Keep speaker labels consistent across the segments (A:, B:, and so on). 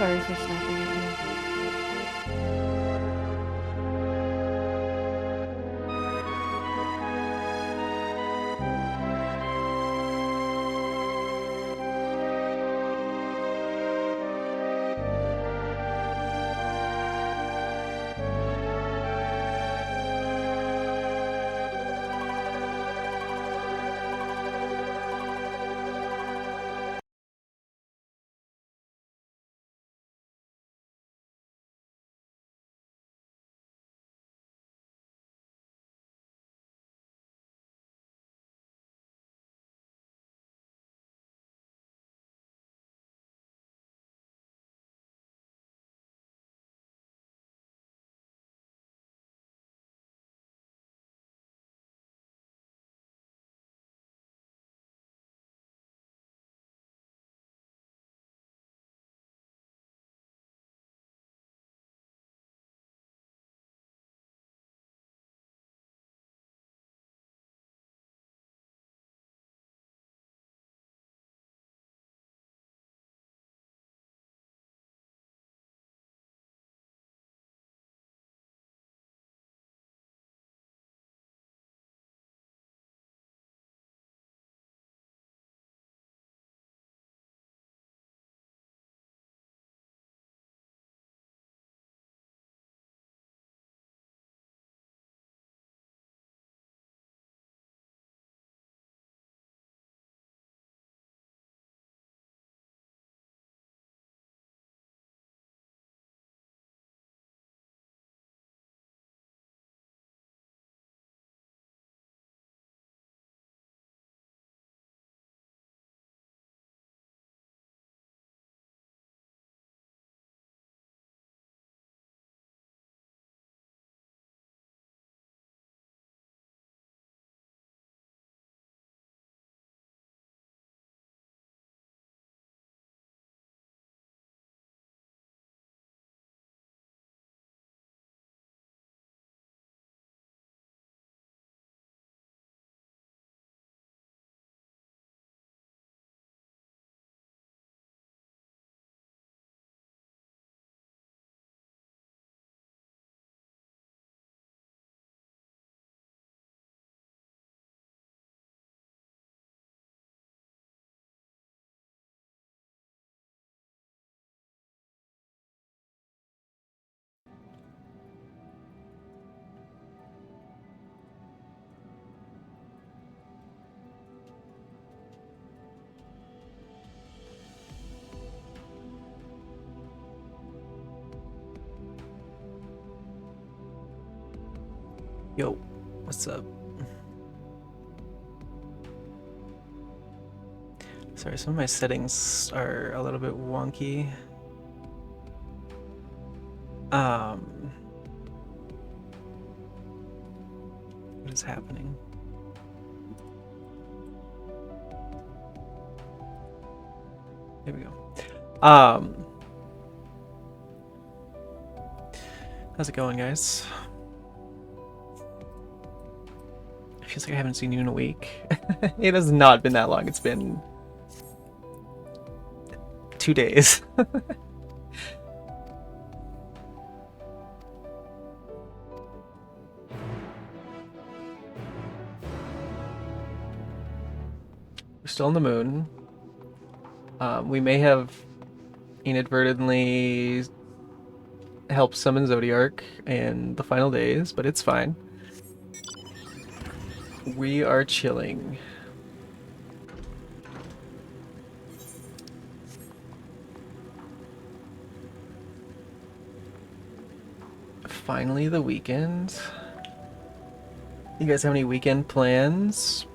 A: Sorry for snapping at you.
B: Yo, what's up? Sorry, some of my settings are a little bit wonky. What is happening? There we go. How's it going, guys? It feels like I haven't seen you in a week. It has not been that long. It's been 2 days. We're still on the moon. We may have inadvertently helped summon Zodiark in the final days, but it's fine. We are chilling. Finally the weekend. You guys have any weekend plans?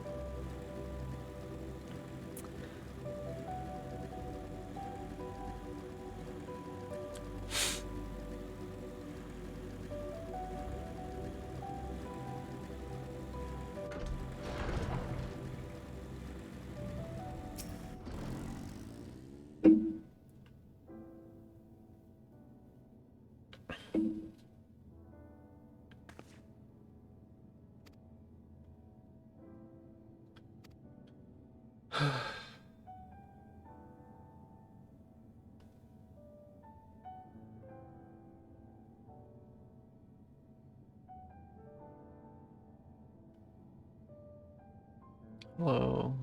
B: Hello.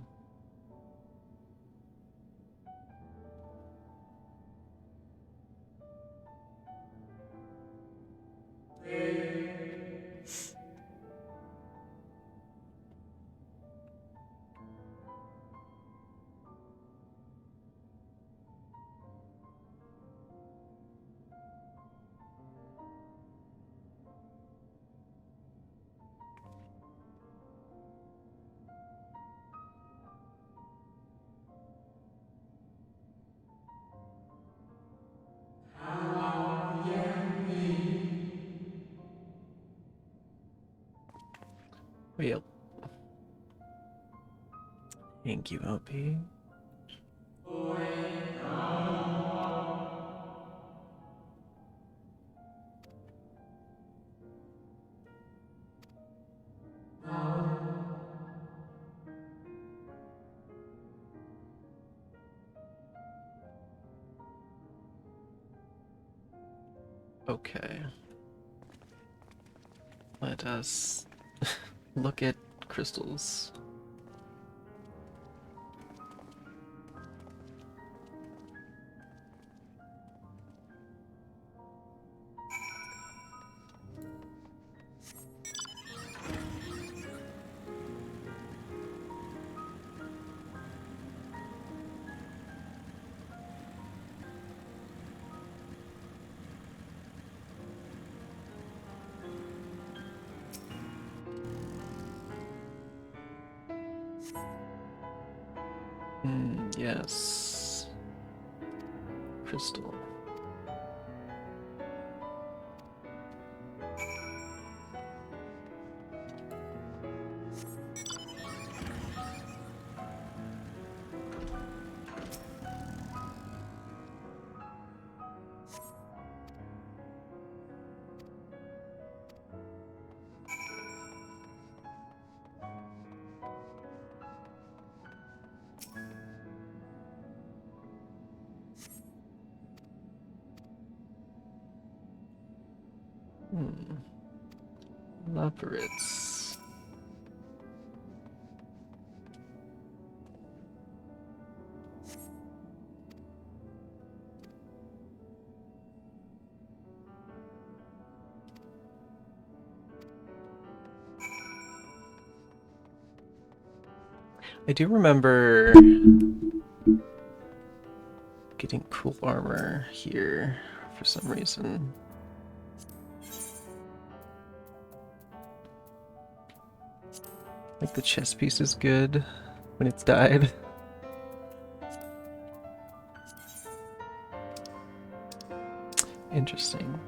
B: Yep. Thank you, OP. Okay. Let us look at crystals. Yes. Crystal. Labyrinths. I do remember getting cool armor here for some reason. Like the chest piece is good when it's dyed. Interesting.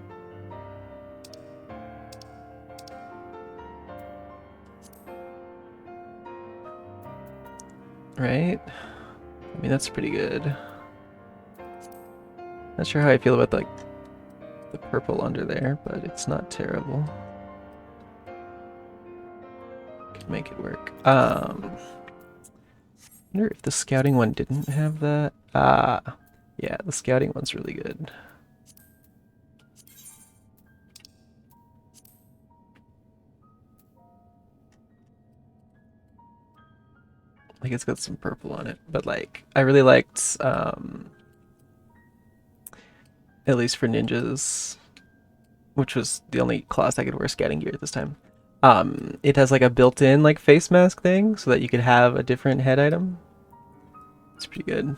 B: Right? I mean, that's pretty good. Not sure how I feel about like the purple under there, but it's not terrible. Could make it work. Wonder if the scouting one didn't have that. Yeah, the scouting one's really good. Like it's got some purple on it, but like I really liked at least for ninjas, which was the only class I could wear scouting gear at this time. It has like a built-in like face mask thing so that you could have a different head item. It's pretty good.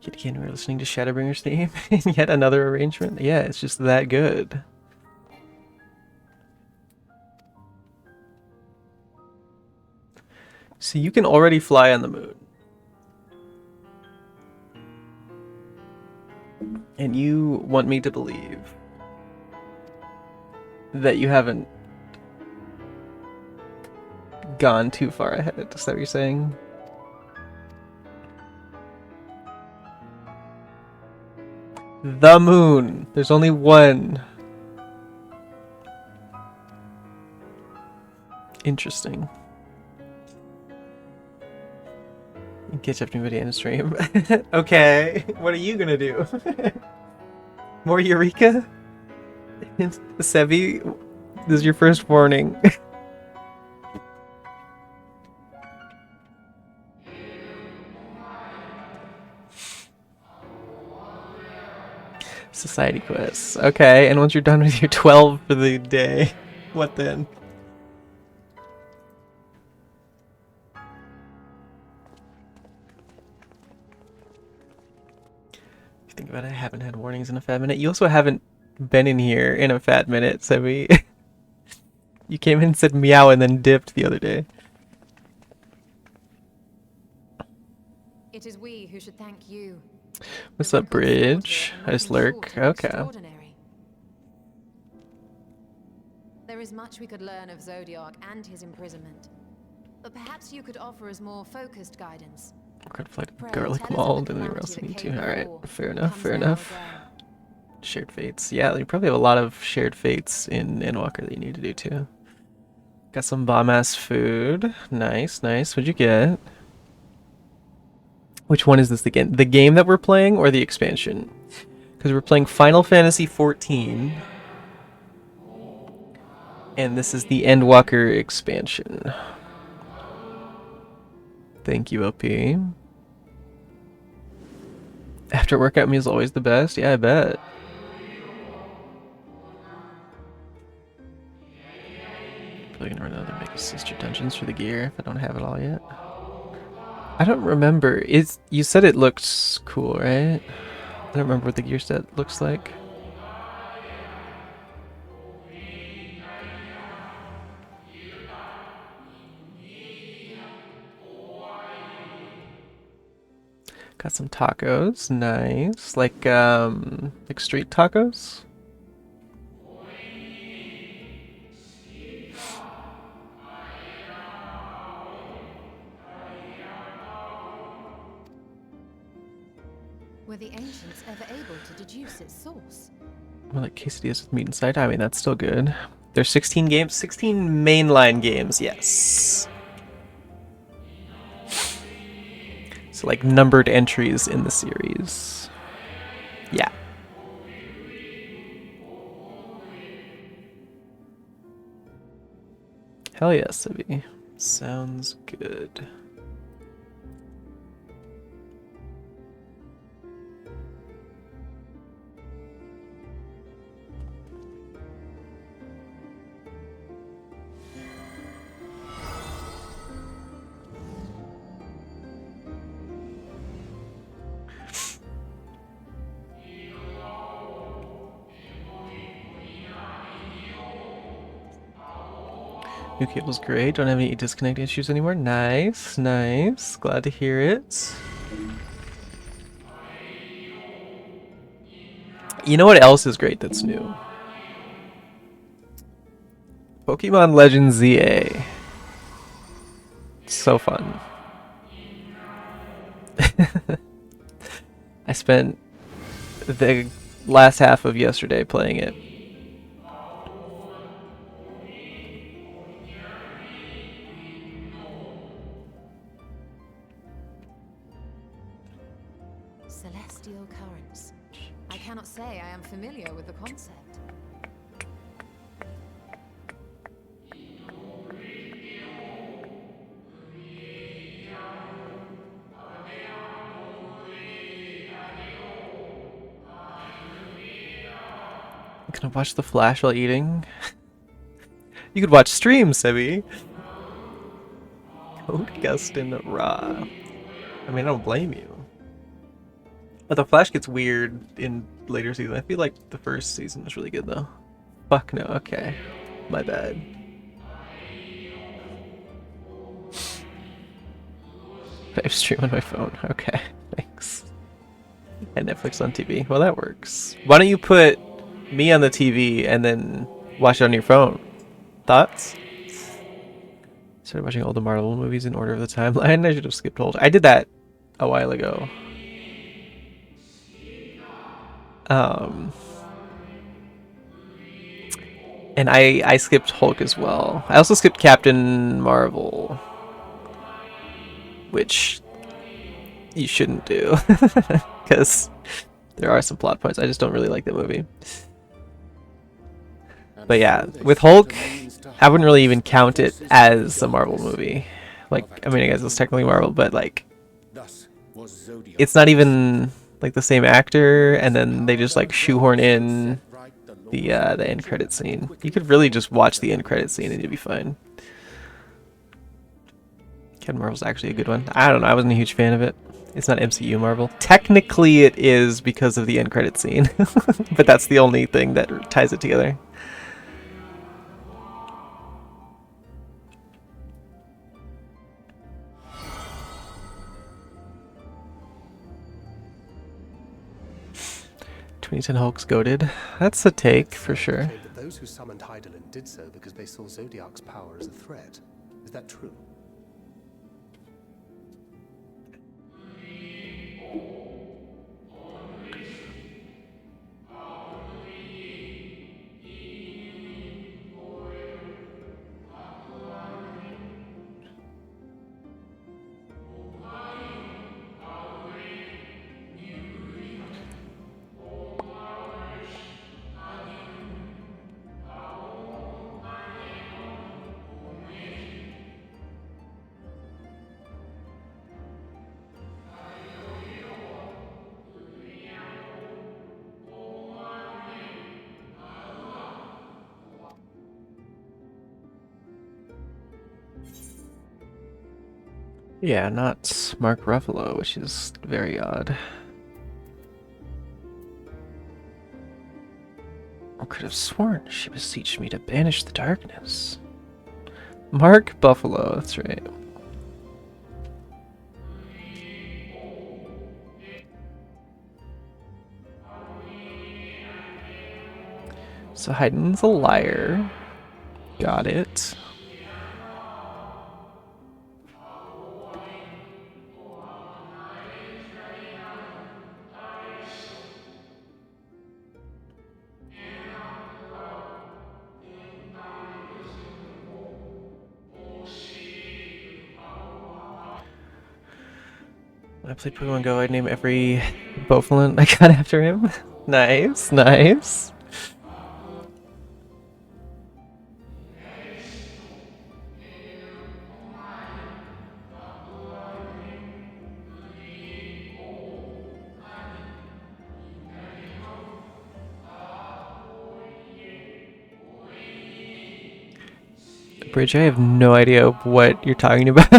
B: Yet again, we're listening to Shadowbringer's theme in yet another arrangement. Yeah, it's just that good. See, you can already fly on the moon. And you want me to believe that you haven't gone too far ahead. Is that what you're saying? The moon. There's only one. Interesting. Catch up to anybody in the stream. Okay, what are you gonna do? More Eureka? Sevi, this is your first warning. Society quests. Okay, and once you're done with your 12 for the day, what then? If you think about it, I haven't had warnings in a fat minute. You also haven't been in here in a fat minute, Sebi. You came in and said meow and then dipped the other day.
A: It is we who should thank you.
B: What's up, Bridge? I just lurk. Okay.
A: There is much we could learn of Zodiac and his imprisonment, but perhaps you could offer us more focused guidance.
B: Could fly to garlic mold and anywhere else you need to. Alright, fair enough, fair enough. Shared fates. Yeah, you probably have a lot of shared fates in Endwalker that you need to do too. Got some bomb-ass food. Nice, nice. What'd you get? Which one is this again? The game that we're playing or the expansion? Because we're playing Final Fantasy XIV. And this is the Endwalker expansion. Thank you, OP. After workout meal is always the best? Yeah, I bet. Probably gonna run another Mega Sister Dungeons for the gear if I don't have it all yet. I don't remember. You said it looks cool, right? I don't remember what the gear set looks like. Got some tacos, nice. Like street tacos?
A: Were the ancients ever able to deduce its source?
B: Well, like quesadillas with meat inside. I mean, that's still good. There's 16 games, 16 mainline games, yes. So like numbered entries in the series. Yeah. Hell yes, Sibby. Sounds good. New cable's great. Don't have any disconnect issues anymore. Nice, nice. Glad to hear it. You know what else is great that's new? Pokemon Legends ZA. So fun. I spent the last half of yesterday playing it.
A: Celestial currents. I cannot say I am familiar with the concept.
B: Can I watch The Flash while eating? You could watch streams, Sebi. Code Gustin Raw. I mean, I don't blame you. But The Flash gets weird in later seasons. I feel like the first season was really good, though. Fuck no, okay. My bad. I stream on my phone. Okay, thanks. And Netflix on TV. Well, that works. Why don't you put me on the TV and then watch it on your phone? Thoughts? Started watching all the Marvel movies in order of the timeline. I should have skipped hold. I did that a while ago. And I skipped Hulk as well. I also skipped Captain Marvel, which you shouldn't do, because There are some plot points. I just don't really like the movie.
C: And
B: But yeah,
C: so they
B: with
C: set a
B: Hulk,
C: means to
B: I wouldn't really even
C: harness the
B: count it
C: forces
B: as
C: of
B: a Marvel
C: darkness.
B: movie. Like, I mean, I guess it's technically Marvel, but like,
C: Thus was Zodiac
B: it's not
C: conceived.
B: even like the same actor, and
C: This
B: then they
C: power
B: just like
C: thou
B: shoehorn
C: draws should
B: in
C: set right the
B: the
C: laws of
B: end
C: nature
B: credit
C: and
B: scene. You
C: quickly
B: could really
C: forge
B: just watch
C: the
B: the end credit
C: lines.
B: scene and you'd be fine. Captain Marvel's actually a good one. I don't know. I wasn't a huge fan of it. It's not MCU Marvel. Technically, it is because of the end credit scene, but that's the only thing that ties it together. "2010 Hulk's goated." That's a take for sure.
D: Claim that those who summoned Heidelin did so because they saw Zodiac's power as a threat. Is that true?
B: Yeah, not Mark Ruffalo, which is very odd. I could have sworn she beseeched me to banish the darkness. Mark Buffalo, that's right. So Hayden's a liar. Got it. When I played Pokemon Go, I'd name every Bouffalant I got after him. Nice, nice. Bridge, I have no idea what you're talking about.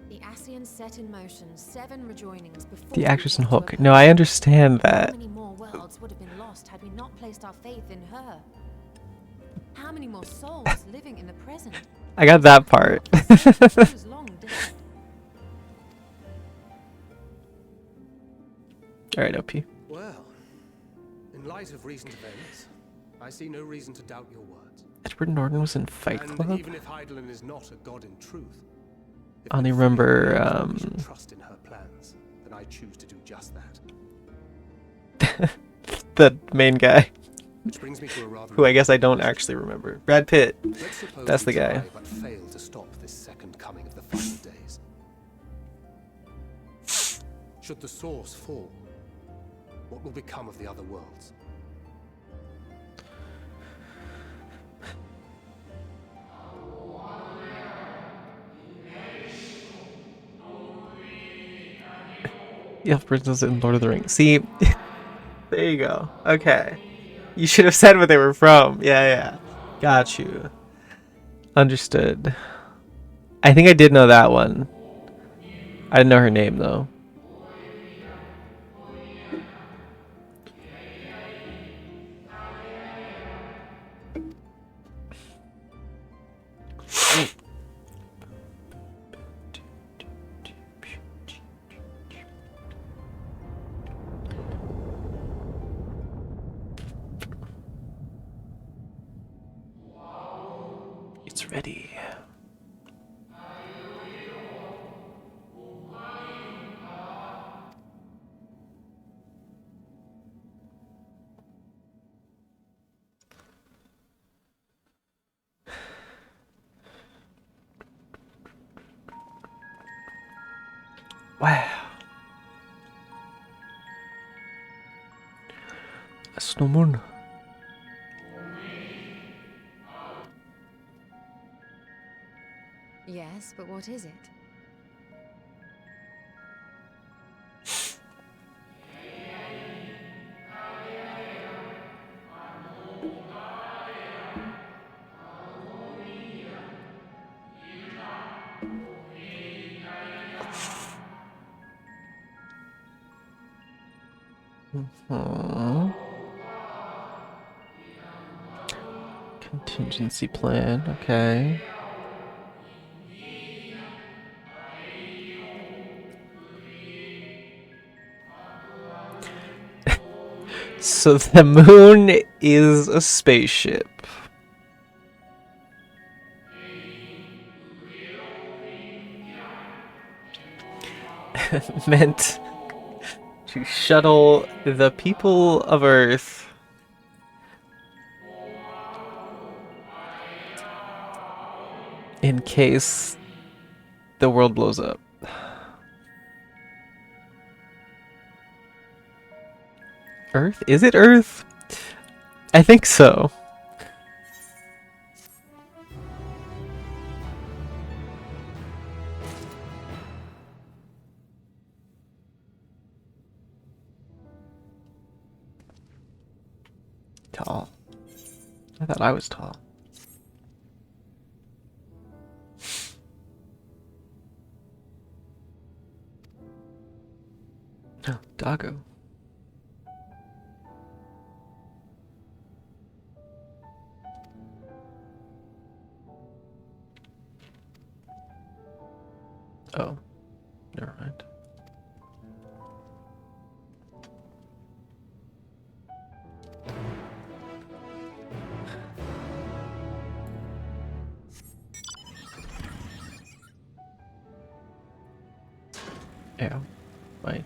A: The Ascians set in motion 7 rejoinings before
B: The
A: we
B: actress in
A: came to a
B: Hook. No, I
A: close.
B: understand
A: How
B: that.
A: many more worlds would have been lost had we not placed our faith in her? How many more souls living in the present?
B: I got that part.
A: Those long dead.
B: Alright, OP.
D: Well, in light of recent events, I see no reason to doubt your words.
B: Edward Norton was in Fight
D: And
B: Club?
D: even if Heidelin is not a god in truth, if
B: I only
D: we fully
B: remember,
D: believe we should trust in her plans, then I choose to do just that.
B: the main guy,
D: Which brings me to a rather
B: who I guess I don't actually remember. Brad Pitt.
D: Let's suppose
B: That's
D: we
B: the guy.
D: try but fail to stop this second coming of the final days. Should the source fall, what will become of the other worlds?
B: The Elf Princess in Lord of the Rings. See, there you go. Okay. You should have said where they were from. Yeah, yeah. Got you. Understood. I think I did know that one. I didn't know her name, though. It's ready. Wow. A snow moon.
A: Yes, but what is it?
B: Hmm. Contingency plan, okay. So the moon is a spaceship. Meant to shuttle the people of Earth in case the world blows up. Earth? Is it Earth? I think so. Tall. I thought I was tall. Oh, doggo. Oh, never mind. Yeah, my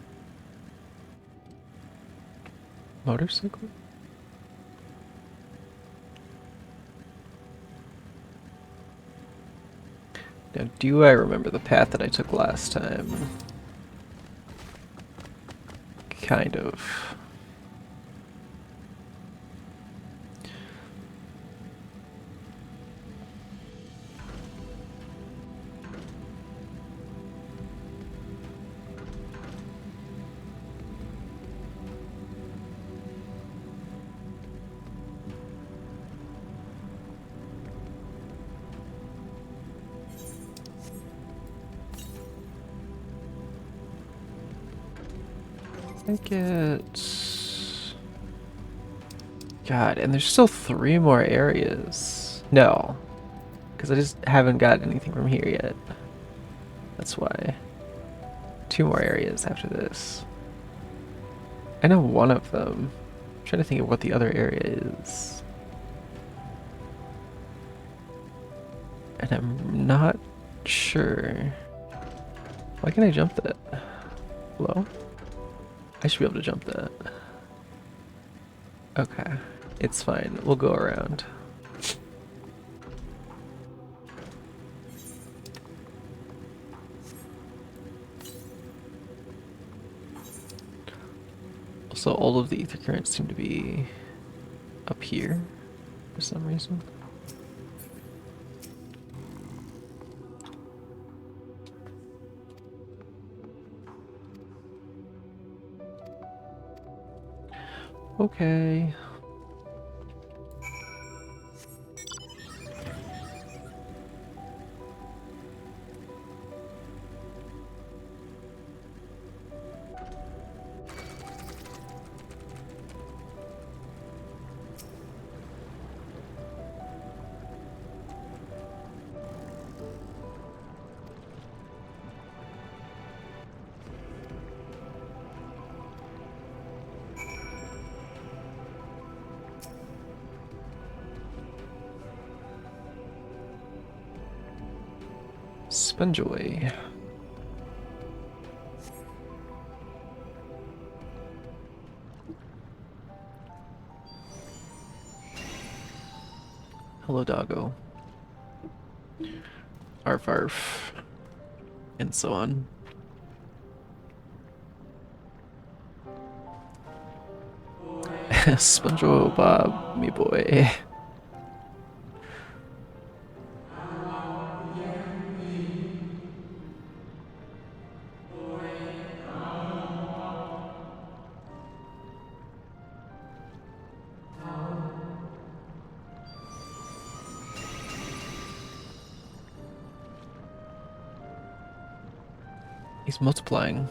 B: motorcycle? Now, do I remember the path that I took last time? Kind of. I get... God, and there's still 3 more areas. No, because I just haven't got anything from here yet. That's why. 2 more areas after this. I know one of them. I'm trying to think of what the other area is. And I'm not sure. Why can't I jump that? Hello? I should be able to jump that. Okay. It's fine. We'll go around. Also, all of the ether currents seem to be up here for some reason. Okay. Sponge away. Hello, doggo. Arf arf. And so on. SpongeBob, me boy. He's multiplying.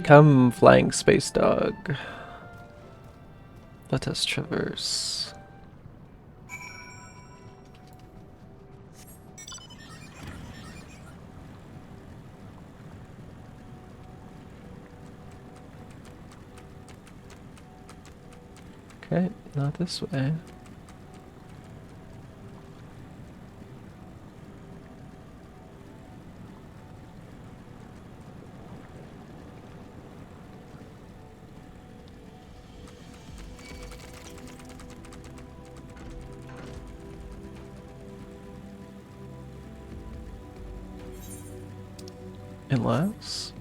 B: Come, flying space dog. Let us traverse. Okay, not this way. Unless...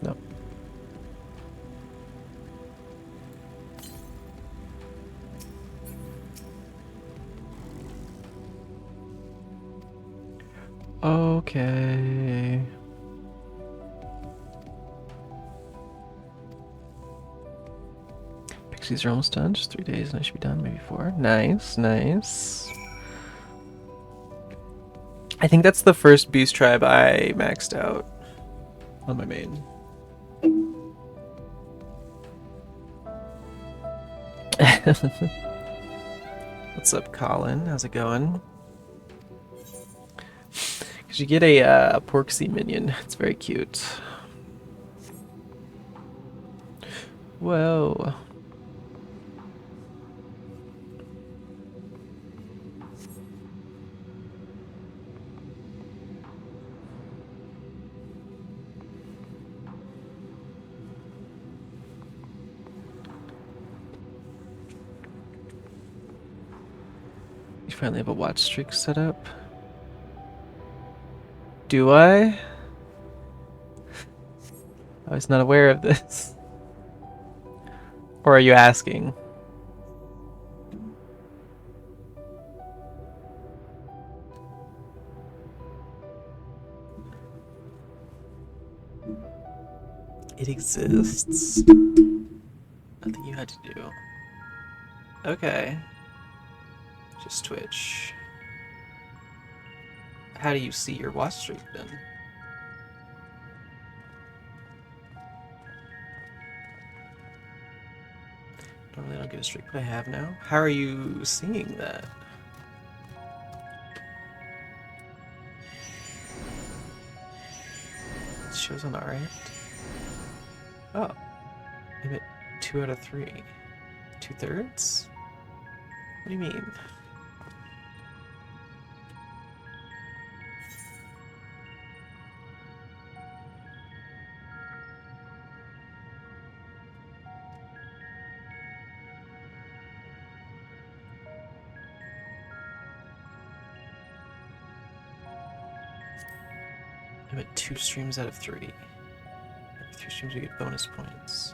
B: No. Okay. Pixies are almost done. Just 3 days and I should be done. Maybe 4. Nice, nice. I think that's the first beast tribe I maxed out on my main. What's up, Colin? How's it going? Because you get a Porksy minion. It's very cute. Whoa. You finally have a watch streak set up? Do I? I was not aware of this. Or are you asking? It exists. Nothing you had to do. Okay. Just Twitch. How do you see your watch streak then? Normally I don't get a streak, but I have now. How are you seeing that? It shows on our end. Oh. I'm at 2 out of 3. 2/3? What do you mean? I'm at 2 streams out of 3. Every 3 streams we get bonus points.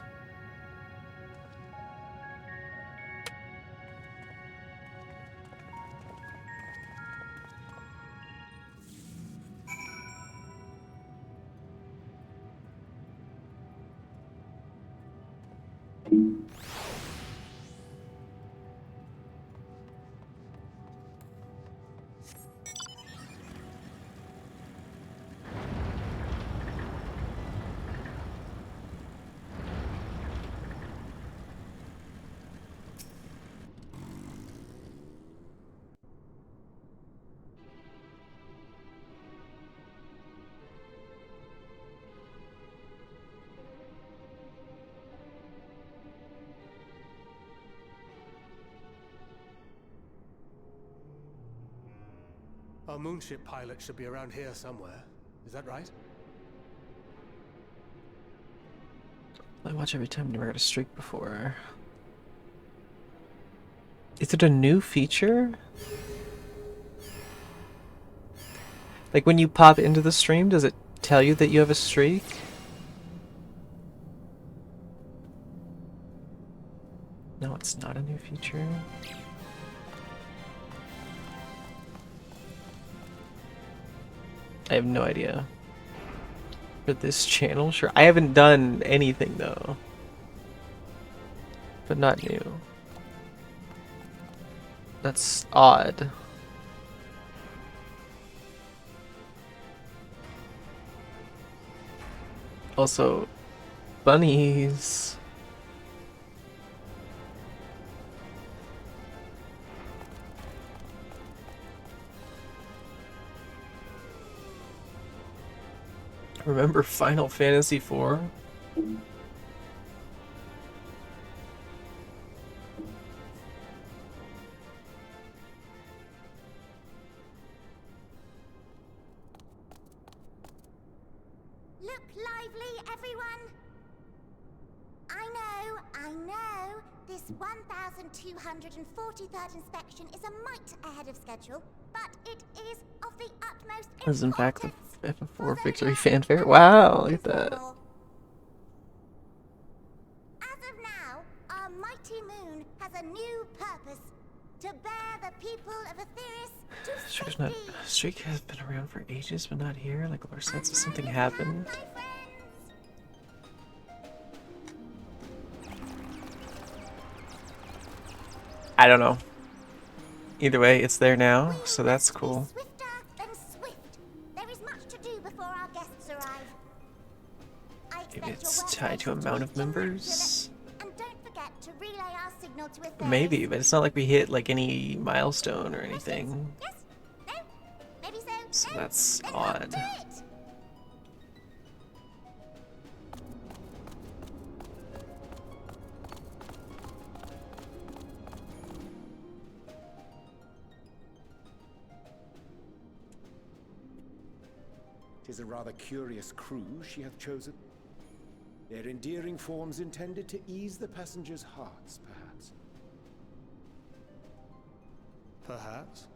D: Our moonship pilot should be around here somewhere. Is that right?
B: I watch every time. Never got a streak before. Is it a new feature? Like when you pop into the stream, does it tell you that you have a streak? No, it's not a new feature. I have no idea. For this channel, sure. I haven't done anything though. But not new. That's odd. Also, bunnies. Remember Final Fantasy IV?
E: Look lively, everyone! I know, this 1243rd inspection is a mite ahead of schedule, but it is of the utmost importance.
B: This is in fact the FF4 victory fanfare. Wow, look at that.
E: As of now, our mighty moon has a new purpose. To bear the people of Aetheris to
B: Streak
E: safety.
B: Streak has been around for ages, but not here. Like Lore said, so something happened.
E: My friends.
B: I don't know. Either way, it's there now, so that's cool.
E: Swifter than swift. There is much to do before our guests arrive. I expect
B: Maybe it's
E: your
B: tied to
E: workload
B: amount of
E: be immaculate.
B: members.
E: And don't forget to relay our signal to Aetheris.
B: Maybe, but it's not like we hit like any milestone or anything.
E: Yes? No? Maybe so?
B: So
E: No?
B: that's
E: Then
B: odd.
E: do it.
C: Tis a rather curious crew she hath chosen. Their endearing forms intended to ease the passengers' hearts, perhaps.
D: Perhaps.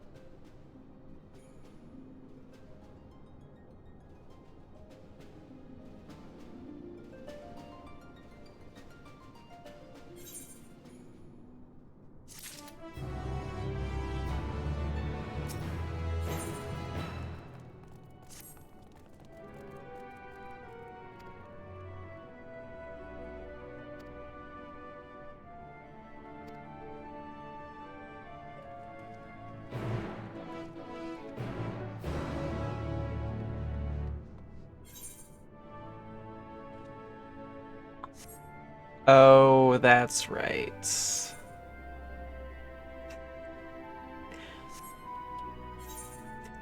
B: Oh, that's right.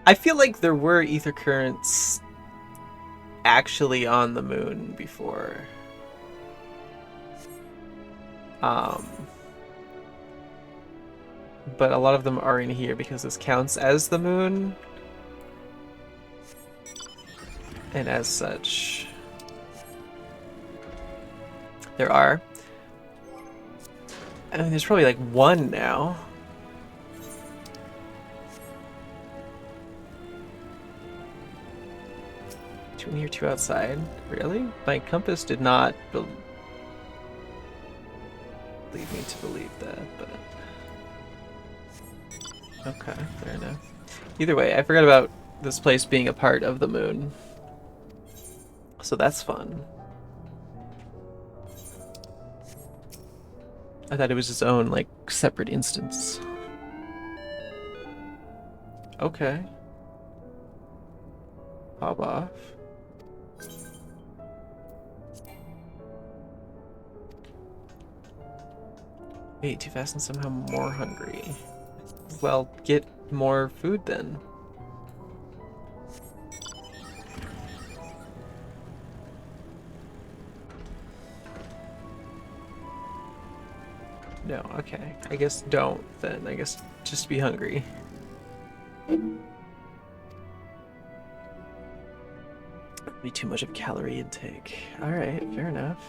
B: I feel like there were ether currents actually on the moon before. But a lot of them are in here because this counts as the moon. And as such, there are. I mean, there's probably like one now. Two in here, two outside. Really? My compass did not lead me to believe that, but... Okay, fair enough. Either way, I forgot about this place being a part of the moon. So that's fun. I thought it was its own, like, separate instance. Okay. Pop off. Ate too fast and somehow more hungry. Well, get more food then. No, okay. I guess don't then. I guess just be hungry. Be too much of calorie intake. Alright, fair enough.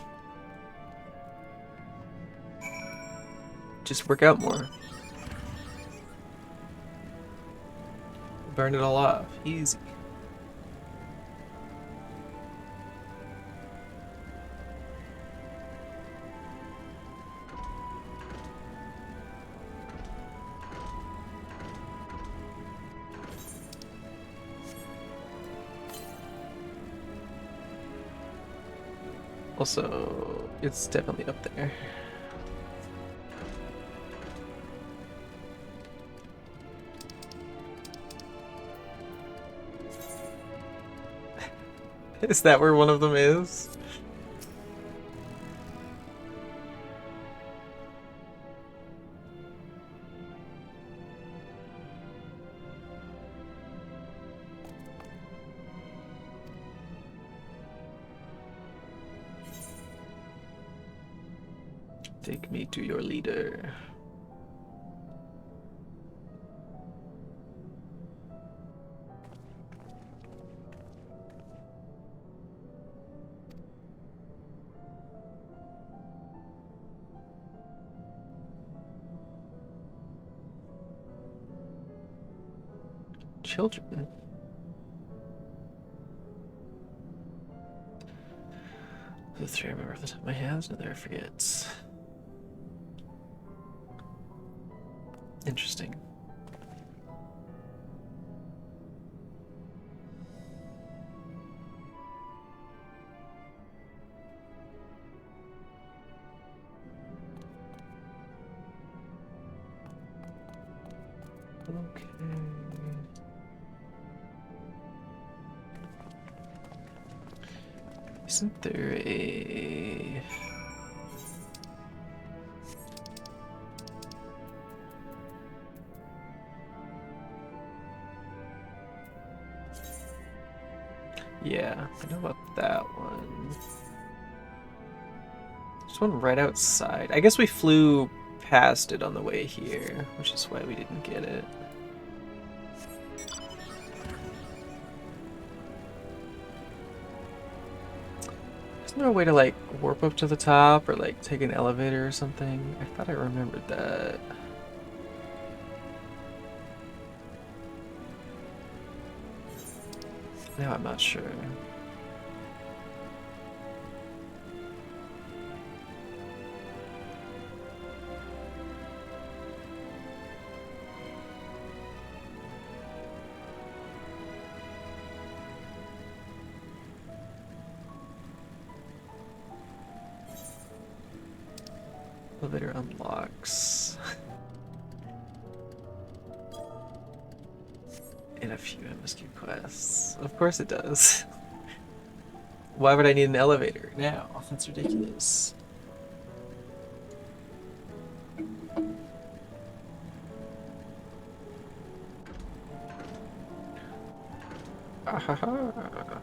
B: Just work out more. Burn it all off. Easy. Also, it's definitely up there. Is that where one of them is? Take me to your leader. Children. The three I remember off the top of my head, another I forget. Interesting. Okay. Isn't there a... Yeah, I know about that one. There's one right outside. I guess we flew past it on the way here, which is why we didn't get it. Isn't there a way to like warp up to the top or like take an elevator or something? I thought I remembered that. Now I'm not sure. Elevator unlocks. And a few MSQ quests. Of course it does. Why would I need an elevator now? That's ridiculous. Ahaha.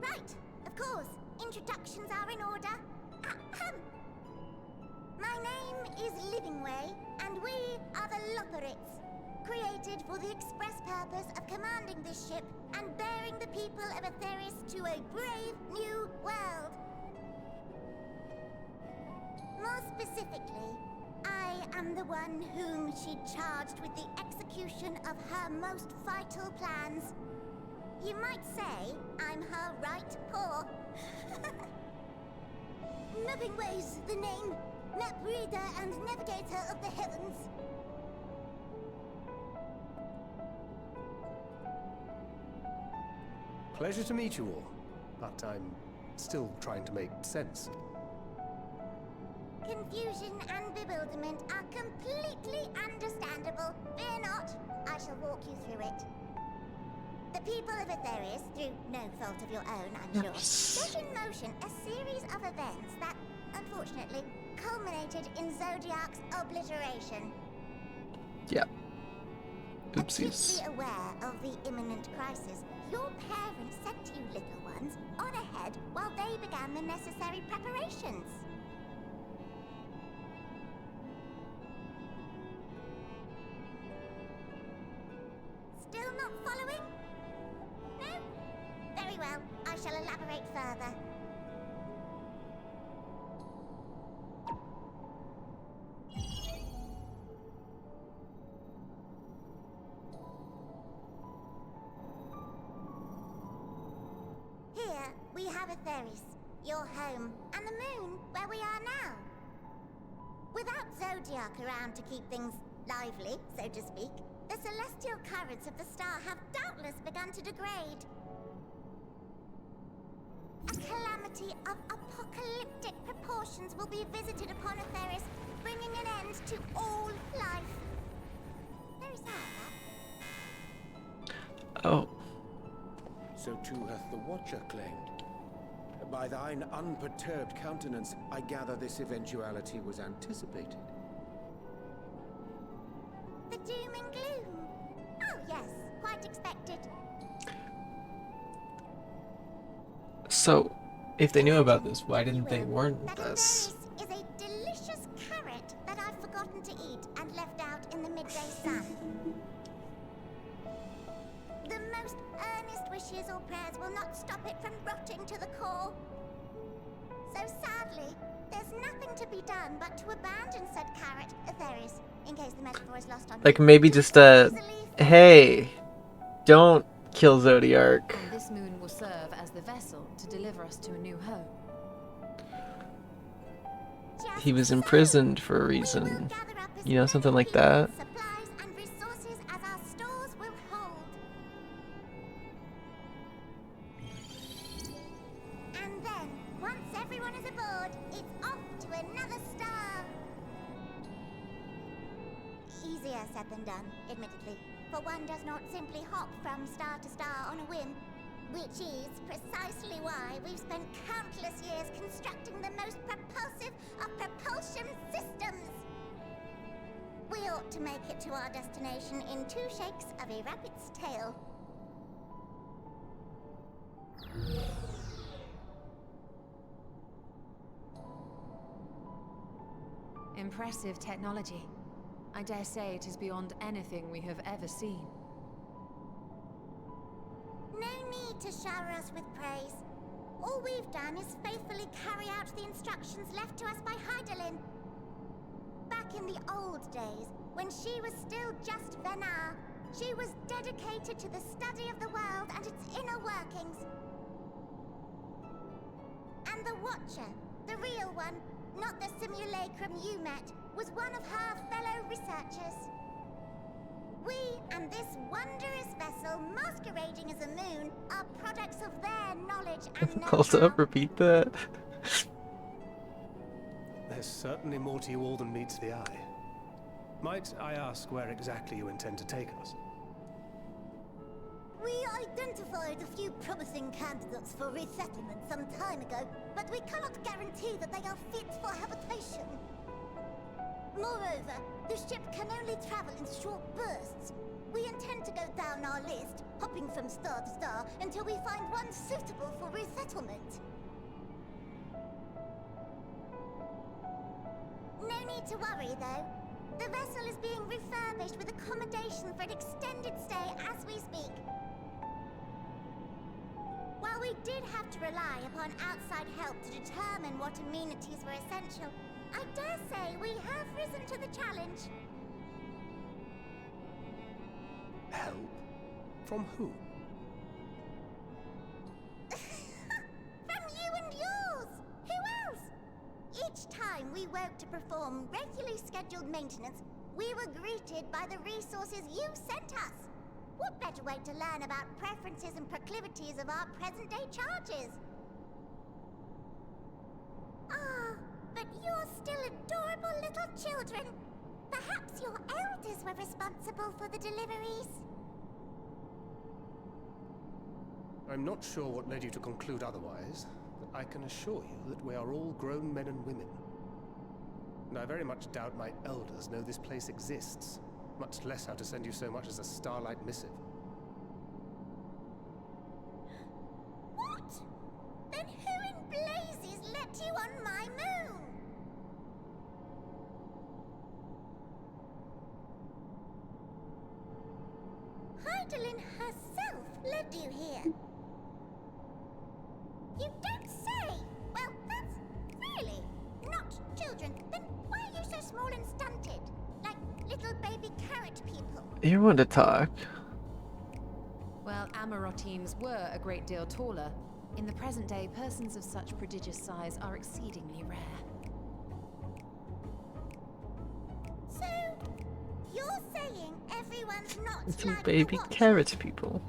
E: Right, of course. Introductions are in order. Ahem. My name is Livingway, and we are the Loporits, created for the express purpose of commanding this ship and bearing the people of Atheris to a brave new world. More specifically, I am the one whom she charged with the execution of her most vital plans. You might say I'm her right paw. Livingway's the name, map reader and navigator of the heavens.
D: Pleasure to meet you all, but I'm still trying to make sense.
E: Confusion and bewilderment are completely understandable. Fear not, I shall walk you through it. The people of Atheris, through no fault of your own, I'm sure, set in motion a series of events that, unfortunately, culminated in Zodiac's obliteration.
B: Yeah. Oopsies.
E: Acutely aware of the imminent crisis, your parents sent you little ones on ahead while they began the necessary preparations. Still not following? No? Very well, I shall elaborate further. we have Atheris, your home, and the moon, where we are now. Without Zodiac around to keep things lively, so to speak, the celestial currents of the star have doubtless begun to degrade. A calamity of apocalyptic proportions will be visited upon Atheris, bringing an end to all life. Very sad, that.
B: Oh.
C: So too hath the Watcher claimed. By thine unperturbed countenance, I gather this eventuality was anticipated.
E: The doom and gloom. Oh yes, quite expected.
B: So, if they knew about this, why didn't they warn
E: That
B: us?
E: Atheris is a delicious carrot that I've forgotten to eat and left out in the midday sun. The most earnest wishes or prayers will not stop it from rotting to the core. So sadly, there's nothing to be done but to abandon said carrot, Atheris, in case the metaphor is lost on
B: Like
E: you.
B: maybe just hey, don't kill Zodiac.
A: And this moon will serve as the vessel to deliver us to a new home.
E: Just
B: He was
E: so,
B: imprisoned for a
E: we will
B: reason.
E: gather up as
B: You know,
E: many
B: something like
E: people,
B: that.
E: Supplies and resources as our stores will hold. And then, once everyone is aboard, it's off to another star. Easier said than done, admittedly, for one does not simply hop from star to star on a whim, which is precisely why we've spent countless years constructing the most propulsive of propulsion systems. We ought to make it to our destination in 2 shakes of a rabbit's tail.
A: Impressive technology. I dare say it is beyond anything we have ever seen.
E: No need to shower us with praise. All we've done is faithfully carry out the instructions left to us by Heidelin. Back in the old days, when she was still just Venar, she was dedicated to the study of the world and its inner workings. And the Watcher, the real one, not the simulacrum you met, was one of her fellow researchers. We and this wondrous vessel masquerading as a moon are products of their knowledge and know-how.
B: Also, repeat that.
D: There's certainly more to you all than meets the eye. Might I ask where exactly you intend to take us?
E: We identified a few promising candidates for resettlement some time ago, but we cannot guarantee that they are fit for habitation. Moreover, the ship can only travel in short bursts. We intend to go down our list, hopping from star to star, until we find one suitable for resettlement. No need to worry, though. The vessel is being refurbished with accommodation for an extended stay as we speak. While we did have to rely upon outside help to determine what amenities were essential, I dare say we have risen to the challenge.
D: Help? From who?
E: From you and yours! Who else? Each time we woke to perform regularly scheduled maintenance, we were greeted by the resources you sent us. What better way to learn about preferences and proclivities of our present-day charges? Ah, but you're still adorable little children. Perhaps your elders were responsible for the deliveries.
D: I'm not sure what led you to conclude otherwise, but I can assure you that we are all grown men and women. And I very much doubt my elders know this place exists, much less how to send you so much as a starlight missive.
E: What? Then who in blazes let you on my moon? Heidelin herself led you here. You don't say! Well, that's really not children. Then why are you so small and stunted? Like little baby carrot people.
B: You want to talk?
A: Well, Amarotines were a great deal taller, In the present day, persons of such prodigious size are exceedingly rare.
E: So, you're saying everyone's not
B: Little
E: like
B: baby
E: the Watcher?
B: carrot people.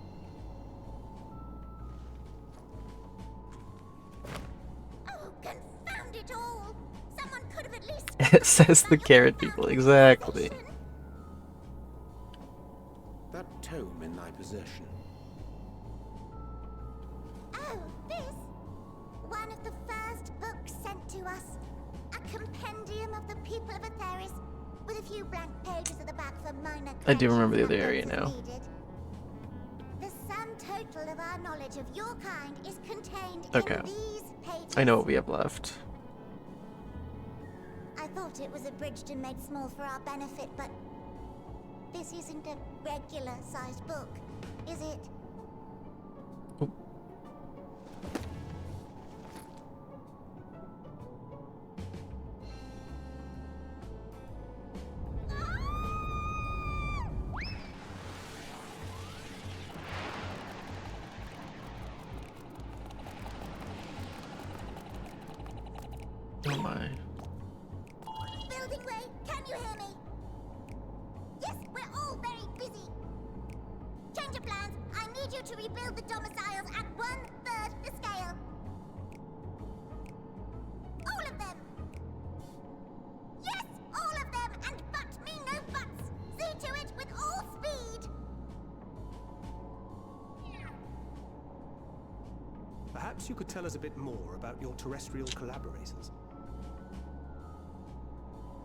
E: Oh, confound it all! Someone could have at least
B: It says the carrot people, exactly.
C: That tome in thy possession.
E: Oh, this? One of the first books sent to us. A compendium of the people of Atheris, with a few blank pages at the back for minor
B: I do remember the
E: corrections
B: other area
E: and
B: now.
E: notes as needed. The sum total of our knowledge of your kind is contained
B: Okay.
E: in these pages.
B: I know what we have left.
E: I thought it was abridged and made small for our benefit, but this isn't a regular-sized book, is it?
B: Oop. Oh my.
E: Building Ray, can you hear me? Yes, we're all very busy. Change of plans. I need you to rebuild the domiciles at 1/3 the scale. All of them. Yes, all of them, and but me no buts. See to it with all speed.
D: Perhaps you could tell us a bit more about your terrestrial collaborators.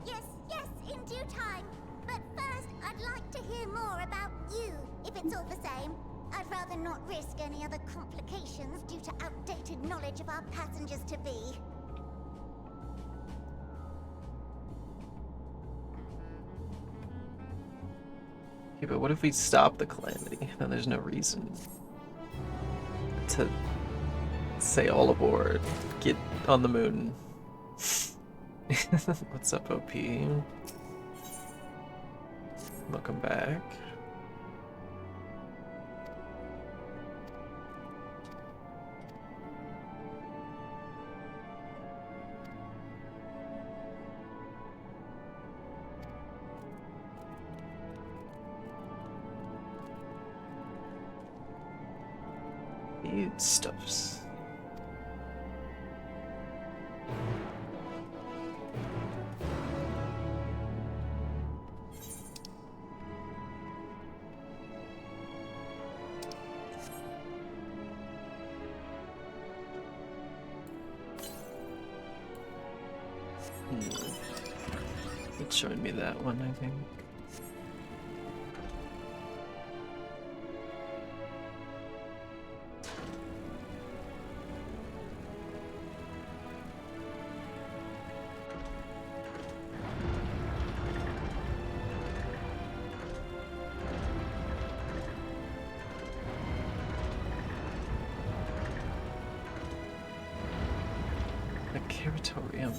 E: Yes, in due time. But first, I'd like to hear more about you, if it's all the same. I'd rather not risk any other complications due to outdated knowledge of our passengers-to-be.
B: Okay, but what if we stop the calamity? Then there's no reason to say all aboard, get on the moon. What's up, OP? Welcome back. These stuffs. It's showing me that one, I think. A curatorium.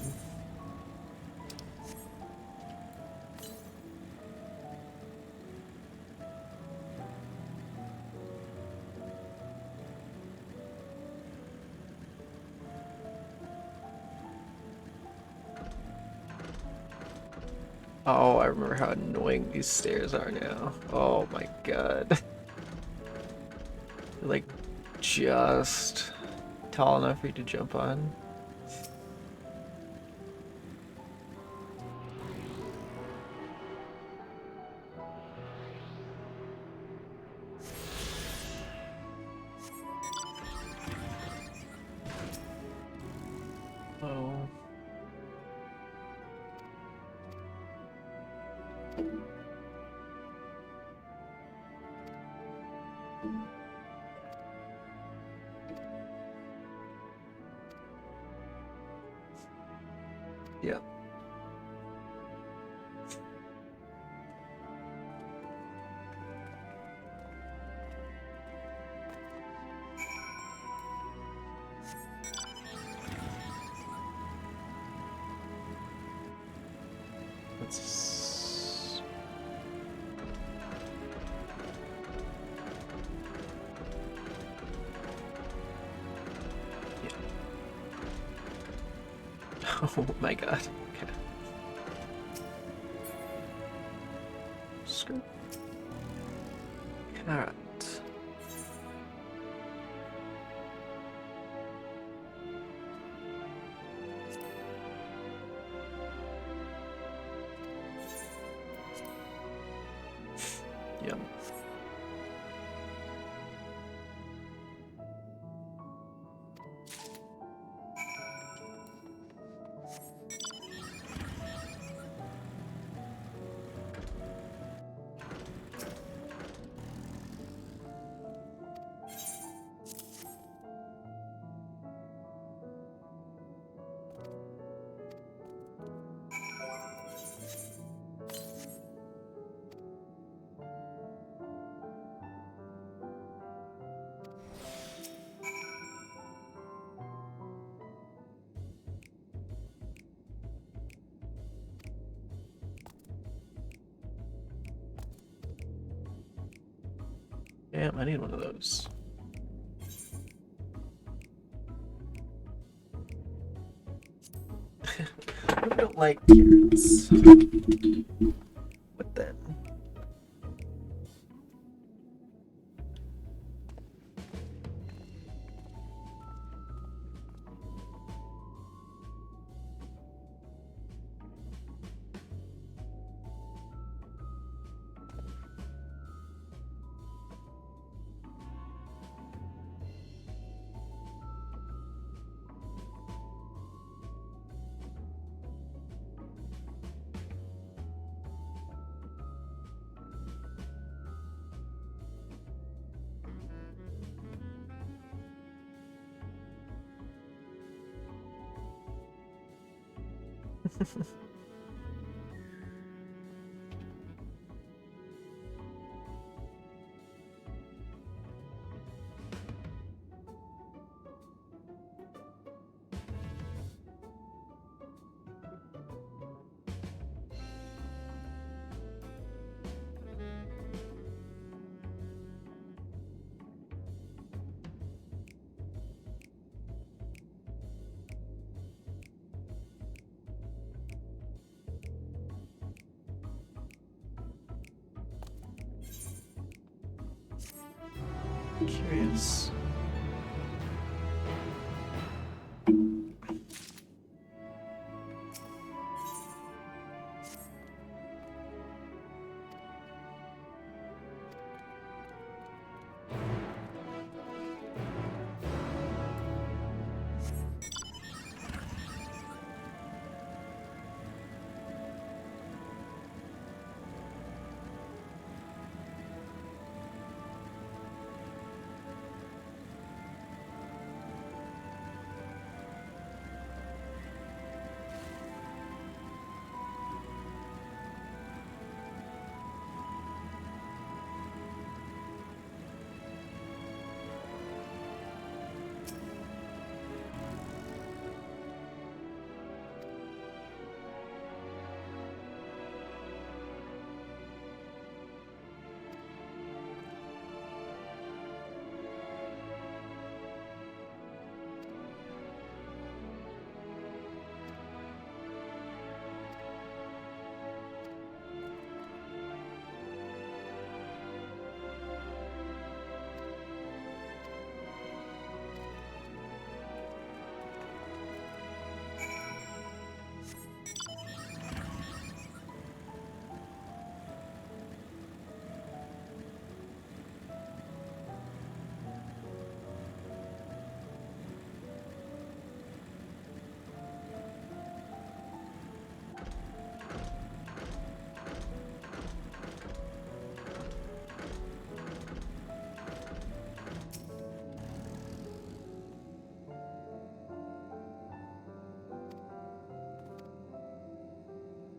B: Oh, I remember how annoying these stairs are now. Oh my god. They're like just tall enough for you to jump on. Oh. Yeah. Let's... Oh my god. Okay. Screw. Alright. Yum. Damn, I need one of those. I don't like carrots. What then? Curious.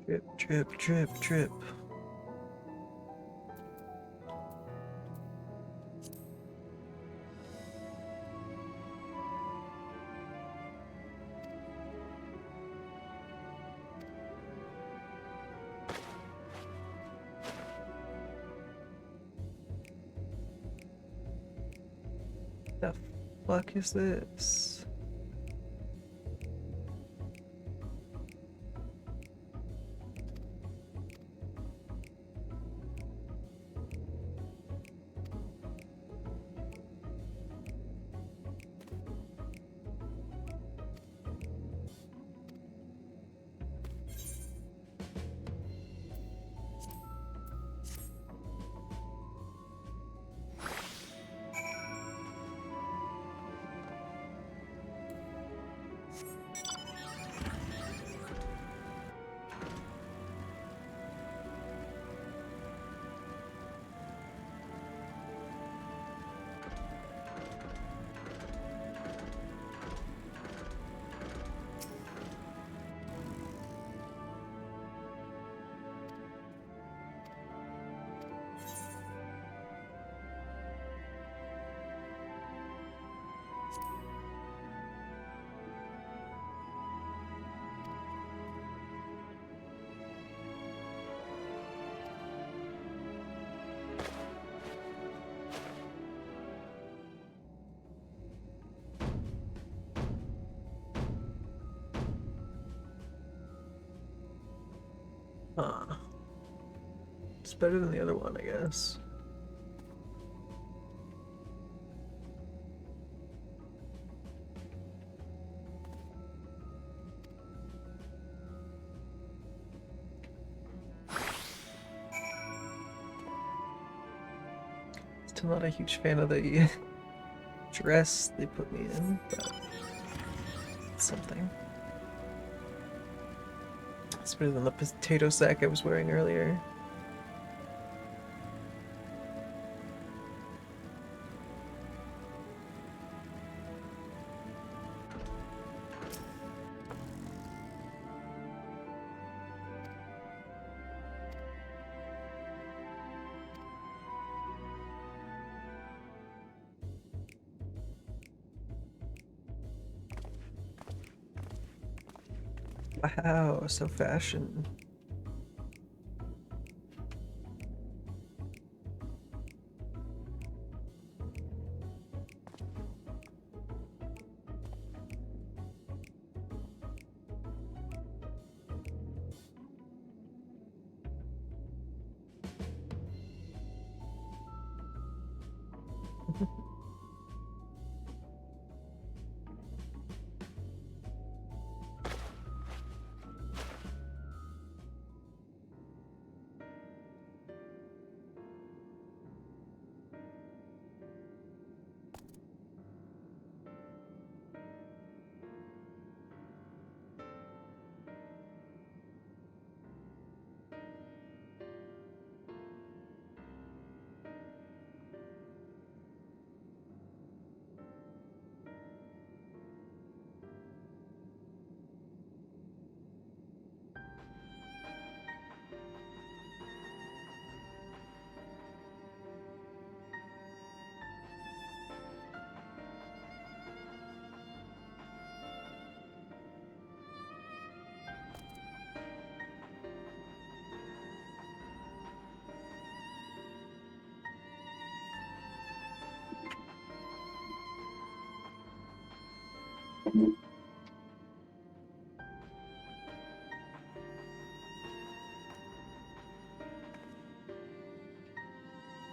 B: Drip, drip, drip, drip. The fuck is this? It's better than the other one, I guess. Still not a huge fan of the dress they put me in, but it's something. It's better than the potato sack I was wearing earlier. Wow, so fashion.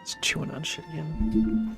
B: It's chewing on shit again.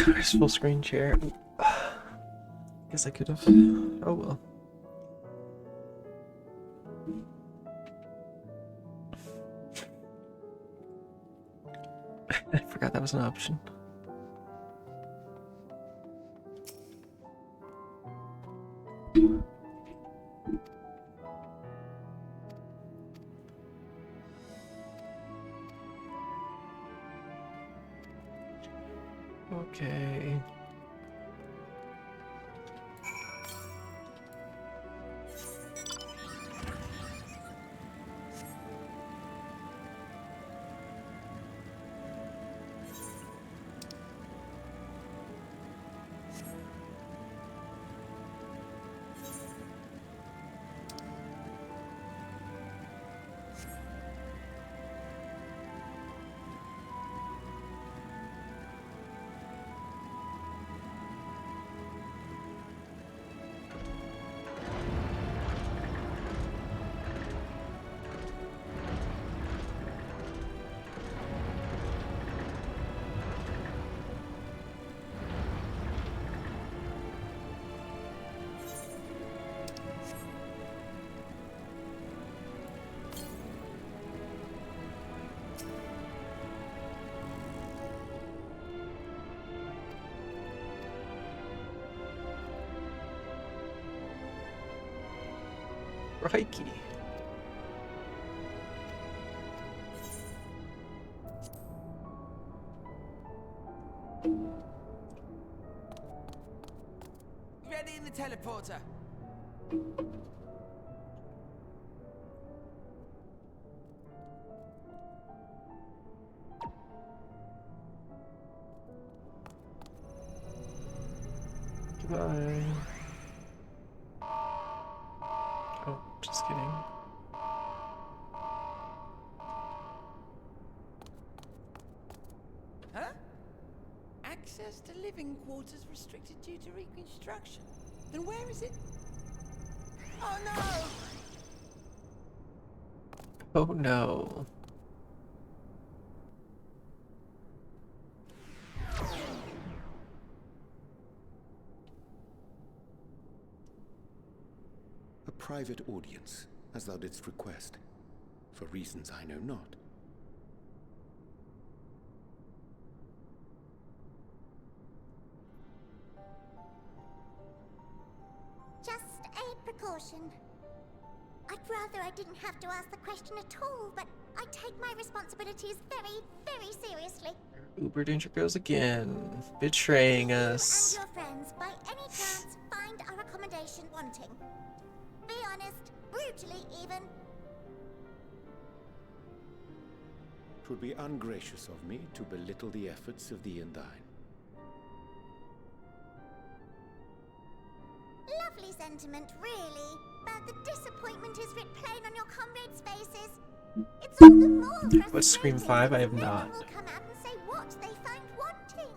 B: Where's full screen share? Guess I could have. Oh well. I forgot that was an option. Okay. Crikey.
F: Ready in the teleporter.
B: Goodbye. Oh, just kidding.
F: Huh? Access to living quarters restricted due to reconstruction. Then where is it? Oh no!
B: Oh no.
C: A private audience, as thou didst request, for reasons I know not.
E: Just a precaution. I'd rather I didn't have to ask the question at all, but I take my responsibilities very, very seriously.
B: Uber Danger goes again, betraying
E: You
B: us.
E: and your friends, by any chance, find our accommodation wanting. Be honest, brutally even.
C: 'Twould be ungracious of me to belittle the efforts of thee and thine.
E: Lovely sentiment, really. But the disappointment is writ plain on your comrades' faces. It's all the more frustrating.
B: What's Scream 5? I have
E: since no
B: not.
E: one will come out and say what they find wanting.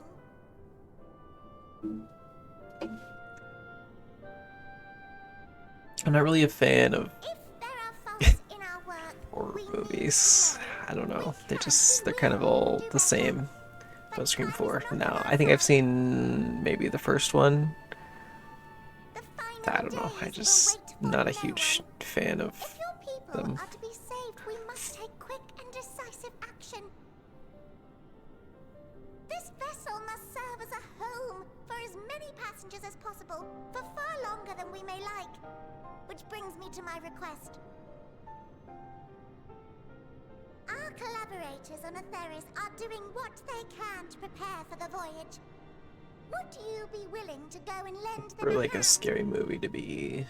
B: I'm not really a fan of
E: If there are faults in our work,
B: horror
E: we need
B: movies.
E: help.
B: I don't know.
E: We can
B: They're
E: and
B: kind of
E: will
B: all
E: do
B: the
E: better.
B: same.
E: But
B: About Scream
E: time is
B: 4.
E: not
B: No,
E: on our
B: I think I've
E: side.
B: seen maybe the first one.
E: The final
B: I don't know.
E: days
B: I
E: will
B: just
E: wait for
B: not a
E: no
B: huge
E: one.
B: fan of
E: If your people
B: them.
E: are to be saved, we must take quick and decisive action. This vessel must serve as a home for as many passengers as possible, for far longer than we may like. Which brings me to my request. Our collaborators on Atheris are doing what they can to prepare for the voyage. Would you be willing to go and lend them
B: For like a
E: hand?
B: scary movie to be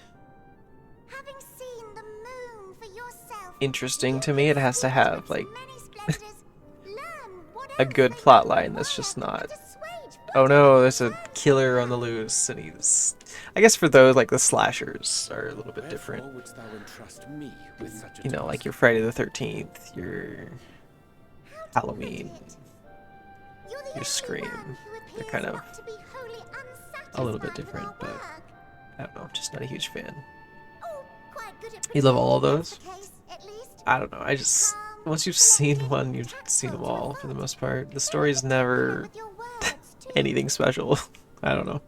E: Having seen the moon for yourself,
B: interesting
E: you
B: to me,
E: can
B: it has to
E: speak
B: have
E: its
B: like
E: many splendors, learn what
B: a
E: else
B: good
E: they
B: plot
E: know
B: line that's just
E: work,
B: not,
E: and assuage
B: oh
E: whatever
B: no, there's a
E: concerns
B: killer
E: you
B: on the
E: have.
B: loose and he's, I guess for those like the slashers are a little bit different.
C: Wherefore wouldst thou entrust me with such a
B: You know,
C: task?
B: like your Friday the 13th, your
E: How to put
B: Halloween,
E: it? You're the
B: your
E: only
B: Scream.
E: one who
B: They're
E: appears
B: kind of
E: not to be wholly
B: a little bit
E: unsatisfied with
B: different,
E: our
B: but
E: work.
B: I don't know, just not a huge fan.
E: Oh, quite good at
B: You love all of
E: pretending
B: those?
E: that's the case, at least.
B: I don't know, I just, once you've seen one, you've seen them all for the most part. The story's never
E: With your words, too.
B: anything special. I don't know.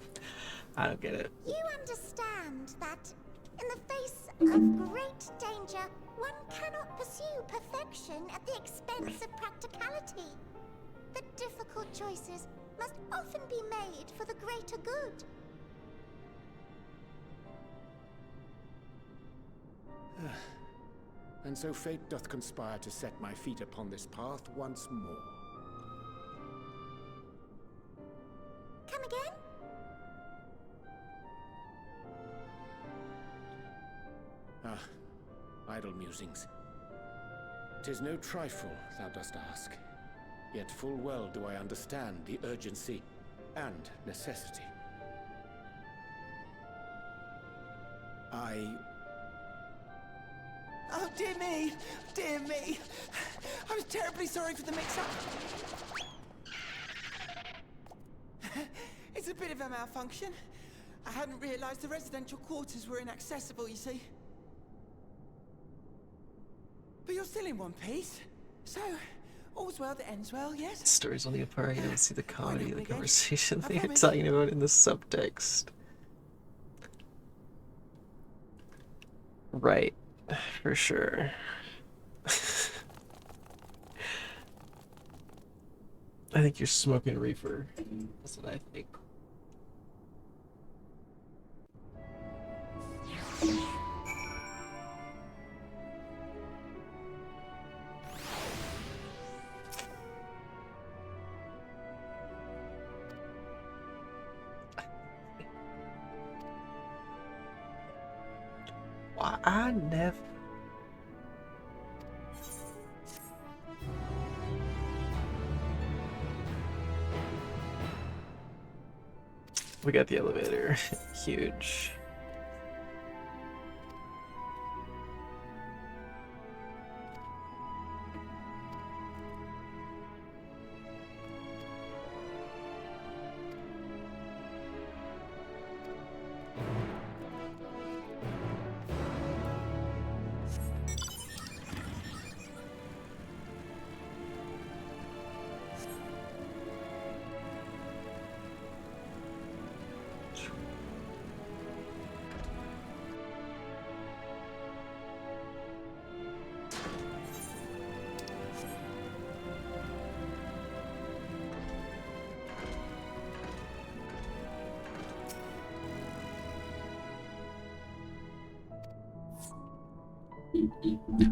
B: I don't get it.
E: You understand that, in the face of great danger, one cannot pursue perfection at the expense of practicality. The difficult choices must often be made for the greater good.
C: And so fate doth conspire to set my feet upon this path once more. Ah, idle musings. 'Tis no trifle, thou dost ask. Yet full well do I understand the urgency and necessity.
F: Oh, dear me! Dear me! I was terribly sorry for the mix-up. It's a bit of a malfunction. I hadn't realized the residential quarters were inaccessible, you see. But you're still in one piece. So, all's well that ends well, yes?
B: The story's only a part. You don't see the comedy of the
F: again?
B: conversation
F: I
B: they're
F: promise.
B: talking about in the subtext. Right. For sure. I think you're smoking reefer. That's what I think. Why I never. We got the elevator. Huge.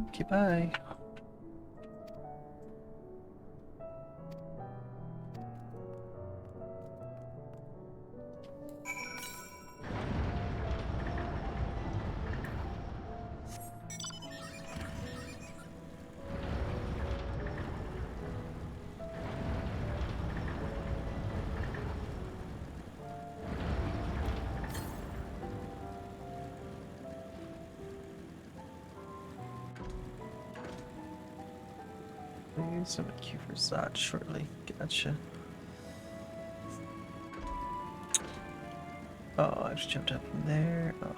B: Okay, bye. Please, I'm at queue for Zod shortly. Gotcha. Oh, I just jumped up from there. Oh.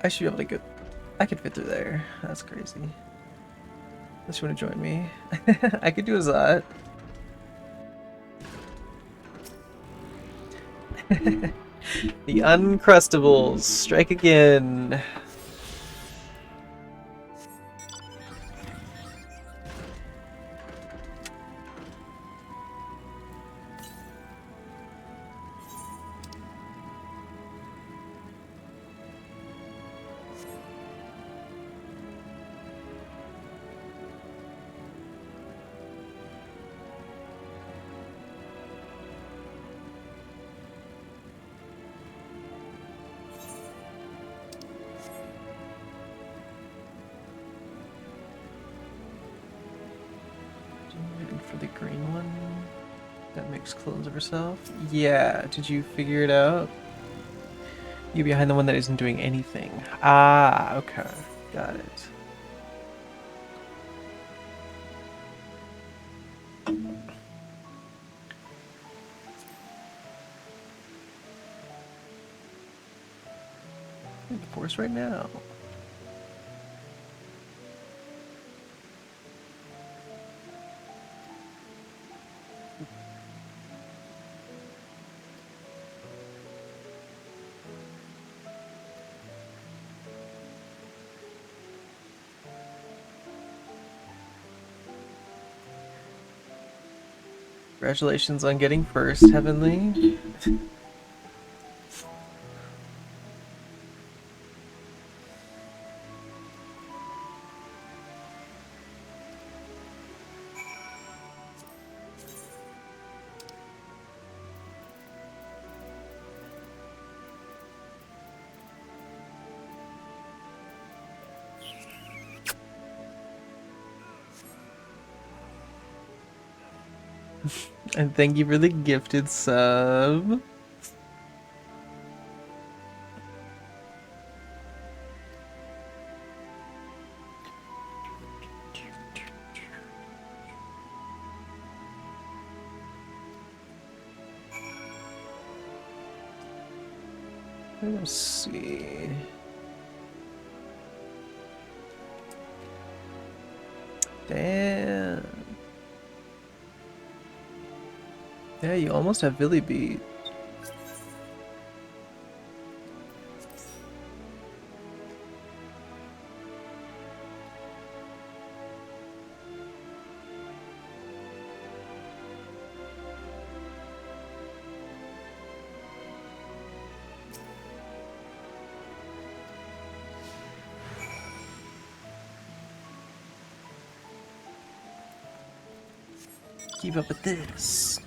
B: I should be able to get. I could fit through there. That's crazy. Unless you want to join me, I could do a Zod. The Uncrustables strike again. Waiting for the green one that makes clones of herself. Yeah, did you figure it out? You behind the one that isn't doing anything. Ah, okay. Got it. In the force right now. Congratulations on getting first, Heavenly. And thank you for the gifted sub. Let's see. Damn. Yeah, you almost have Billy beat. Keep up with this.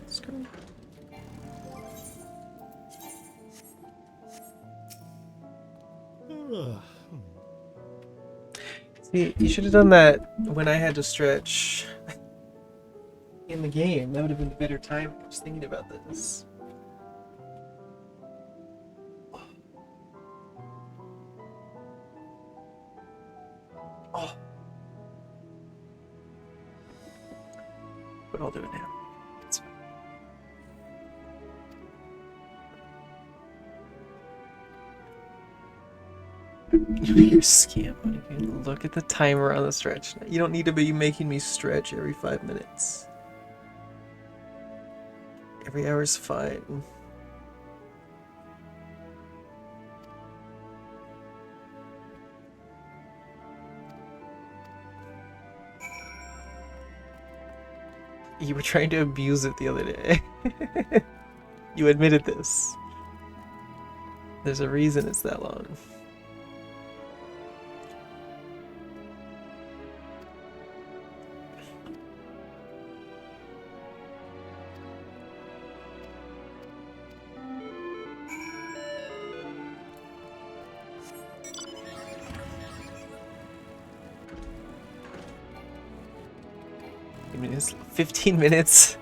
B: Let's go. See, you should have done that when I had to stretch in the game. That would have been a better time. I was thinking about this. Oh. But I'll do it now. It's fine. You're scam. Look at the timer on the stretch. You don't need to be making me stretch every 5 minutes. Every hour's fine. You were trying to abuse it the other day. You admitted this. There's a reason it's that long. I mean, it's 15 minutes.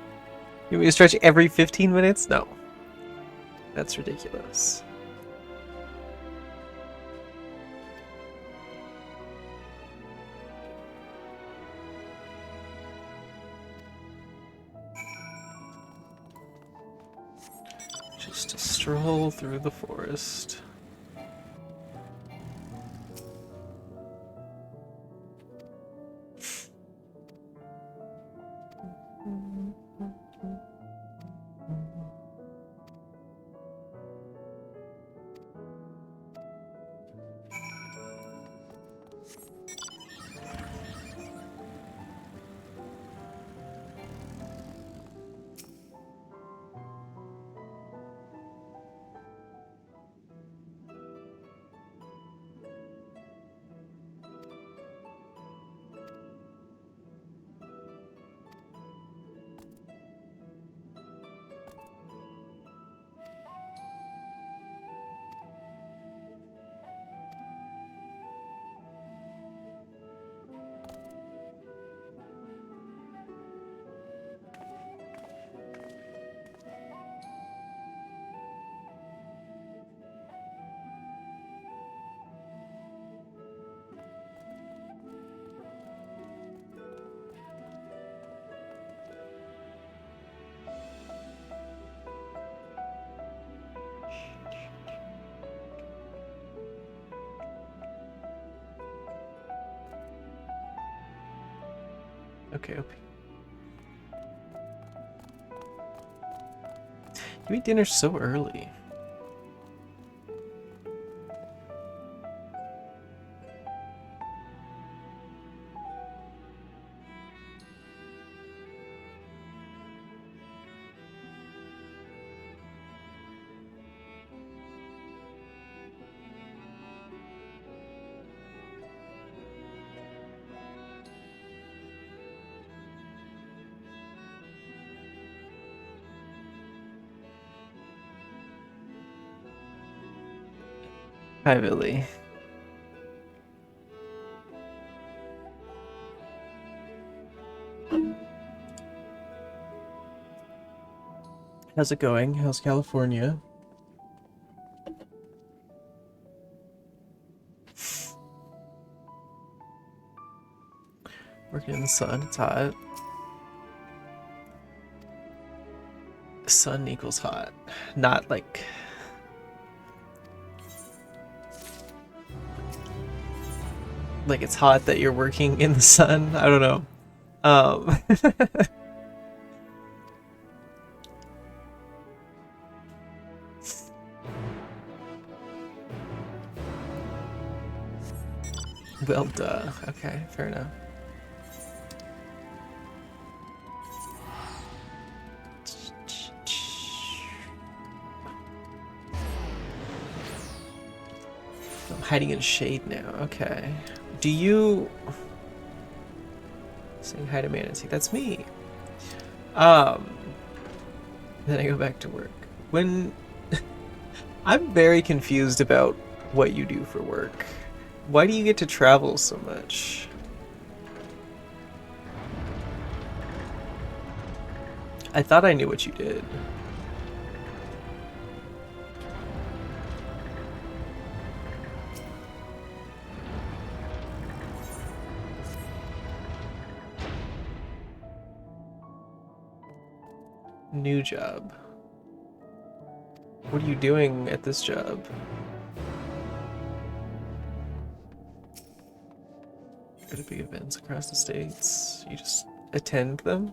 B: You want me to stretch every 15 minutes? No. That's ridiculous. Just a stroll through the forest. Okay, okay. You eat dinner so early. Hi, Billy. How's it going? How's California? Working in the sun, it's hot. Sun equals hot. Not like... like it's hot that you're working in the sun. I don't know. Well, duh. Okay, fair enough. I'm hiding in shade now. Okay. Do you... saying hi to Manatee. That's me. Then I go back to work. When... I'm very confused about what you do for work. Why do you get to travel so much? I thought I knew what you did. New job. What are you doing at this job? Go to big events across the states. You just attend them?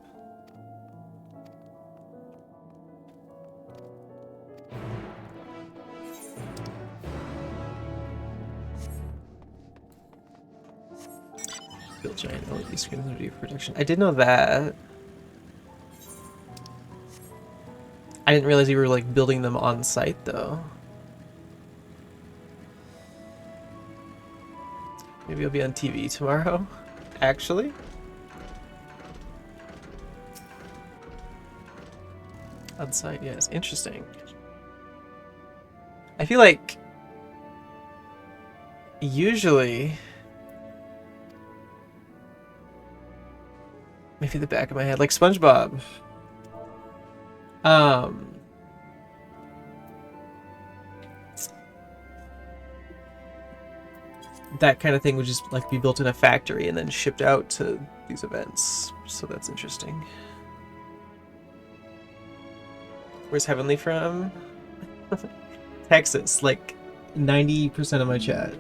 B: Build giant LED screens and video projection. I did know that. I didn't realize you were like building them on site though. Maybe I'll be on TV tomorrow, actually. On site, yes. Interesting. I feel like usually maybe the back of my head, like SpongeBob. That kind of thing would just like be built in a factory and then shipped out to these events. So that's interesting. Where's Heavenly from? Texas, like 90% of my chat.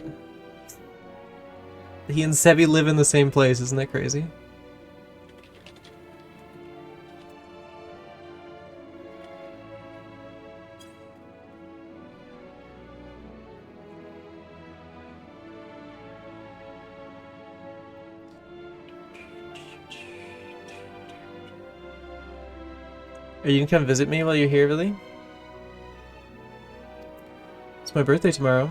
B: He and Sevi live in the same place, isn't that crazy? Are you gonna come visit me while you're here, really? It's my birthday tomorrow.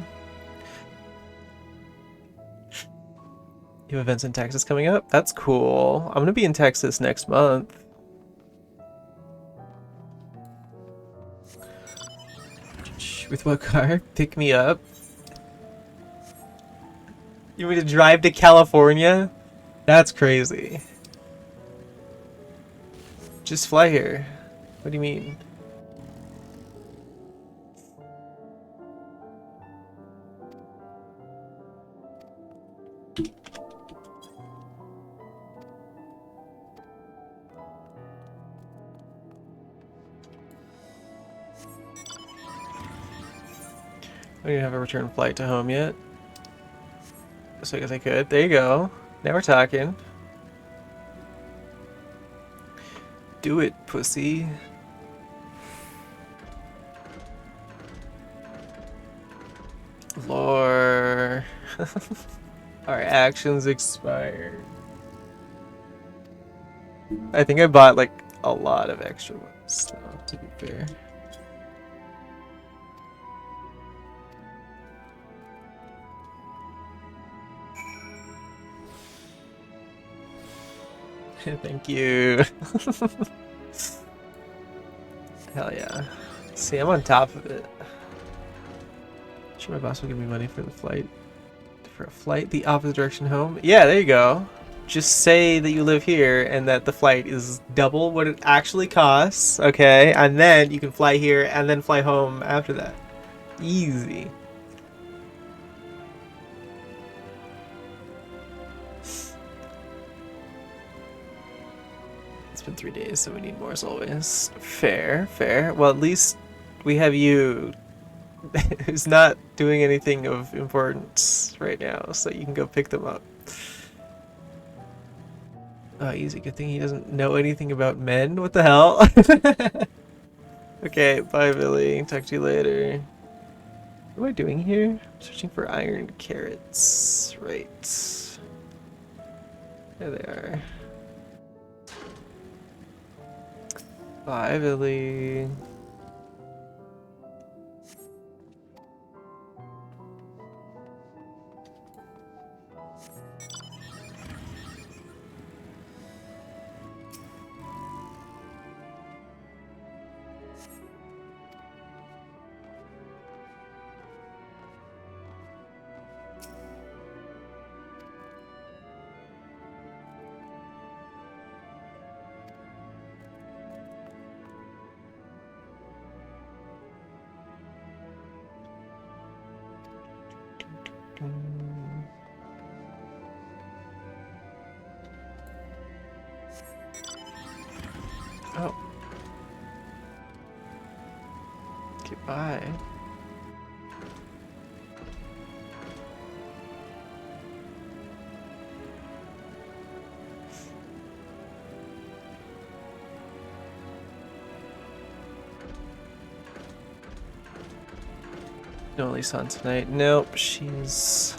B: You have events in Texas coming up? That's cool. I'm gonna be in Texas next month. With what car? Pick me up. You want me to drive to California? That's crazy. Just fly here. What do you mean? I don't have a return flight to home yet. So I guess I could. There you go. Now we're talking. Do it, pussy. Lore. Our actions expired. I think I bought like a lot of extra ones, though, to be fair. Thank you. Hell yeah. See, I'm on top of it. Sure, my boss will give me money for the flight. For a flight the opposite direction home? Yeah, there you go. just say that you live here and that the flight is double what it actually costs, okay? And then you can fly here and then fly home after that. Easy. It's been 3 days, so we need more as always. Fair, fair. Well, at least we have you, who's not doing anything of importance right now, so you can go pick them up. Oh, easy. Good thing he doesn't know anything about men. What the hell? Okay, bye, Billy. Talk to you later. What am I doing here? Searching for iron carrots. Right. There they are. Bye, Billy. Oh. Goodbye. No Elise on tonight. Nope, she's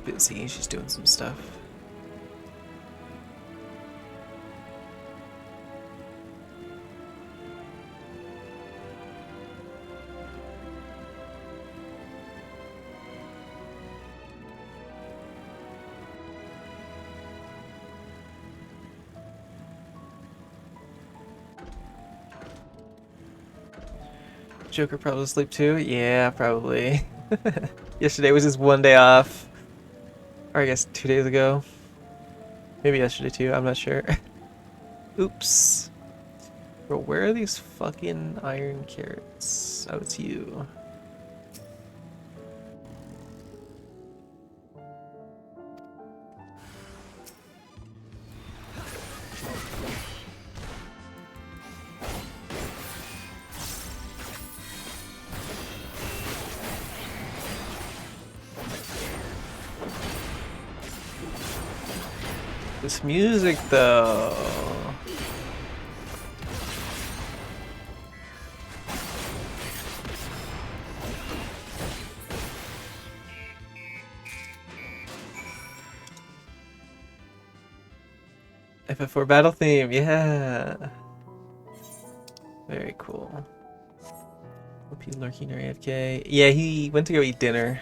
B: busy. She's doing some stuff. Joker probably asleep too? Yeah, probably. Yesterday was his 1 day off. Or I guess 2 days ago. Maybe yesterday too, I'm not sure. Oops. Bro, where are these fucking iron carrots? Oh, it's you. This music, though. FF4 battle theme, yeah. Very cool. Hope you lurking or AFK. Yeah, he went to go eat dinner.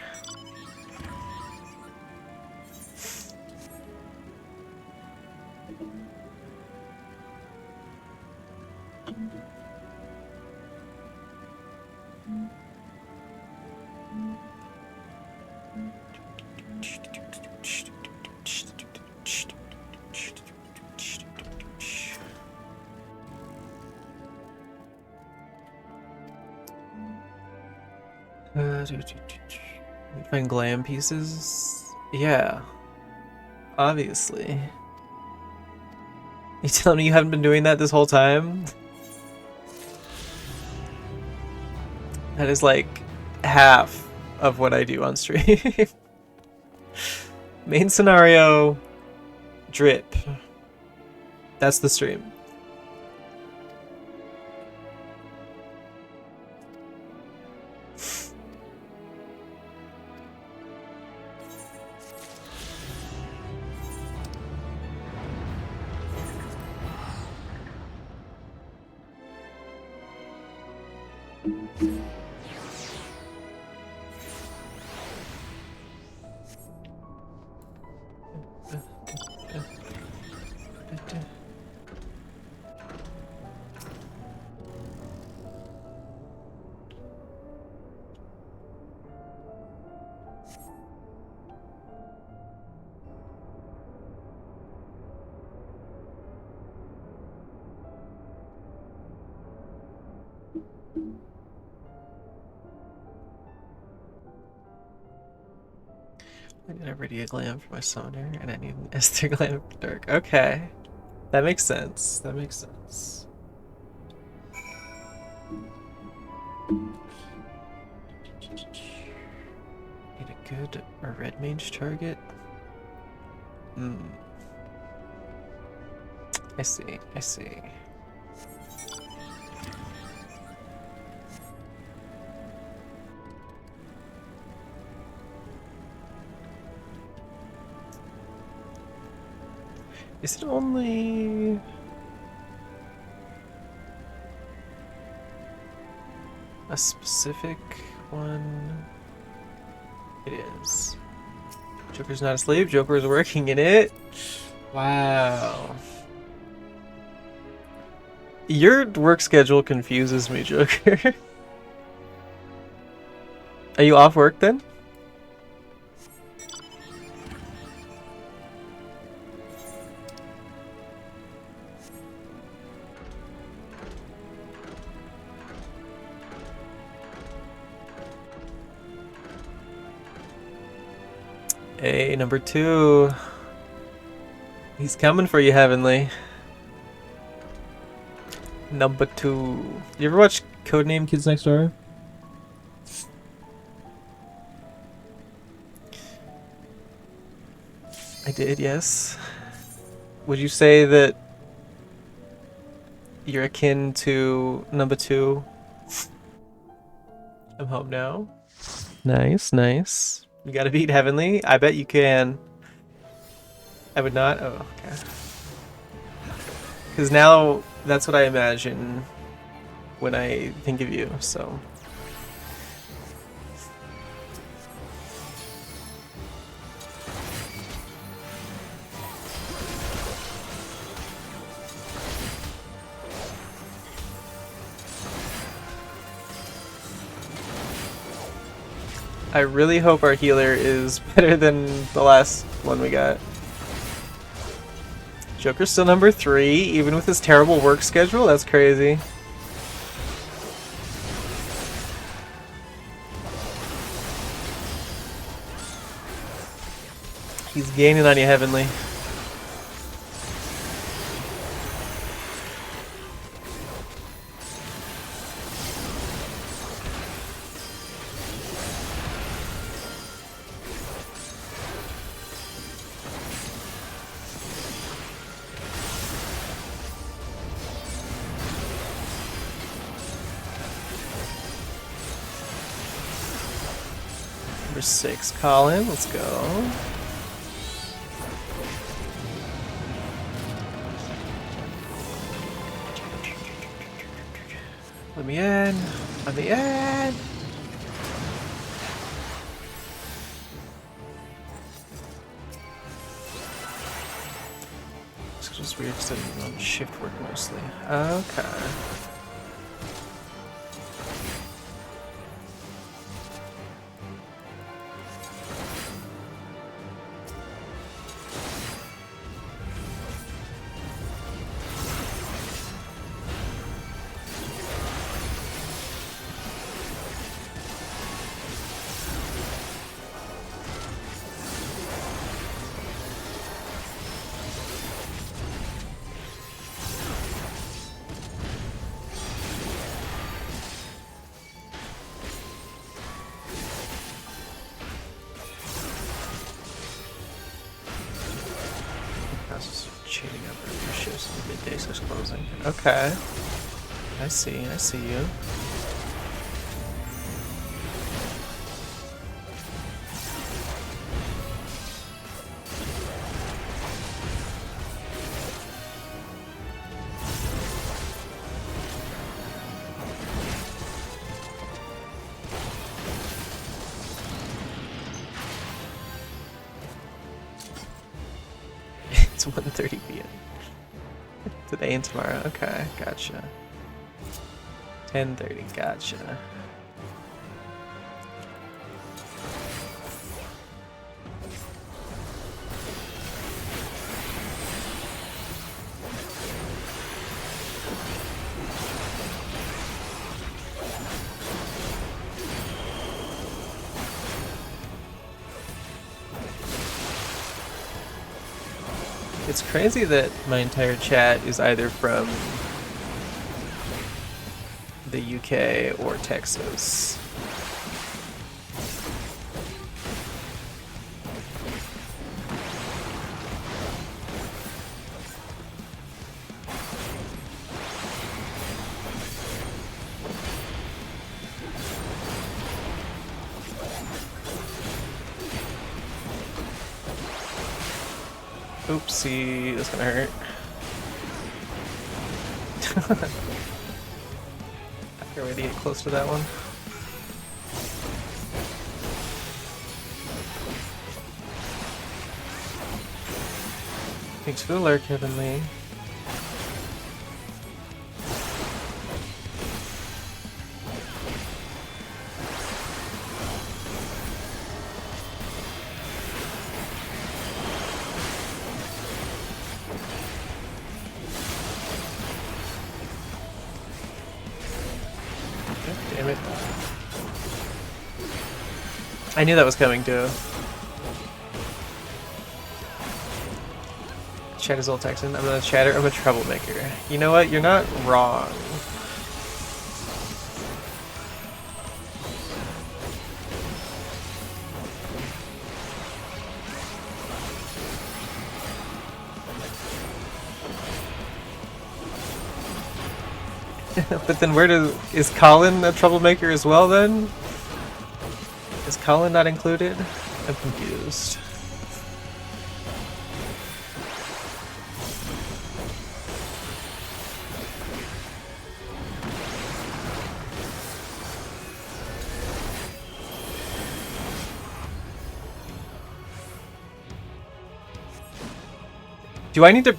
B: Find glam pieces? Yeah. Obviously. You telling me you haven't been doing that this whole time? That is like half of what I do on stream. Main scenario, drip. That's the stream. I need a Radiant Glam for my summoner, and I need an Esther Glam for Dark. Okay. That makes sense. That makes sense. Need a good or red mage target? I see, I see. Is it only... a specific one? It is. Joker's not asleep, Joker's working in it. Wow. Your work schedule confuses me, Joker. Are you off work then? Hey, number 2. He's coming for you, Heavenly. Number 2. You ever watch Codename Kids Next Door? I did, yes. Would you say that you're akin to number 2? I'm home now. Nice, nice. You gotta beat Heavenly. I bet you can. I would not. Oh, okay. Because now that's what I imagine when I think of you, so. I really hope our healer is better than the last one we got. Joker's still number 3, even with his terrible work schedule? That's crazy. He's gaining on you, Heavenly. Number 6, Colin, let's go. Let me in. Let me in. This is just weird because I'm on shift work mostly. Okay. Okay. I see you. It's 1:30 p.m. Today and tomorrow. Okay, gotcha. 10:30, gotcha. It's crazy that my entire chat is either from the UK or Texas. Oopsie, that's gonna hurt. After we get close to that one. Thanks for the lurk, Heavenly. Damn it. I knew that was coming too. Chat is old Texan. I'm not a chatter, I'm a troublemaker. You know what? You're not wrong. But then is Colin a troublemaker as well then? Is Colin not included? I'm confused. Do I need to...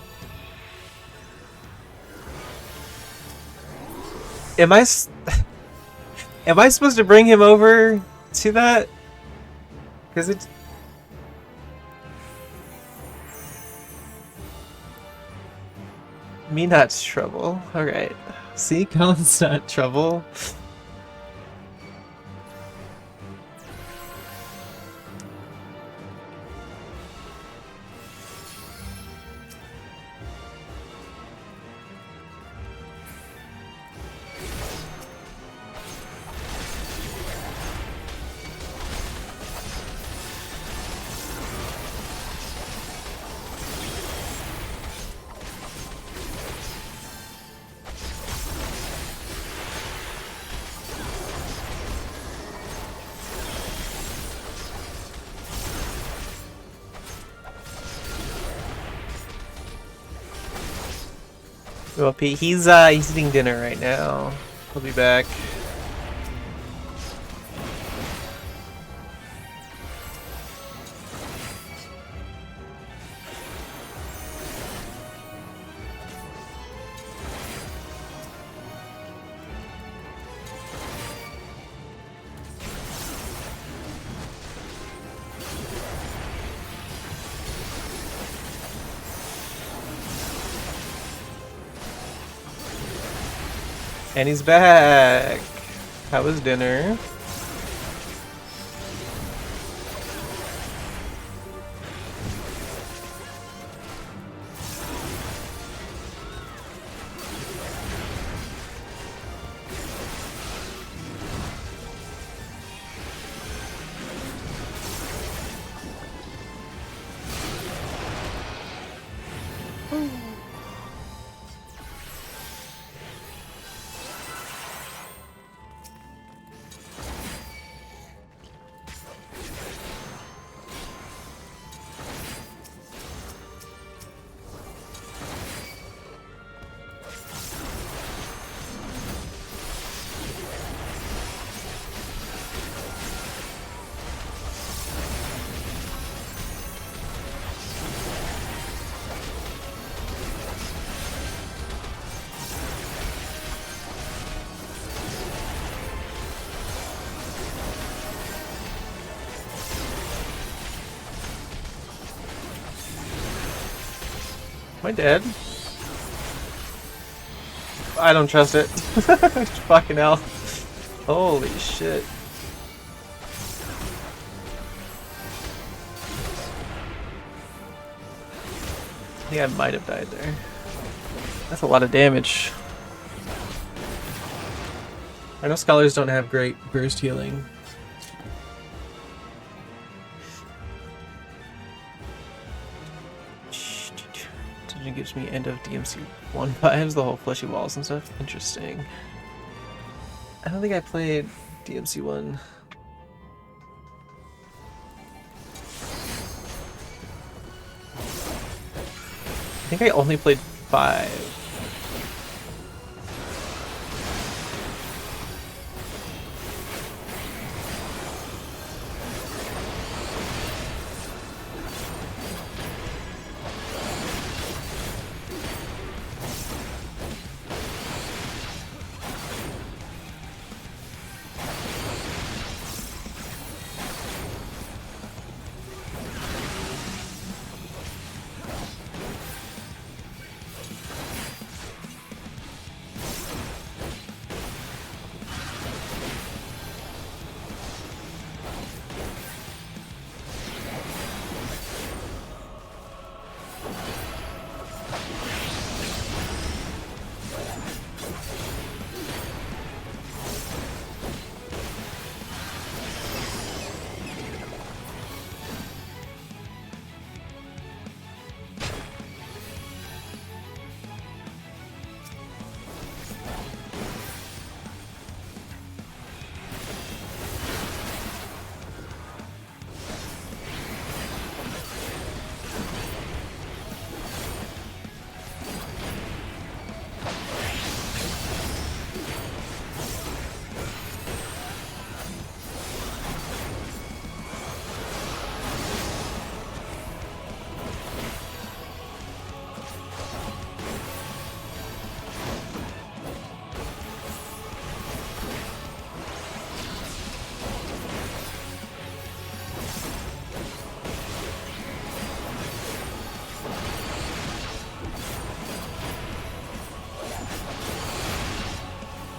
B: Am I supposed to bring him over to that? Because it's... Me not trouble. Alright. See, Colin's not trouble. Well, Pete, he's eating dinner right now. He'll be back. And he's back! How was dinner? Am I dead? I don't trust it. Fucking hell. Holy shit. think I might have died there. That's a lot of damage. I know scholars don't have great burst healing. It gives me end of DMC 1 vibes, the whole fleshy walls and stuff. Interesting. I don't think I played DMC 1. I think I only played 5.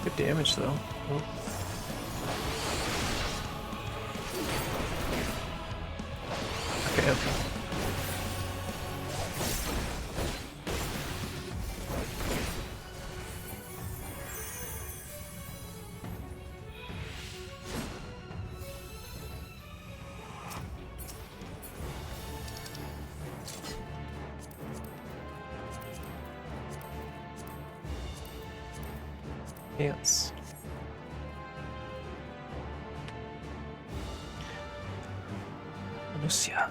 B: Good damage though. Oh. Okay, okay. Yes. Lucia.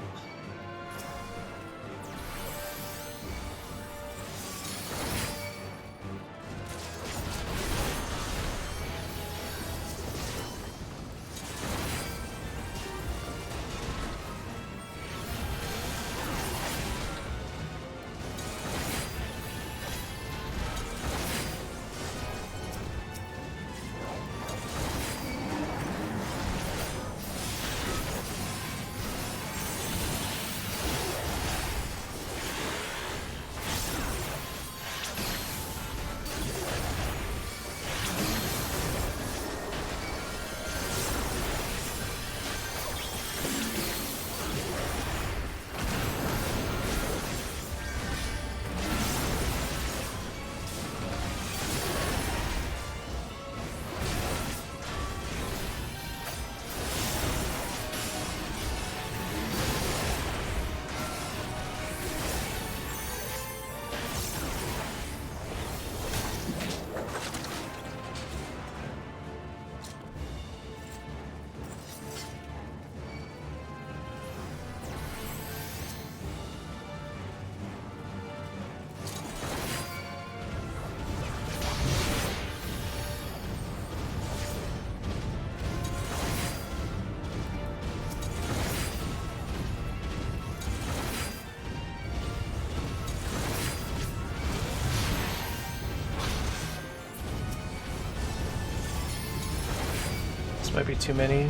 B: This might be too many. I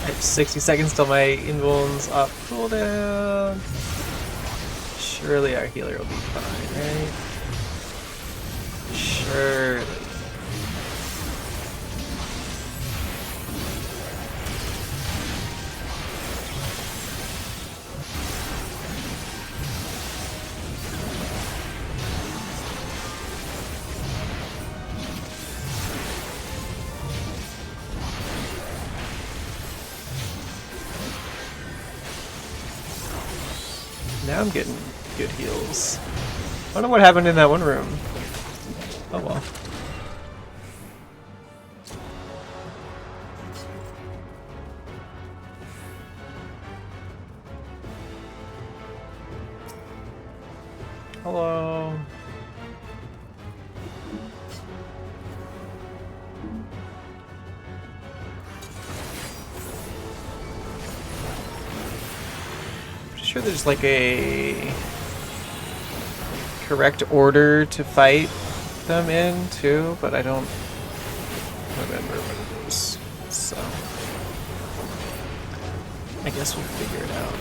B: have 60 seconds till my invuln's up cooldown. Surely our healer will be fine, right? Early. Now I'm getting good heals. I don't know what happened in that one room. Oh well. Hello. Pretty sure there's like a correct order to fight them in too, but I don't remember what it is. So I guess we'll figure it out.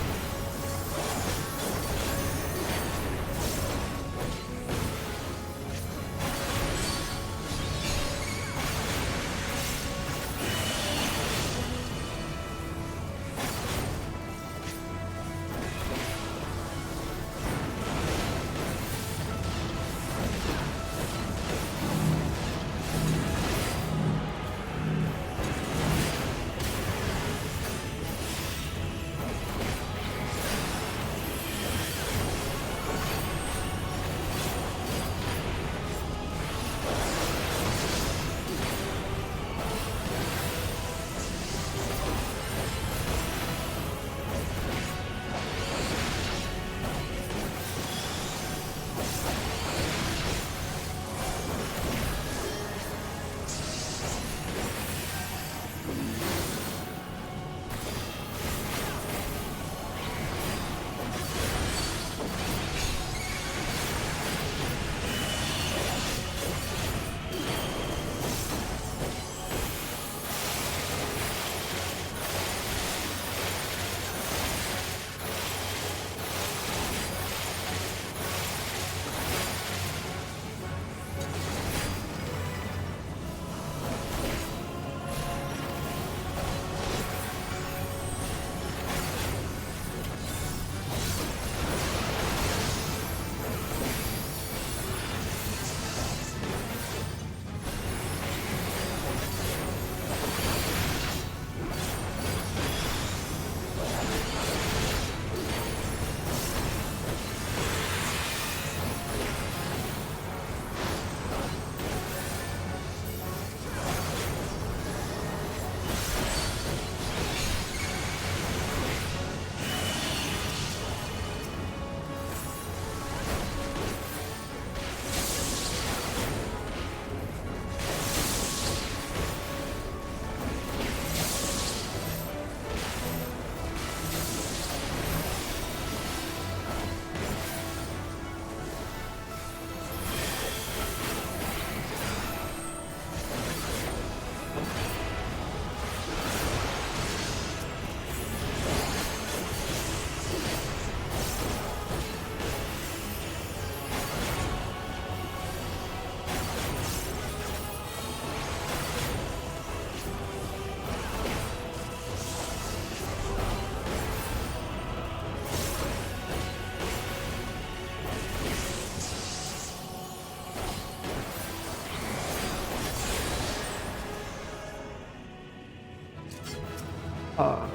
B: Oh,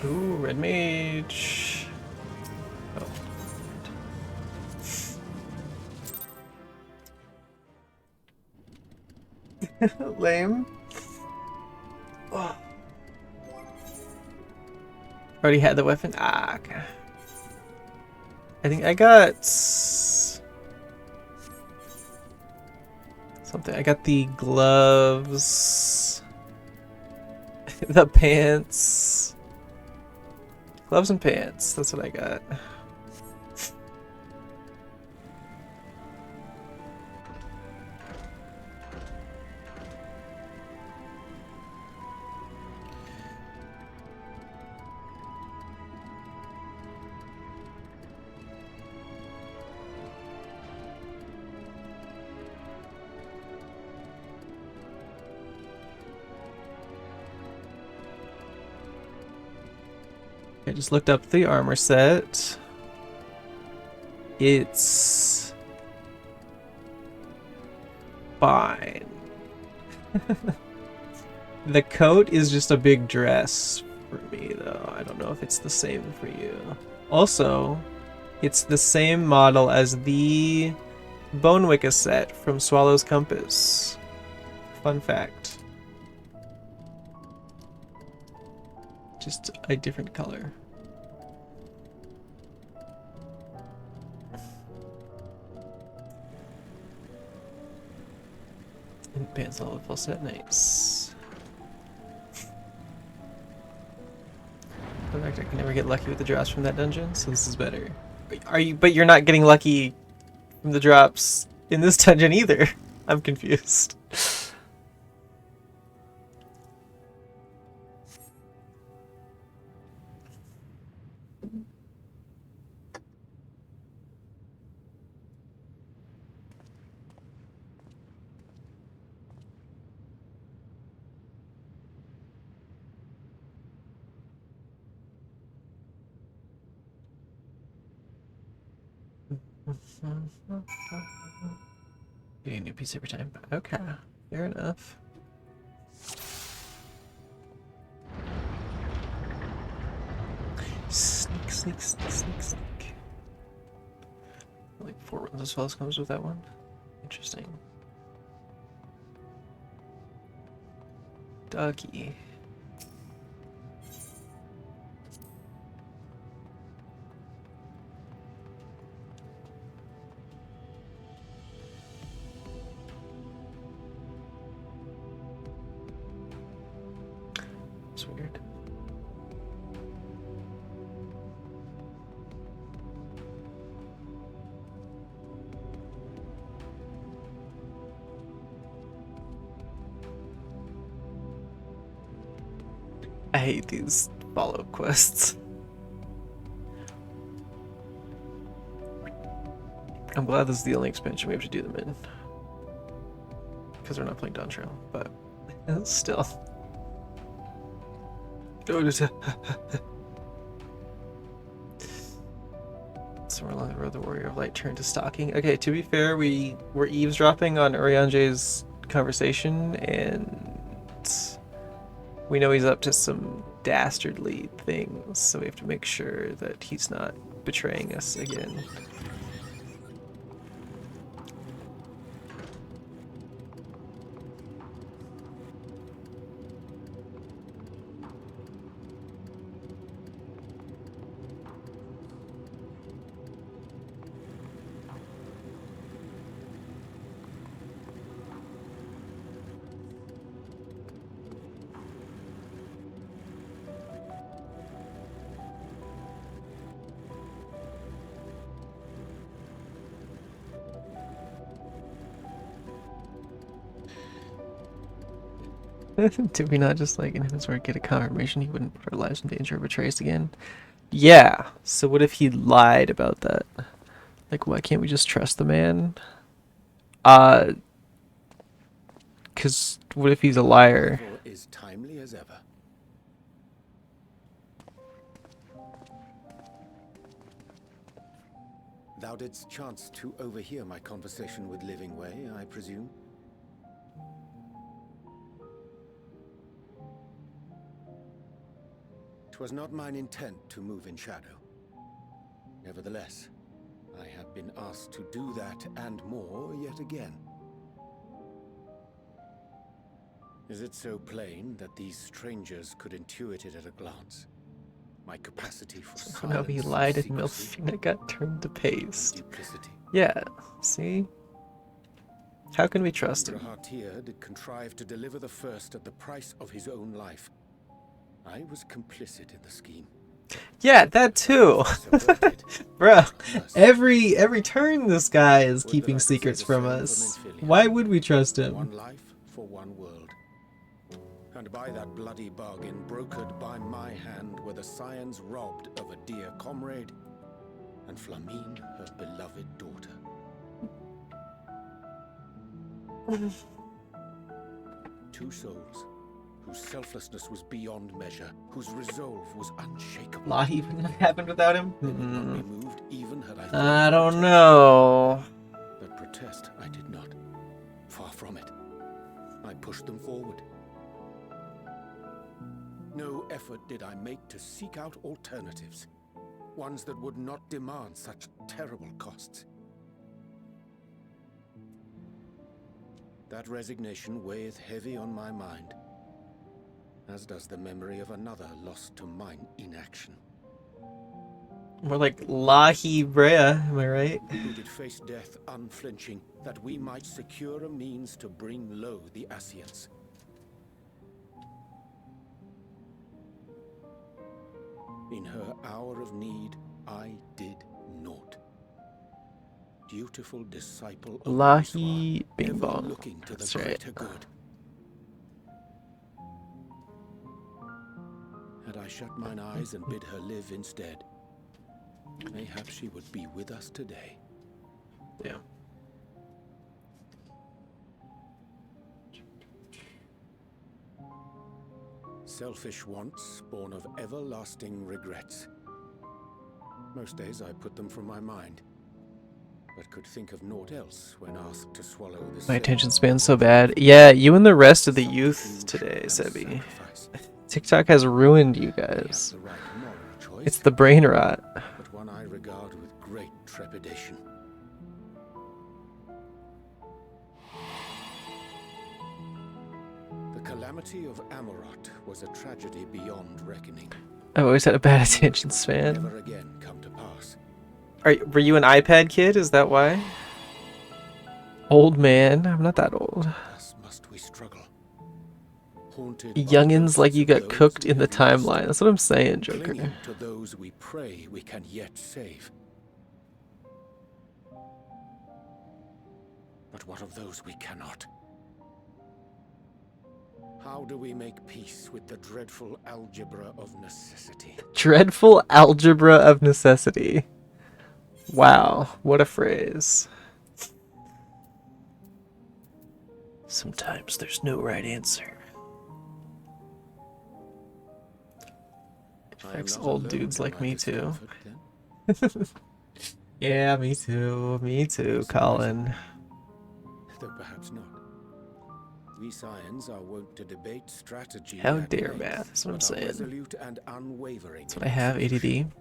B: okay. Ooh, red mage. Oh. Lame. Oh. Already had the weapon? Ah, okay. I think I got something. I got the gloves, the pants. Gloves and pants. That's what I got. I just looked up the armor set. It's fine. The coat is just a big dress for me, though. I don't know if it's the same for you. Also, it's the same model as the Bone Wicca set from Swallow's Compass. Fun fact. Just a different color. And pants all full set, nice. In fact, I can never get lucky with the drops from that dungeon, so this is better. Are you? But you're not getting lucky from the drops in this dungeon either. I'm confused. Getting a new piece every time. Okay, fair enough. Sneak, sneak, sneak, sneak, sneak. Like 4 runs as well as comes with that one. Interesting. Ducky. It's weird. I hate these follow-up quests. I'm glad this is the only expansion we have to do them in. Because we're not playing Dawn Trail, but still. Somewhere along the road, the Warrior of Light turned to stalking. Okay, to be fair, we were eavesdropping on Urianje's conversation, and we know he's up to some dastardly things, so we have to make sure that he's not betraying us again. Did we not just, like, in his work, get a confirmation he wouldn't put our lives in danger or betray us again? Yeah, so what if he lied about that? Like, why can't we just trust the man? Cause what if he's a liar?
C: Is timely as ever. Thou didst chance to overhear my conversation with Living Way, I presume? 'Twas not mine intent to move in shadow. Nevertheless, I have been asked to do that and more yet again. Is it so plain that these strangers could intuit it at a glance? My capacity for
B: So now he lied and Milfina got turned to paste.
C: Duplicity.
B: Yeah, see? How can we trust him?
C: Hartier did contrive to deliver the first at the price of his own life. I was complicit in the scheme.
B: Yeah, that too. Bro, every turn this guy is keeping secrets from us. Why would we trust him?
C: One life for one world. And by that bloody bargain brokered by my hand were the scions robbed of a dear comrade and Flamine, her beloved daughter. Two souls whose selflessness was beyond measure, whose resolve was unshakable.
B: Lahi wouldn't have happened without him?
C: They would not be moved even had I thought
B: I
C: to
B: don't
C: protest.
B: know.
C: But protest I did not. Far from it. I pushed them forward. No effort did I make to seek out alternatives. Ones that would not demand such terrible costs. That resignation weigheth heavy on my mind, as does the memory of another lost to mine inaction.
B: More like Lahi Brea, am I right?
C: Who did face death unflinching, that we might secure a means to bring low the Ascians. In her hour of need, I did naught. Dutiful disciple of
B: Lahi
C: Iswa,
B: Bing
C: ever
B: Bong.
C: looking to
B: That's
C: the
B: right.
C: greater good. Had I shut mine eyes and bid her live instead, mayhap she would be with us today.
B: Yeah.
C: Selfish wants, born of everlasting regrets. Most days I put them from my mind, but could think of naught else when asked to swallow the
B: My attention span's so bad. Yeah, you and the rest of the youth today, Sebi. TikTok has ruined you guys.
C: The right moral choice,
B: It's the brain rot.
C: but one I regard with great trepidation. The calamity of Amarot was a tragedy beyond reckoning.
B: I've always had a bad attention span.
C: Never again come to pass.
B: Were you an iPad kid? Is that why? Old man? I'm not that old.
C: Thus must we struggle. Haunted by
B: Youngins like you
C: ghosts
B: got
C: of
B: cooked
C: those
B: in
C: we
B: the
C: have lost,
B: timeline. That's what I'm saying, Joker.
C: clinging to those we pray we can yet save. But what of those we cannot? How do we make peace with the dreadful algebra of necessity?
B: Dreadful algebra of necessity. Wow, what a phrase. Sometimes there's no right answer.
C: I am
B: Affects
C: not
B: old
C: alone
B: dudes
C: in
B: like
C: my
B: me too.
C: discomfort, then.
B: Yeah, me too. Me too, Colin.
C: Though perhaps not. We Scions are wont to debate strategy.
B: How
C: at
B: dare
C: length,
B: math, that's what I'm
C: but are
B: saying.
C: resolute and unwavering
B: That's
C: in
B: what I have,
C: execution.
B: ADD.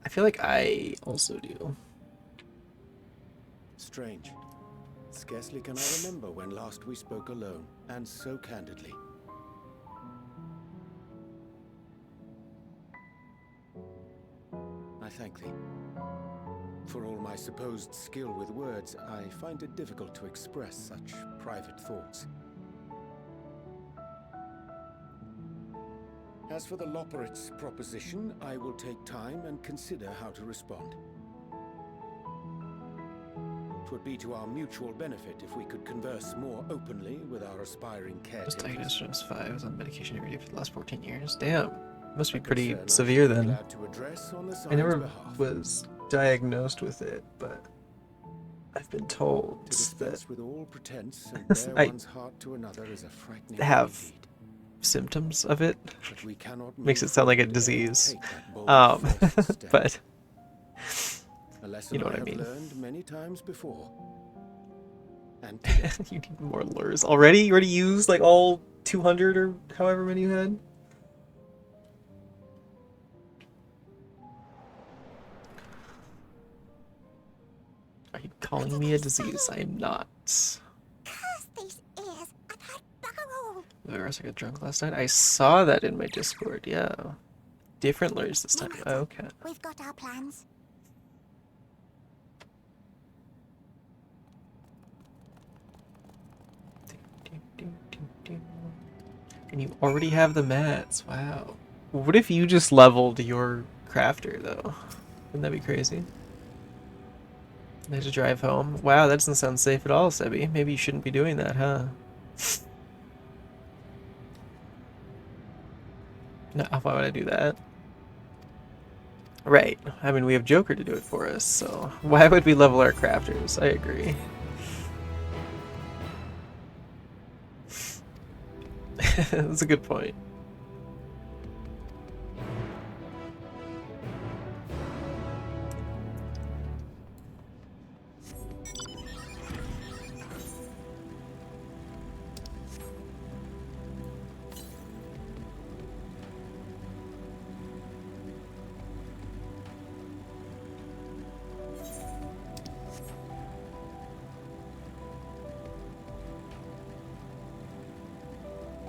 B: I feel like I also do.
C: Strange. Scarcely can I remember when last we spoke alone, and so candidly. I thank thee. For all my supposed skill with words, I find it difficult to express such private thoughts. As for the Loporit's proposition, I will take time and consider how to respond. It would be to our mutual benefit if we could converse more openly with our aspiring
B: I was
C: caretakers.
B: diagnosed when I was 5. I was on medication every day for the last 14 years. Damn. Must be
C: A
B: pretty
C: concern I
B: severe
C: should be
B: then.
C: glad to address on the
B: I
C: Scion's
B: never
C: behalf.
B: was diagnosed with it, but I've been told
C: To
B: that
C: dispense with all pretense and bare
B: I
C: one's heart to another is a frightening
B: have
C: thing indeed.
B: symptoms of it.
C: But we cannot
B: Makes
C: move
B: it sound like a
C: forward ere we
B: disease.
C: take that bold first step.
B: But
C: A lesson
B: you know what I
C: have
B: mean.
C: learned many times before. And
B: you need more lures. Already? You already used like all 200 or however many you had? Are you calling me a disease? I am not.
E: Curse these ears. I've had bugger all.
B: Where else I got drunk last night? I saw that in my Discord, yeah. Different lures this time.
E: No
B: Oh,
E: matter.
B: okay.
E: We've got our plans.
B: And you already have the mats. Wow. What if you just leveled your crafter, though? Wouldn't that be crazy? I have to drive home. Wow, that doesn't sound safe at all, Sebi. Maybe you shouldn't be doing that, huh? No, why would I do that? Right. I mean, we have Joker to do it for us, so why would we level our crafters? I agree. That's a good point.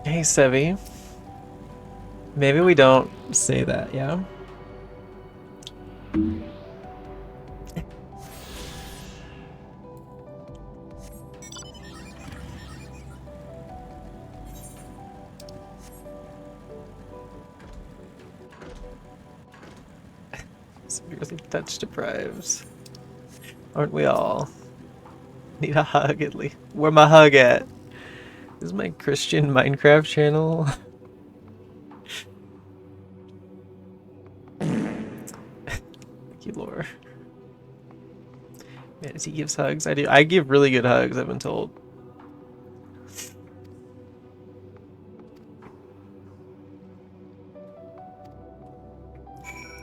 B: Hey, Sevi. Maybe we don't say that, yeah? Severely touch deprived. Aren't we all? Need a hug at least. Where my hug at? This is my Christian Minecraft channel. Thank you, Laura. Yeah, he gives hugs. I do. I give really good hugs, I've been told.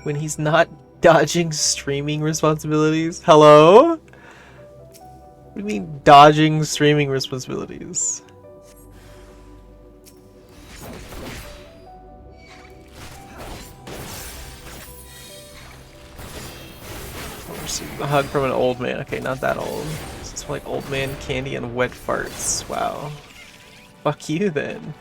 B: When he's not dodging streaming responsibilities? Hello? What do you mean dodging streaming responsibilities? A hug from an old man. Okay, not that old. It's like old man candy and wet farts. Wow. Fuck you then.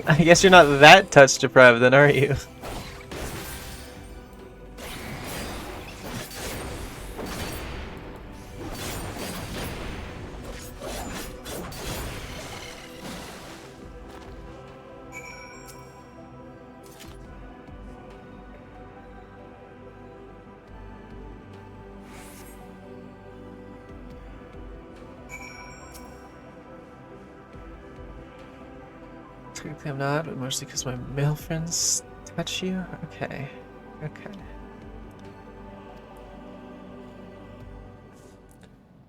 B: I guess you're not that touch deprived then, are you? Technically I'm not, but mostly because my male friends touch you? Okay. Okay.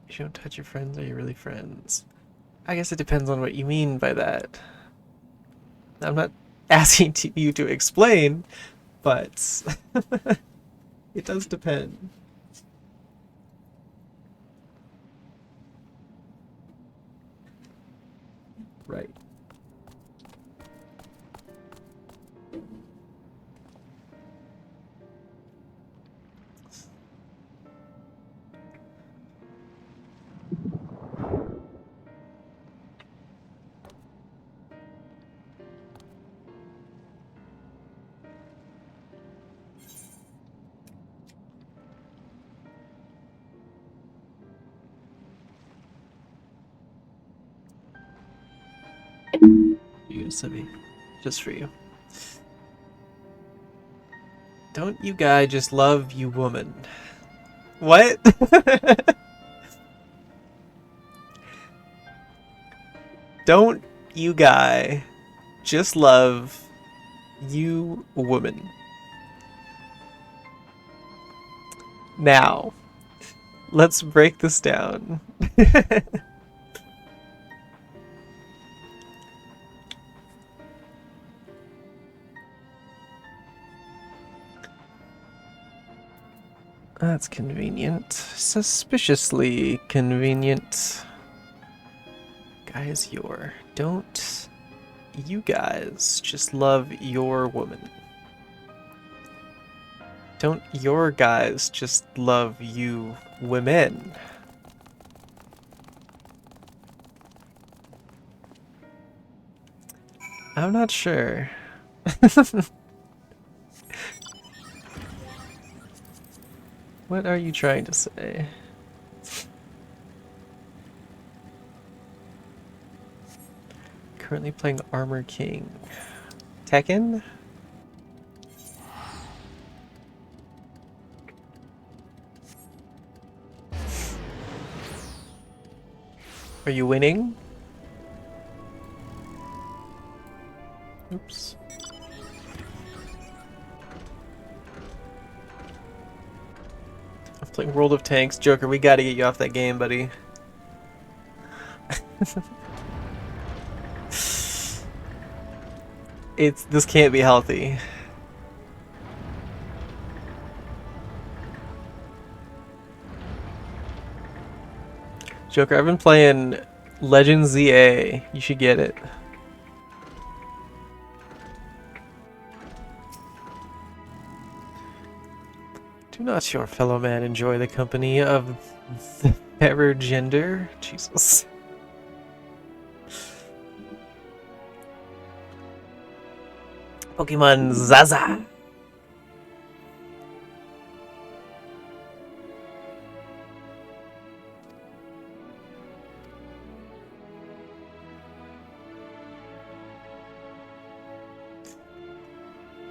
B: If you don't touch your friends, are you really friends? I guess it depends on what you mean by that. I'm not asking you to explain, but it does depend. Right. You, Sibby. Just for you. Don't you guy just love you woman? What? Don't you guy just love you woman? Now, let's break this down. That's convenient. Suspiciously convenient. Guys, don't you guys just love your woman? Don't your guys just love you women? I'm not sure. What are you trying to say? Currently playing Armor King. Tekken? Are you winning? Oops. I'm playing World of Tanks. Joker, we gotta get you off that game, buddy. This can't be healthy. Joker, I've been playing Legends ZA. You should get it. Do not your fellow man enjoy the company of the fairer gender? Jesus. Pokemon Zaza.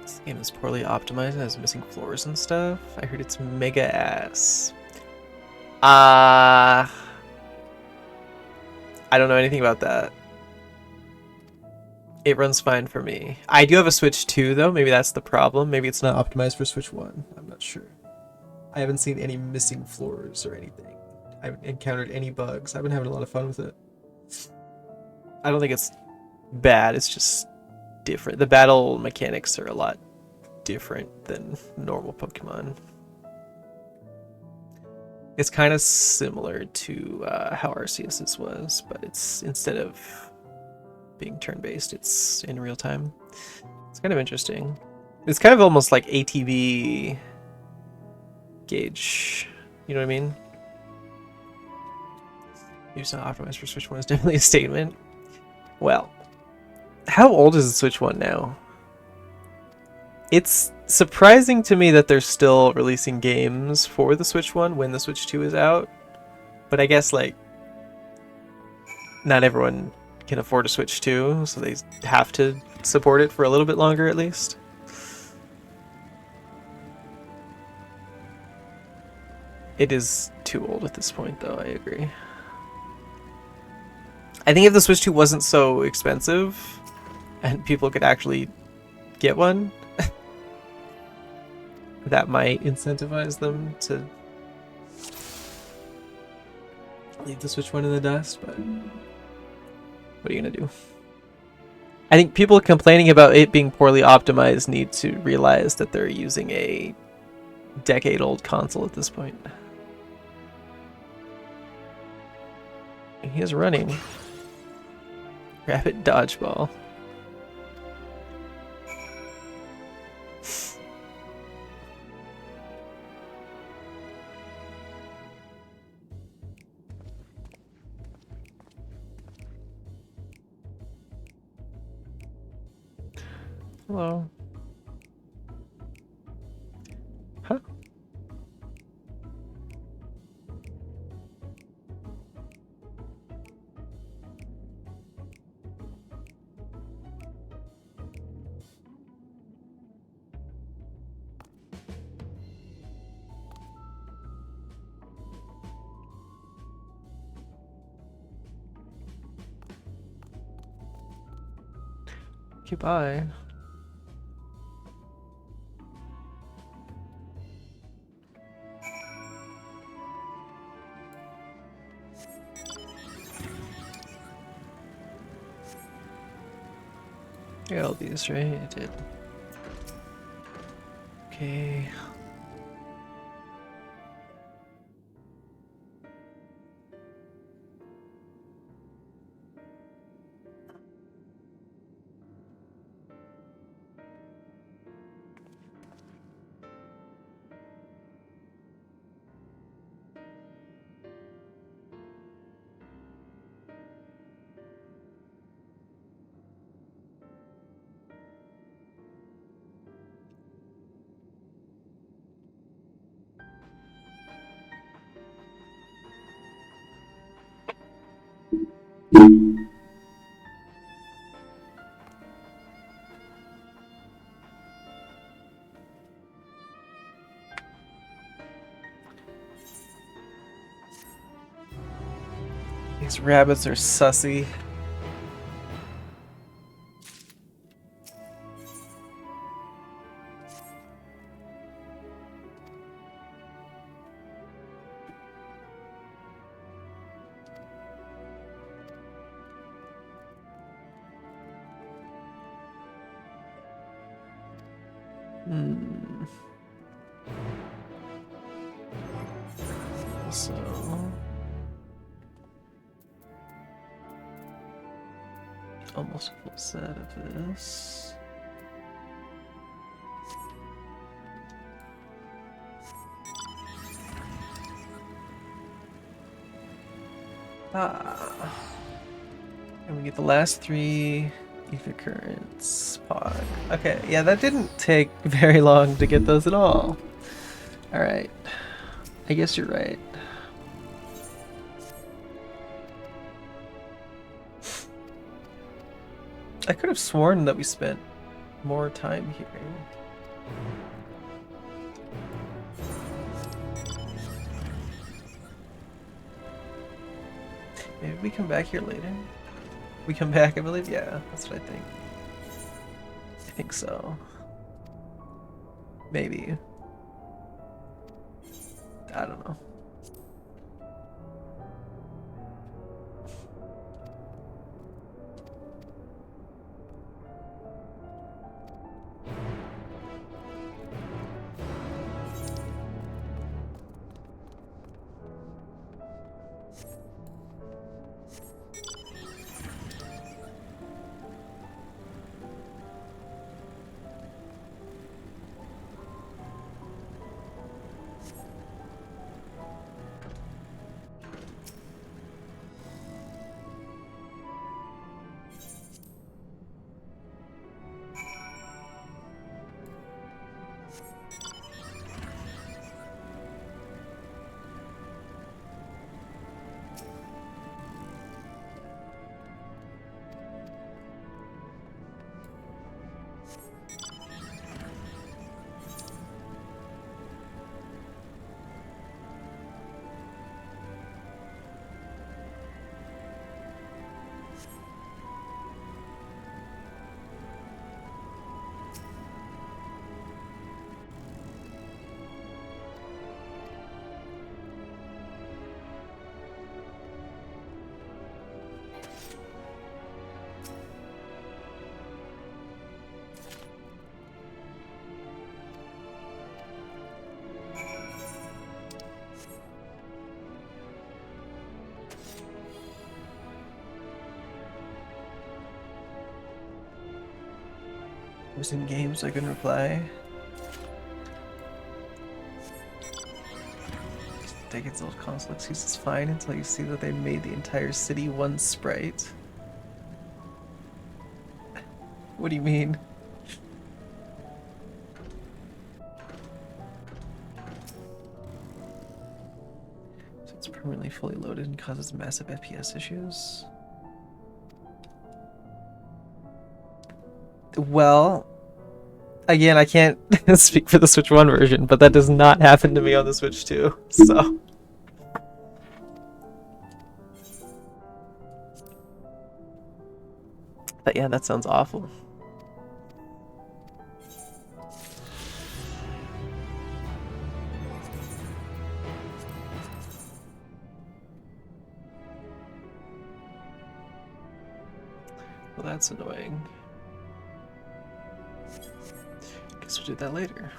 B: This game is poorly optimized and has missing floors and stuff. I heard it's mega ass. I don't know anything about that. It runs fine for me. I do have a Switch 2 though. Maybe that's the problem. Maybe it's not optimized for Switch 1. I'm not sure. I haven't seen any missing floors or anything. I haven't encountered any bugs. I've been having a lot of fun with it. I don't think it's bad. It's just different. The battle mechanics are a lot different than normal Pokemon. It's kind of similar to how Arceus's was, but it's instead of being turn-based, it's in real time. It's kind of interesting. It's kind of almost like ATV gauge. You know what I mean? Use not optimized for Switch 1 is definitely a statement. Well, how old is the Switch 1 now? It's surprising to me that they're still releasing games for the Switch 1 when the Switch 2 is out. But I guess, like, not everyone can afford a Switch 2, so they have to support it for a little bit longer at least. It is too old at this point, though, I agree. I think if the Switch 2 wasn't so expensive and people could actually get one, that might incentivize them to leave the Switch 1 in the dust, but what are you gonna do? I think people complaining about it being poorly optimized need to realize that they're using a decade-old console at this point. And he is running. Rapid dodgeball. Hello. Huh? Goodbye. I got all these, right? I did. Okay. These rabbits are sussy. Hmm. So. Almost a full set of this. And we get the last 3 ether currents. Pog. Okay, yeah, that didn't take very long to get those at all. Alright. I guess you're right. I could have sworn that we spent more time here. Maybe we come back here later? We come back, I believe? Yeah, that's what I think. I think so. Maybe. I don't know. I was in games, I couldn't reply. Decades old console excuse is fine until you see that they made the entire city one sprite. What do you mean? So it's permanently fully loaded and causes massive FPS issues. Well, again, I can't speak for the Switch 1 version, but that does not happen to me on the Switch 2, so... But yeah, that sounds awful. Well, that's annoying. Guess we'll do that later.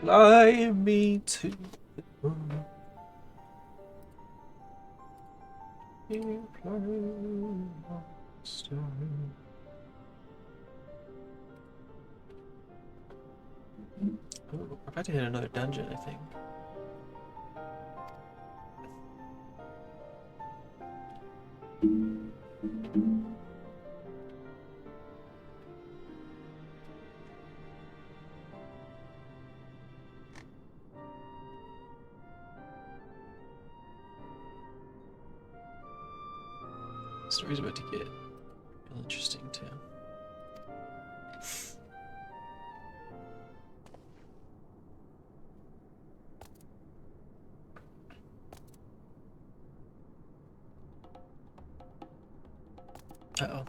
B: Fly me to the moon. You fly my star. Oh, we're about to hit another dungeon, I think. story's about to get real interesting too. Uh-oh.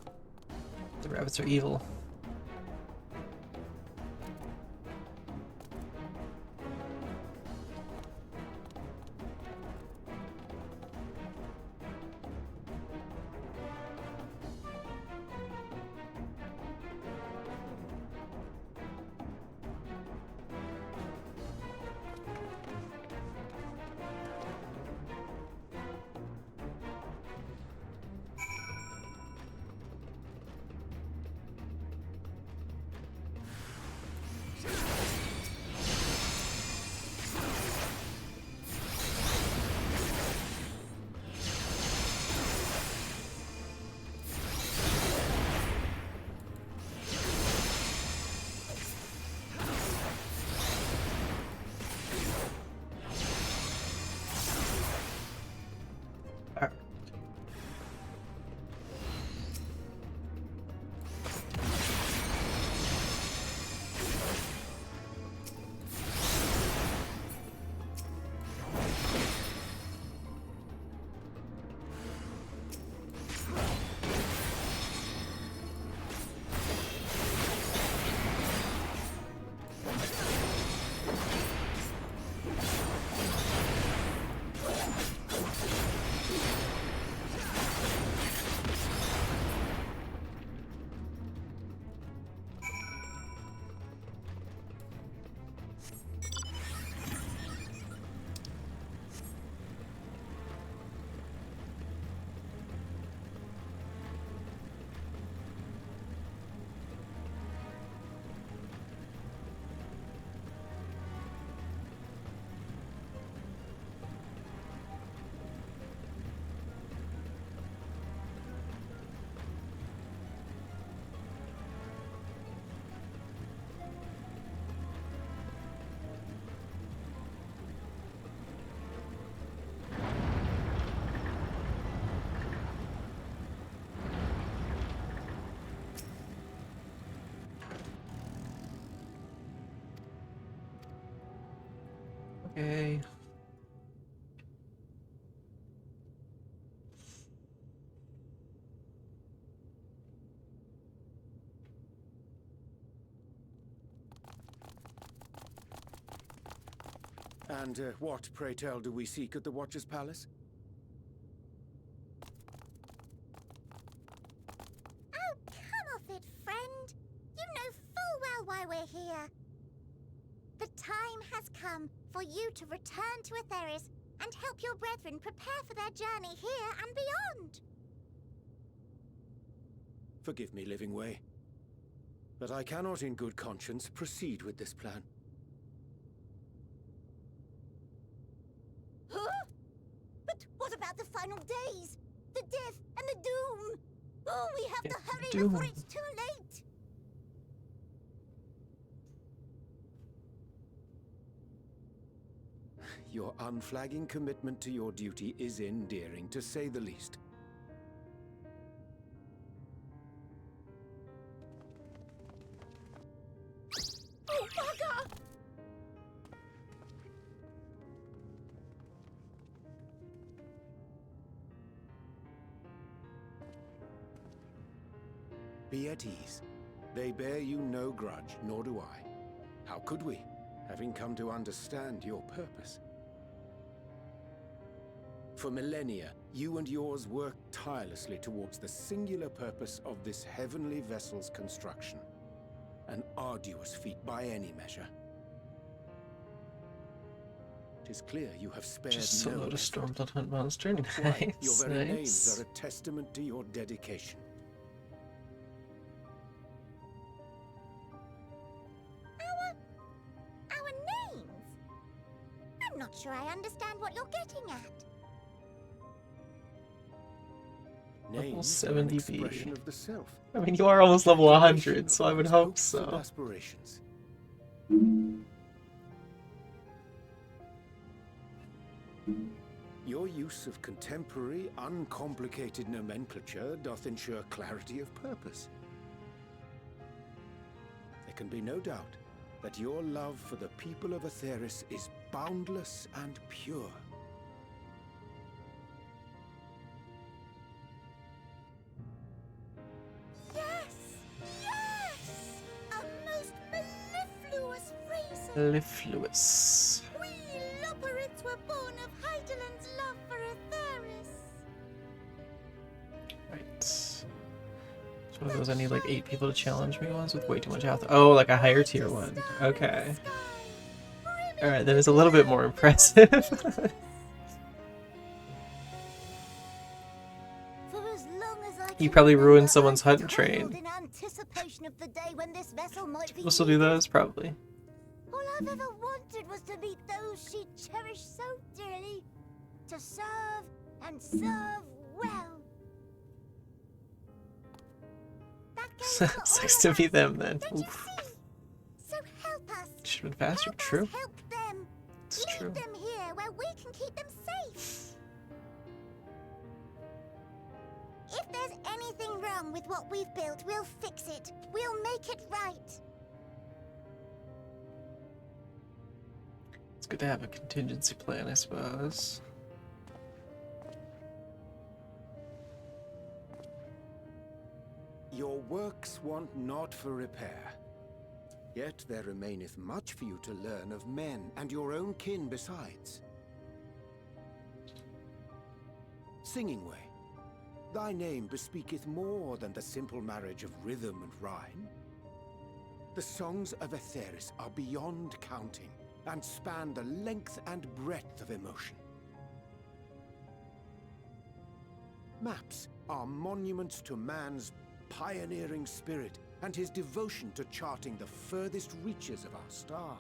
B: The rabbits are evil. Okay.
C: And what, pray tell, do we seek at the Watcher's Palace?
E: Oh, come off it, friend. You know full well why we're here. The time has come for you to return to Atheris and help your brethren prepare for their journey here and beyond.
C: Forgive me, Living Way, but I cannot in good conscience proceed with this plan.
E: Huh? But what about the final days? The death and the doom? Oh, we have to hurry
B: doom.
E: before it's too late.
C: Your unflagging commitment to your duty is endearing, to say the least.
E: Oh, bugger!
C: Be at ease. They bear you no grudge, nor do I. How could we, having come to understand your purpose? For millennia, you and yours worked tirelessly towards the singular purpose of this heavenly vessel's construction. An arduous feat by any measure. It is clear you have spared
B: Just
C: no
B: soloed a
C: effort.
B: Stormblood Hunt monster.
C: Why, your
B: Nice,
C: very
B: nice.
C: names are a testament to your dedication.
E: Our names? I'm not sure I understand what you're getting at.
B: Level
C: Names are an
B: 70B.
C: expression of the self.
B: I mean, you are almost level 100, so I would
C: One's
B: hope
C: hopes and
B: so.
C: aspirations. Your use of contemporary, uncomplicated nomenclature doth ensure clarity of purpose. There can be no doubt that your love for the people of Aetheris is boundless and pure.
E: Yes! Yes! A most mellifluous phrase.
B: Mellifluous.
E: We Loperids were born of Heideland's love for Aetheris.
B: Right. So one of those I need like 8 people to challenge me ones with way too much health. Oh, like a higher tier one. Okay. Alright, then it's a little bit more impressive. You probably ruined someone's hunt train. We'll still do those, probably.
E: All I've ever wanted was to meet those she cherished so dearly. To serve and serve well.
B: Sucks to be them then.
E: Don't you
B: Oof.
E: see? So help us.
B: Should have been faster.
E: Help
B: True.
E: us help them.
B: It's
E: Leave
B: true.
E: them here where we can keep them safe. If there's anything wrong with what we've built, we'll fix it. We'll make it right.
B: It's good to have a contingency plan, I suppose.
C: Your works want not for repair. Yet there remaineth much for you to learn of men, and your own kin besides. Singing Way, thy name bespeaketh more than the simple marriage of rhythm and rhyme. The songs of Aetheris are beyond counting, and span the length and breadth of emotion. Maps are monuments to man's pioneering spirit and his devotion to charting the furthest reaches of our star.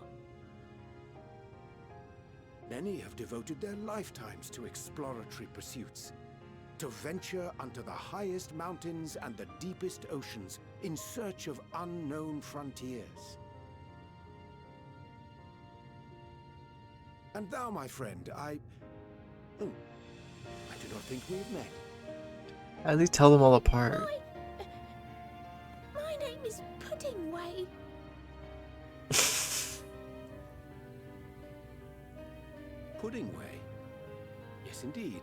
C: Many have devoted their lifetimes to exploratory pursuits, to venture unto the highest mountains and the deepest oceans in search of unknown frontiers. And thou, my friend, I do not think we have met.
B: At least tell them all apart.
E: My name is Puddingway.
C: Puddingway? Yes, indeed.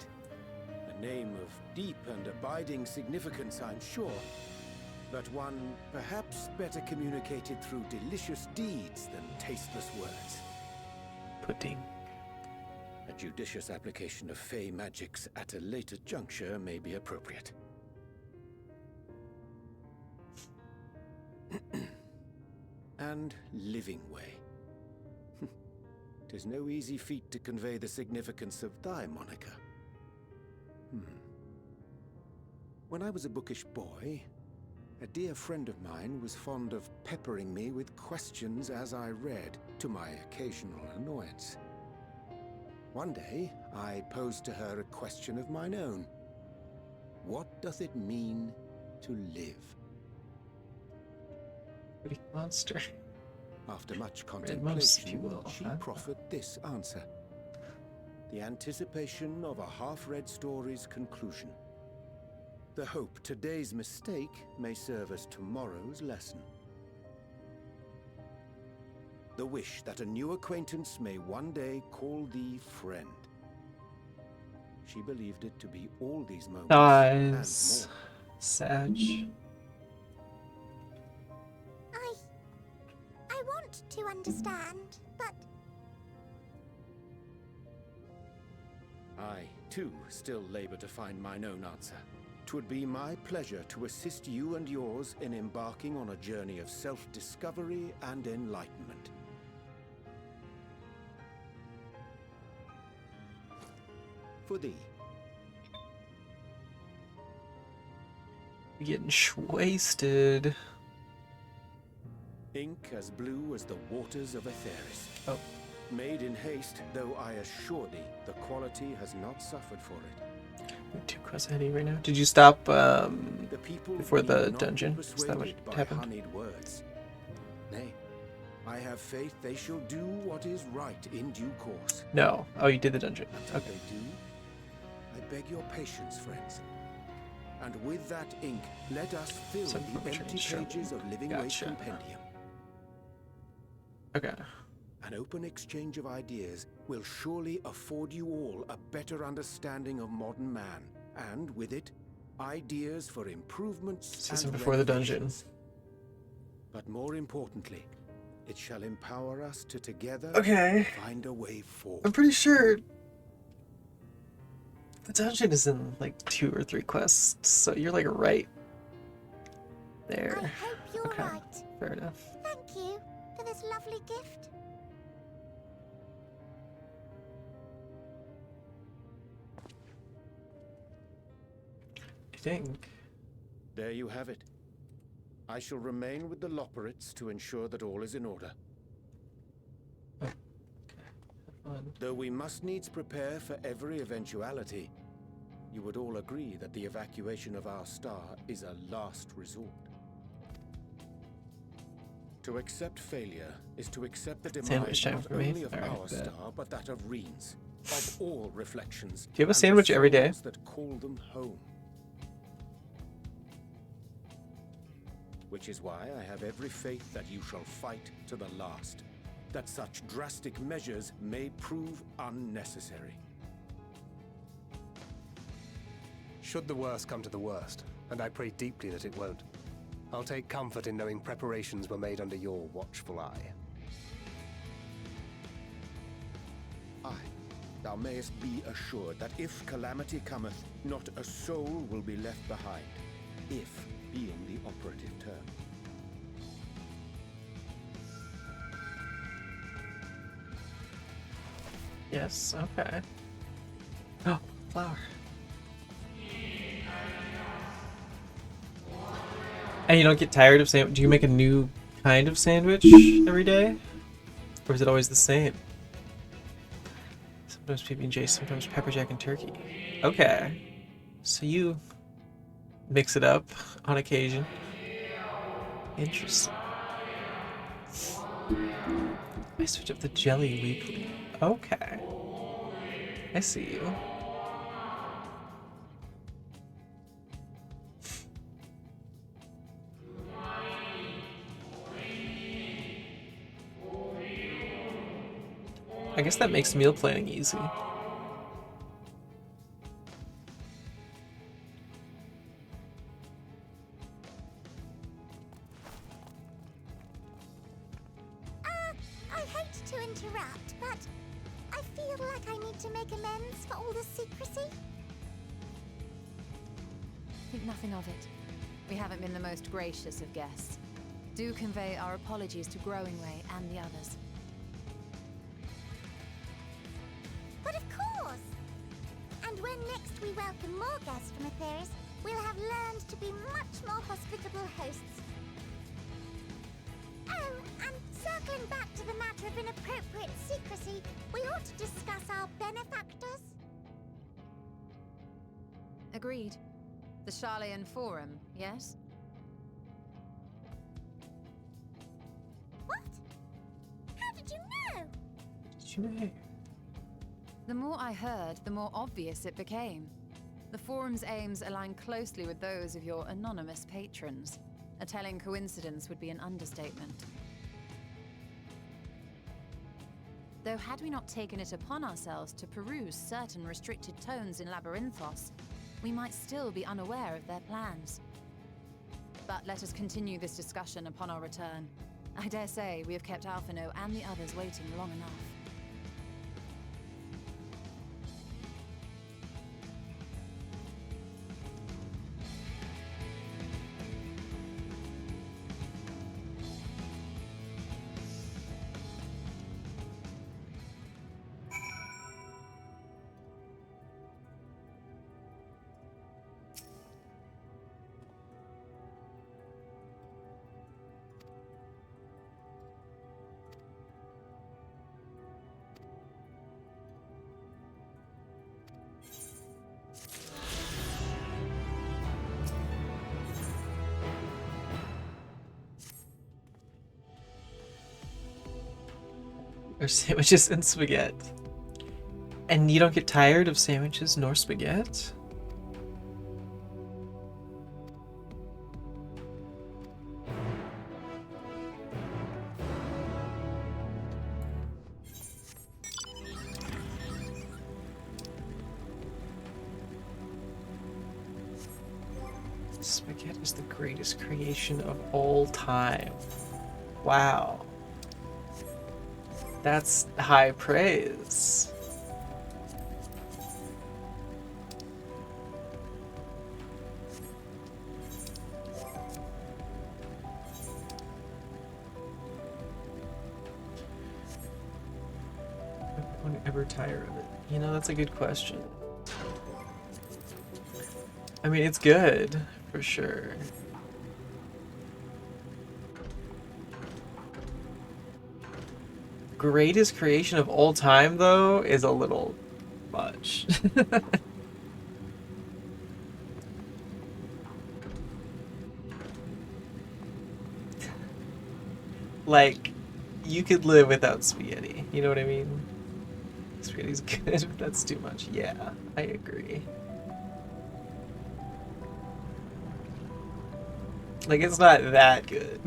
C: A name of deep and abiding significance, I'm sure. But one perhaps better communicated through delicious deeds than tasteless words.
B: Pudding.
C: A judicious application of fey magics at a later juncture may be appropriate. And Living Way. 'Tis no easy feat to convey the significance of thy moniker. When I was a bookish boy, a dear friend of mine was fond of peppering me with questions as I read, to my occasional annoyance. One day, I posed to her a question of mine own. What doth it mean to live?
B: Pretty monster.
C: After much
B: Read most, if you
C: contemplation,
B: will,
C: she
B: huh?
C: proffered this answer. The anticipation of a half-read story's conclusion. The hope today's mistake may serve as tomorrow's lesson. The wish that a new acquaintance may one day call thee friend. She believed it to be all these moments
B: Nice.
C: and more.
B: Sag.
E: I want to understand, but
C: I, too, still labor to find mine own answer. 'Twould be my pleasure to assist you and yours in embarking on a journey of self-discovery and enlightenment. For thee.
B: Getting wasted.
C: Ink as blue as the waters of Aetheris.
B: Oh.
C: Made in haste, though I assure thee, the quality has not suffered for it.
B: I'm too close ahead of you right now. Did you stop
C: The people
B: before the
C: need not be
B: dungeon? Is that what
C: persuaded by
B: happened?
C: honeyed words. Nay, I have faith they shall do what is right in due course.
B: No. Oh, you did the dungeon.
C: Until
B: Okay.
C: they do, beg your patience, friends. And with that ink, let us fill
B: Some
C: the empty
B: information.
C: pages of Living Waste
B: Gotcha.
C: Compendium.
B: Okay.
C: An open exchange of ideas will surely afford you all a better understanding of modern man, and with it, ideas for improvements
B: Season
C: and
B: before the dungeon.
C: renovations. But more importantly, it shall empower us to together
B: Okay.
C: find a way forward.
B: I'm pretty sure the dungeon is in like 2 or 3 quests, so you're like right there.
E: I hope you're
B: Okay.
E: right.
B: Fair enough.
E: Thank you for this lovely gift.
B: I think.
C: There you have it. I shall remain with the Loporrits to ensure that all is in order.
B: Fun.
C: Though we must needs prepare for every eventuality, you would all agree that the evacuation of our star is a last resort. To accept failure is to accept the
B: Sandwich
C: demise
B: time
C: not
B: for me.
C: only of
B: Alright,
C: our
B: bet.
C: star, but that of Reen's, of all reflections.
B: Do you have a
C: and the
B: sandwich every day?
C: souls that call them home. Which is why I have every faith that you shall fight to the last, that such drastic measures may prove unnecessary.
D: Should the worst come to the worst, and I pray deeply that it won't, I'll take comfort in knowing preparations were made under your watchful eye.
C: Aye, thou mayest be assured that if calamity cometh, not a soul will be left behind, if being the operative term.
B: Yes, okay. Oh, flower. And you don't get tired of do you make a new kind of sandwich every day? Or is it always the same? Sometimes PB&J, sometimes pepper jack and turkey. Okay. So you mix it up on occasion. Interesting. I switch up the jelly weekly. Okay. I see you. I guess that makes meal planning easy.
E: I hate to interrupt, but I feel like I need to make amends for all the secrecy.
A: Think nothing of it. We haven't been the most gracious of guests. Do convey our apologies to Growingway and the others.
E: But of course! And when next we welcome more guests from Atheris, we'll have learned to be much more hospitable hosts. Oh, and circling back to the matter of inappropriate secrecy, we ought to discuss our benefactors.
A: Agreed. The Charlayan Forum, yes?
E: What? How did you know?
B: Did you know?
A: The more I heard, the more obvious it became. The Forum's aims align closely with those of your anonymous patrons. A telling coincidence would be an understatement. Though had we not taken it upon ourselves to peruse certain restricted tones in Labyrinthos, we might still be unaware of their plans. But let us continue this discussion upon our return. I dare say we have kept Alphino and the others waiting long enough.
B: Or sandwiches and spaghetti. And you don't get tired of sandwiches nor spaghetti? Spaghetti is the greatest creation of all time. Wow. That's high praise. Won't ever tire of it. You know, that's a good question. I mean, it's good, for sure. Greatest creation of all time, though, is a little much. Like, you could live without spaghetti. You know what I mean? Spaghetti's good. That's too much. Yeah, I agree. Like, it's not that good.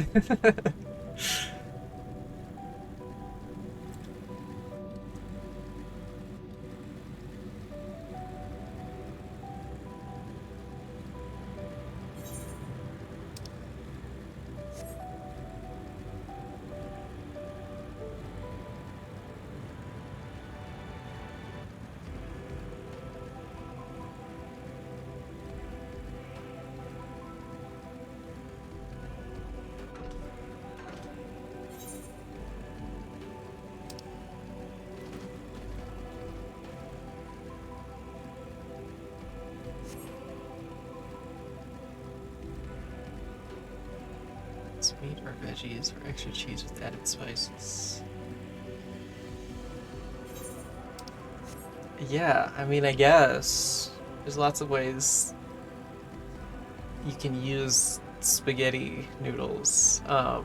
B: Meat or veggies or extra cheese with added spices. Yeah, I mean, I guess there's lots of ways you can use spaghetti noodles. But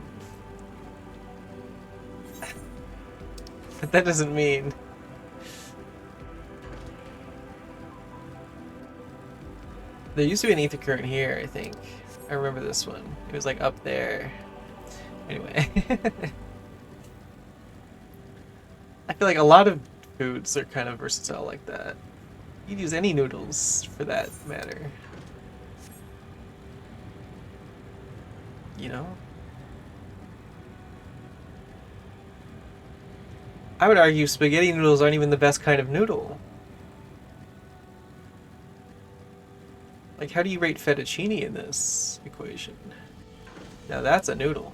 B: that doesn't mean there used to be an ether current here, I think. I remember this one. It was like up there. Anyway. I feel like a lot of foods are kind of versatile like that. You'd use any noodles for that matter. You know? I would argue spaghetti noodles aren't even the best kind of noodle. Like, how do you rate fettuccine in this equation? Now that's a noodle.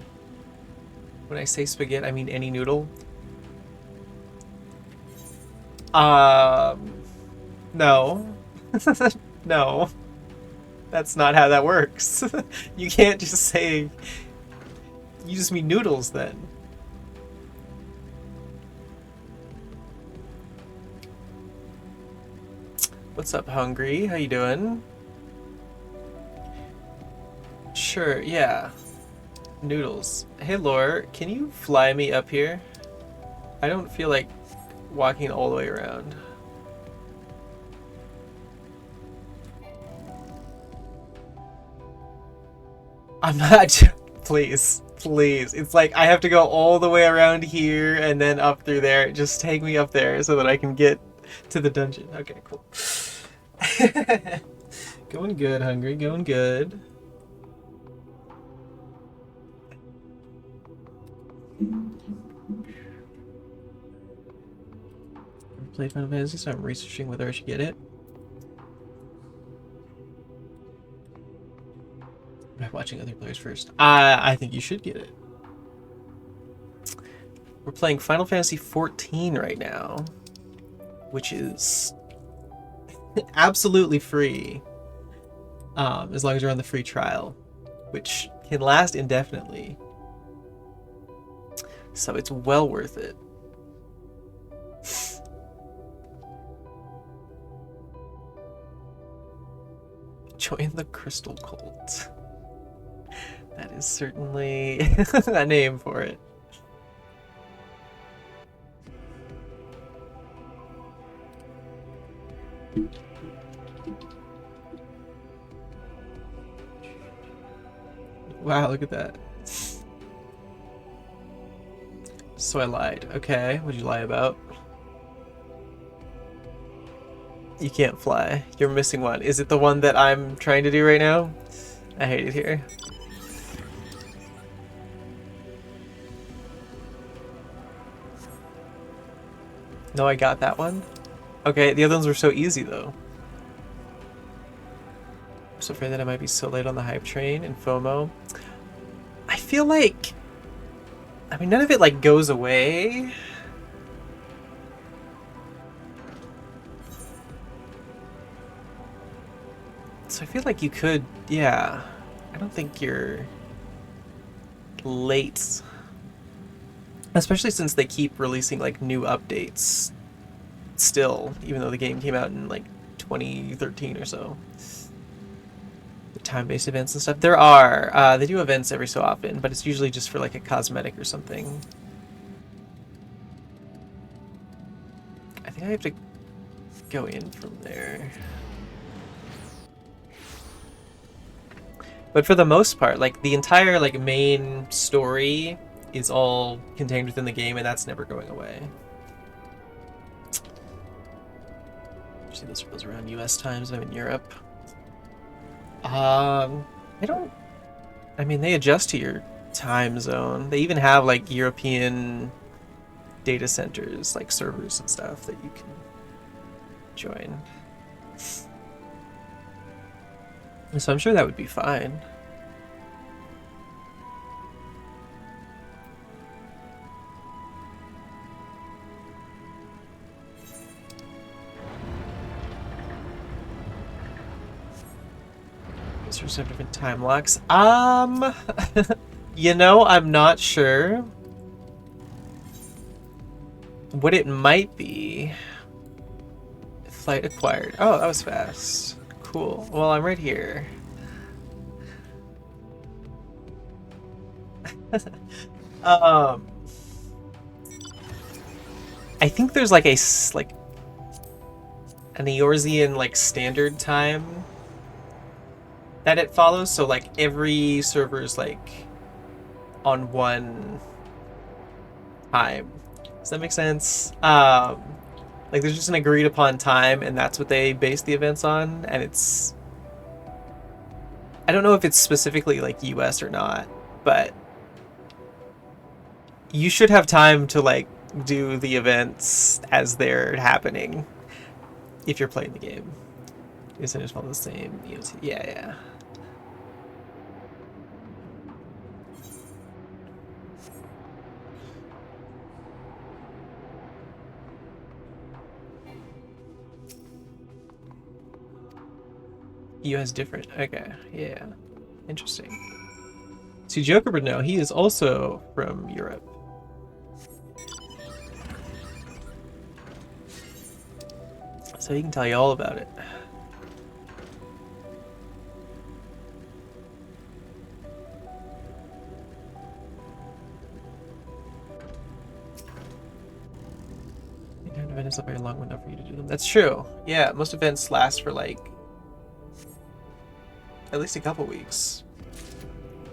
B: When I say spaghetti, I mean any noodle. No. No. That's not how that works. You can't just say... You just mean noodles then. What's up, Hungry? How you doing? Sure, yeah. Noodles. Hey, Lore, can you fly me up here? I don't feel like walking all the way around. I'm not... Please. Please. It's like I have to go all the way around here and then up through there. Just take me up there so that I can get to the dungeon. Okay, cool. Going good, Hungry. Going good. Played Final Fantasy, so I'm researching whether I should get it. By watching other players first. I think you should get it. We're playing Final Fantasy 14 right now, which is absolutely free, as long as you're on the free trial, which can last indefinitely. So it's well worth it. Join the Crystal Cult. That is certainly a name for it. Wow, look at that. So I lied. Okay, what'd you lie about? You can't fly. You're missing one. Is it the one that I'm trying to do right now? I hate it here. No, I got that one. Okay, the other ones were so easy though. I'm so afraid that I might be so late on the hype train and FOMO. I feel like, I mean, none of it like goes away. So I feel like you could, yeah. I don't think you're late. Especially since they keep releasing like new updates still, even though the game came out in like 2013 or so. The time-based events and stuff. There are, they do events every so often, but it's usually just for like a cosmetic or something. I think I have to go in from there. But for the most part, like the entire like main story is all contained within the game, and that's never going away. See those around US times. I'm in Europe. I don't. I mean, they adjust to your time zone. They even have like European data centers, like servers and stuff that you can join. So I'm sure that would be fine. Servers have different time locks. You know, I'm not sure. What it might be. Flight acquired. Oh, that was fast. Cool. Well, I'm right here. I think there's like an Eorzean like standard time that it follows. So like every server is like on one time. Does that make sense? Like there's just an agreed upon time, and that's what they base the events on. And it's, I don't know if it's specifically like US or not, but you should have time to like do the events as they're happening if you're playing the game. Isn't it all the same? Yeah, yeah. US different. Okay, yeah. Interesting. See, Joker would know. He is also from Europe. So he can tell you all about it. Event is a very long window for you to do them. That's true. Yeah, most events last for like at least a couple weeks.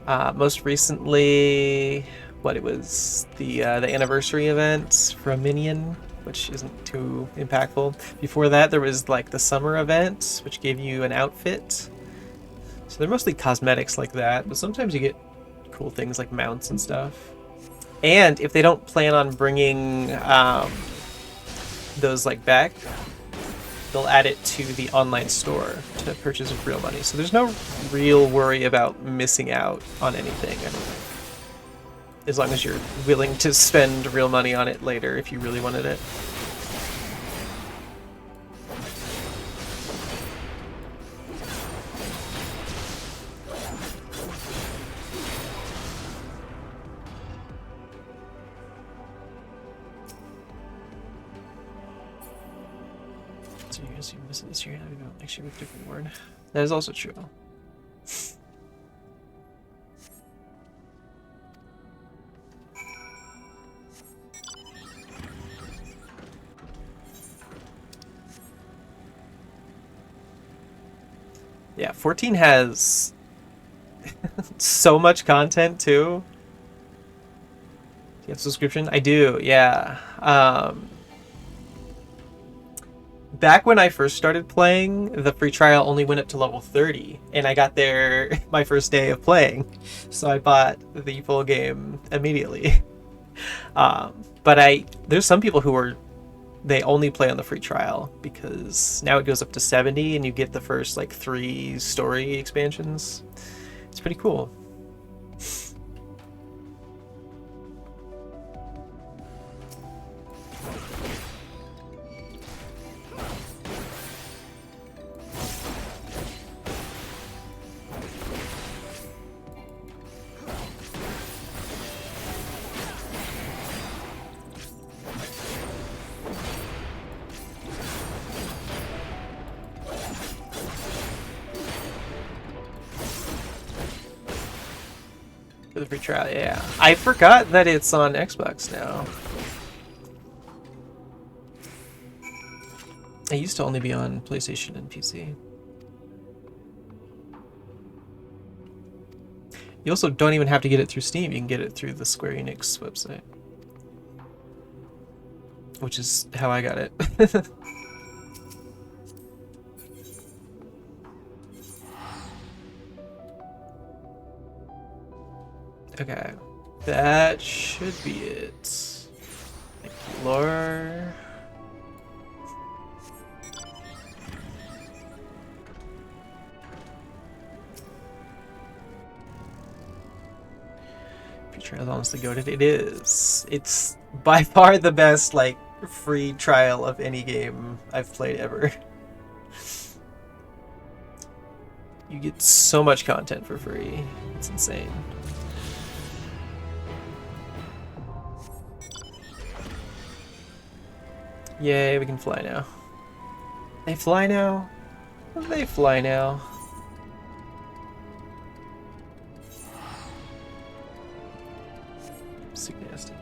B: Most recently, it was the anniversary event from Minion, which isn't too impactful. Before that, there was like the summer event, which gave you an outfit. So they're mostly cosmetics like that, but sometimes you get cool things like mounts and stuff. And if they don't plan on bringing those like back, they'll add it to the online store to purchase with real money. So there's no real worry about missing out on anything, I don't think. As long as you're willing to spend real money on it later if you really wanted it. So you guys miss it this year, I don't know, next year with a different word. That is also true. Yeah, 14 has so much content too. Do you have a subscription? I do, yeah. Back when I first started playing, the free trial only went up to level 30, and I got there my first day of playing, so I bought the full game immediately. But there's some people who they only play on the free trial because now it goes up to 70 and you get the first like 3 story expansions. It's pretty cool. For the free trial, yeah. I forgot that it's on Xbox now. It used to only be on PlayStation and PC. You also don't even have to get it through Steam. You can get it through the Square Enix website, which is how I got it. Okay, that should be it. Thank you, lore. Trial honestly goated. It is. It's by far the best like free trial of any game I've played ever. You get so much content for free. It's insane. Yay, we can fly now. They fly now? They fly now. Super nasty.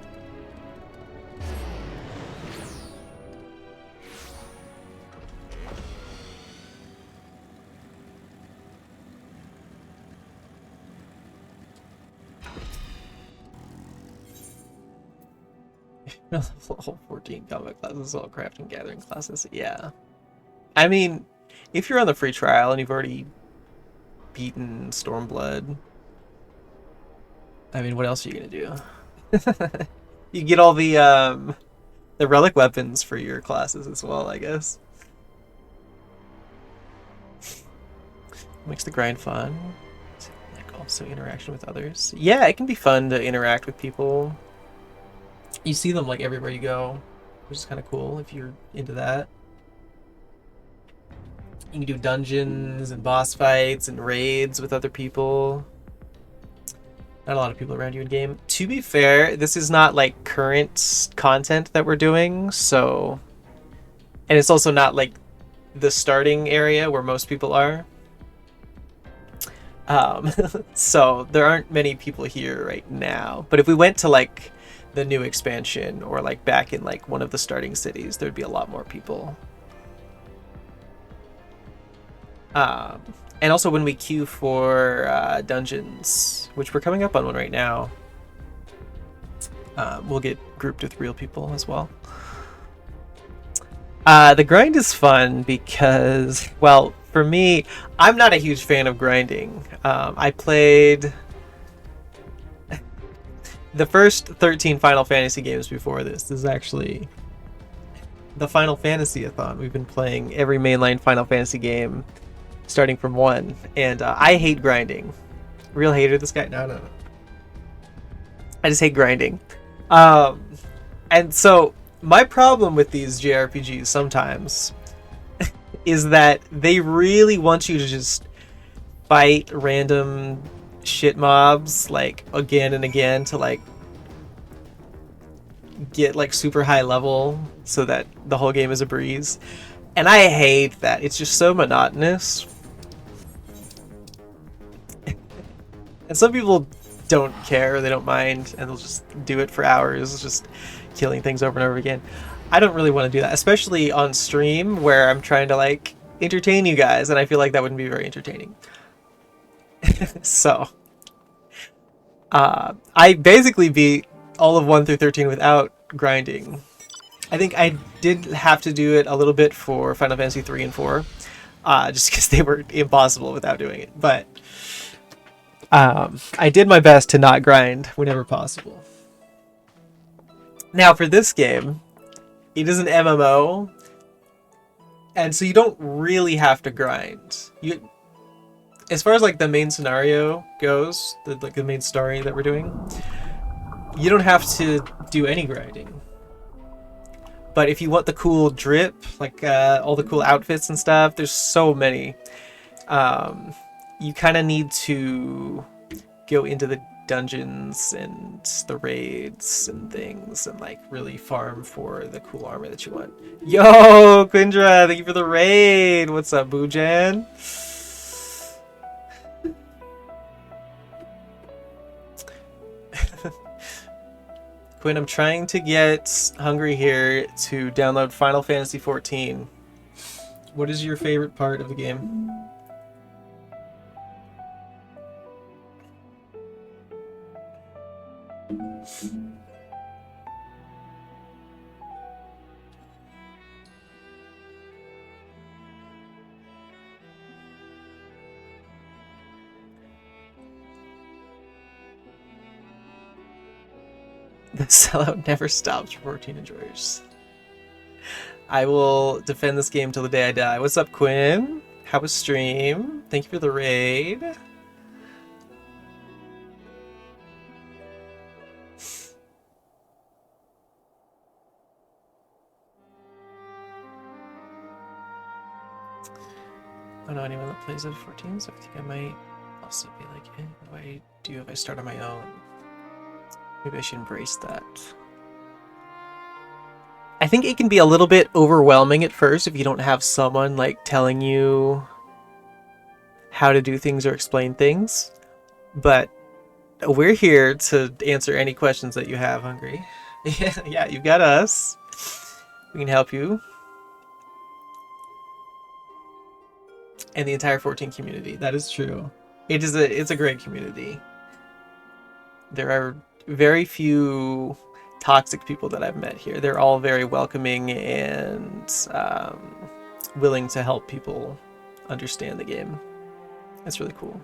B: Level 14 combat classes, all craft and gathering classes. Yeah. I mean, if you're on the free trial and you've already beaten Stormblood, I mean, what else are you gonna do? You get all the relic weapons for your classes as well, I guess. Makes the grind fun. Like also interaction with others. Yeah, it can be fun to interact with people. You see them like everywhere you go, which is kind of cool if you're into that. You can do dungeons and boss fights and raids with other people. Not a lot of people around you in game. To be fair, this is not like current content that we're doing, so... And it's also not like the starting area where most people are. So there aren't many people here right now. But if we went to like the new expansion or like back in like one of the starting cities, there'd be a lot more people. And also when we queue for dungeons, which we're coming up on one right now, we'll get grouped with real people as well. The grind is fun because, well, for me, I'm not a huge fan of grinding. I played the first 13 Final Fantasy games before this. This is actually the Final Fantasy-athon. We've been playing every mainline Final Fantasy game starting from 1, and I hate grinding. Real hater, this guy? No. I just hate grinding. And so my problem with these JRPGs sometimes is that they really want you to just fight random shit mobs like again and again to like get like super high level so that the whole game is a breeze. And I hate that. It's just so monotonous. And some people don't care, they don't mind, and they'll just do it for hours, just killing things over and over again. I don't really want to do that, especially on stream where I'm trying to like entertain you guys, and I feel like that wouldn't be very entertaining. So, I basically beat all of 1 through 13 without grinding. I think I did have to do it a little bit for Final Fantasy 3 and 4, just because they were impossible without doing it. But I did my best to not grind whenever possible. Now for this game, it is an MMO, and so you don't really have to grind. As far as like the main scenario goes, the main story that we're doing, you don't have to do any grinding. But if you want the cool drip, like all the cool outfits and stuff, there's so many. You kind of need to go into the dungeons and the raids and things and like really farm for the cool armor that you want. Yo, Quindra, thank you for the raid. What's up, Boojan? Quinn, I'm trying to get Hungry here to download Final Fantasy 14. What is your favorite part of the game? The sellout never stops for teenage enjoyers. I will defend this game till the day I die. What's up, Quinn? How was stream? Thank you for the raid. I don't know anyone that plays at 14, so I think I might also be like, what do I do if I start on my own? Maybe I should embrace that. I think it can be a little bit overwhelming at first if you don't have someone like telling you how to do things or explain things. But we're here to answer any questions that you have, Hungry. Yeah, you've got us. We can help you. And the entire 14 community. That is true. It's a great community. There are very few toxic people that I've met here. They're all very welcoming and willing to help people understand the game. It's really cool.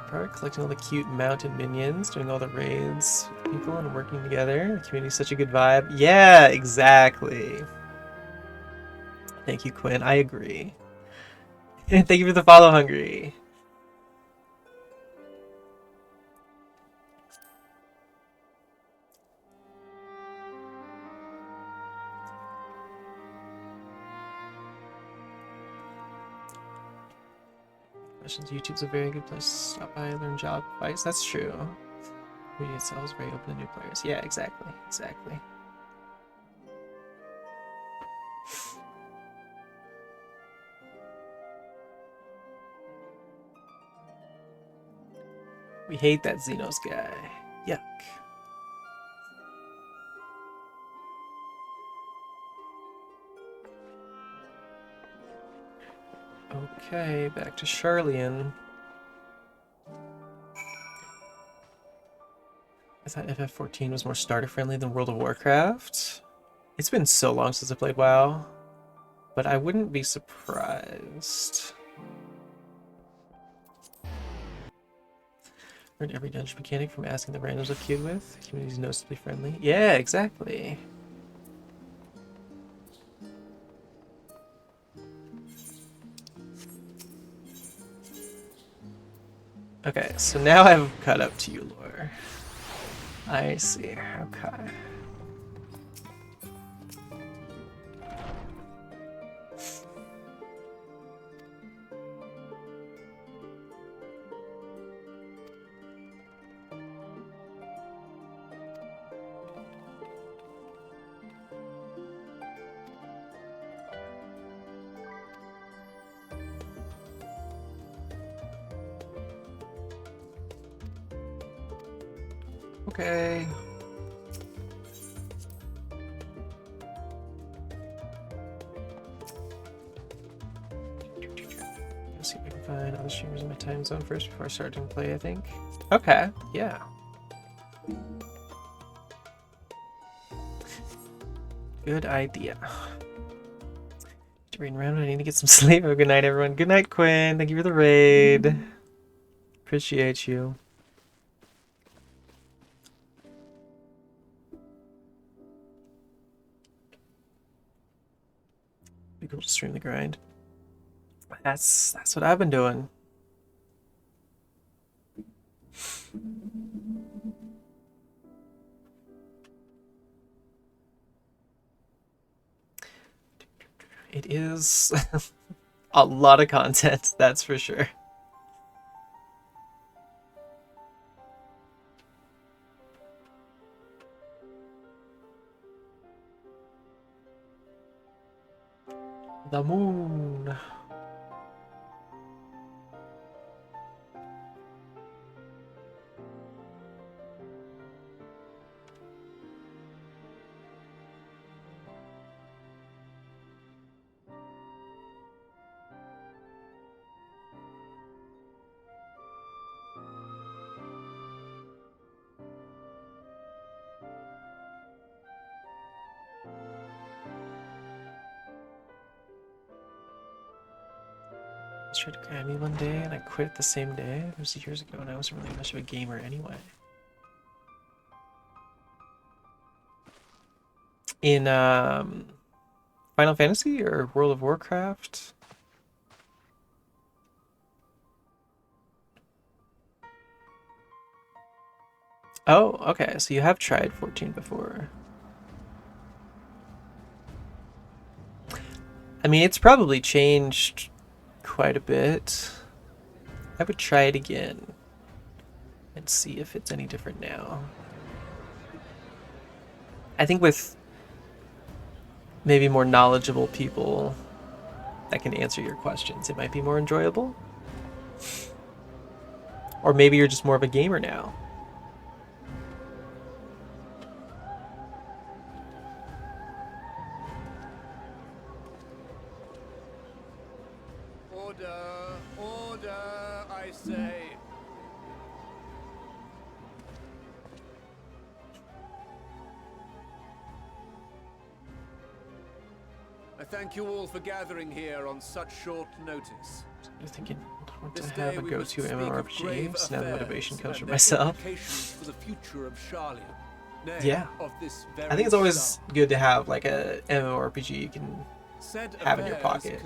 B: Part collecting all the cute mounted minions, doing all the raids with people and working together. The community's such a good vibe. Yeah, exactly. Thank you, Quinn. I agree. Thank you for the follow, Hungry. YouTube's a very good place to stop by and learn job advice. That's true. Media itself is very open to new players. Yeah, exactly. Exactly. We hate that Xenos guy. Yuck. Okay, back to Charlian. I thought FF14 was more starter-friendly than World of Warcraft. It's been so long since I played WoW, but I wouldn't be surprised. Learn every dungeon mechanic from asking the randoms I've queued with. The community's noticeably friendly. Yeah, exactly. Okay, so now I've caught up to you, lore. I see. Okay. Okay. find other streamers in my time zone first before I start to play, I think. Okay, yeah. Good idea. Rain around. I need to get some sleep. Have a good night, everyone. Good night, Quinn. Thank you for the raid. Appreciate you. Be cool to stream the grind. That's what I've been doing. It is a lot of content, that's for sure. The moon. I tried to grab me one day and I quit the same day. It was years ago and I wasn't really much of a gamer anyway. In Final Fantasy or World of Warcraft? Oh, okay, so you have tried 14 before. I mean, it's probably changed quite a bit. I would try it again and see if it's any different now. I think with maybe more knowledgeable people that can answer your questions, it might be more enjoyable. Or maybe you're just more of a gamer now.
D: Order, I say. I thank you all for gathering here on such short notice.
B: I'm thinking I want to have a go-to MMORPG, so now the motivation comes from myself.
D: For the future of Charlian.
B: Yeah. I think it's always good to have like a MMORPG you can have in your pocket.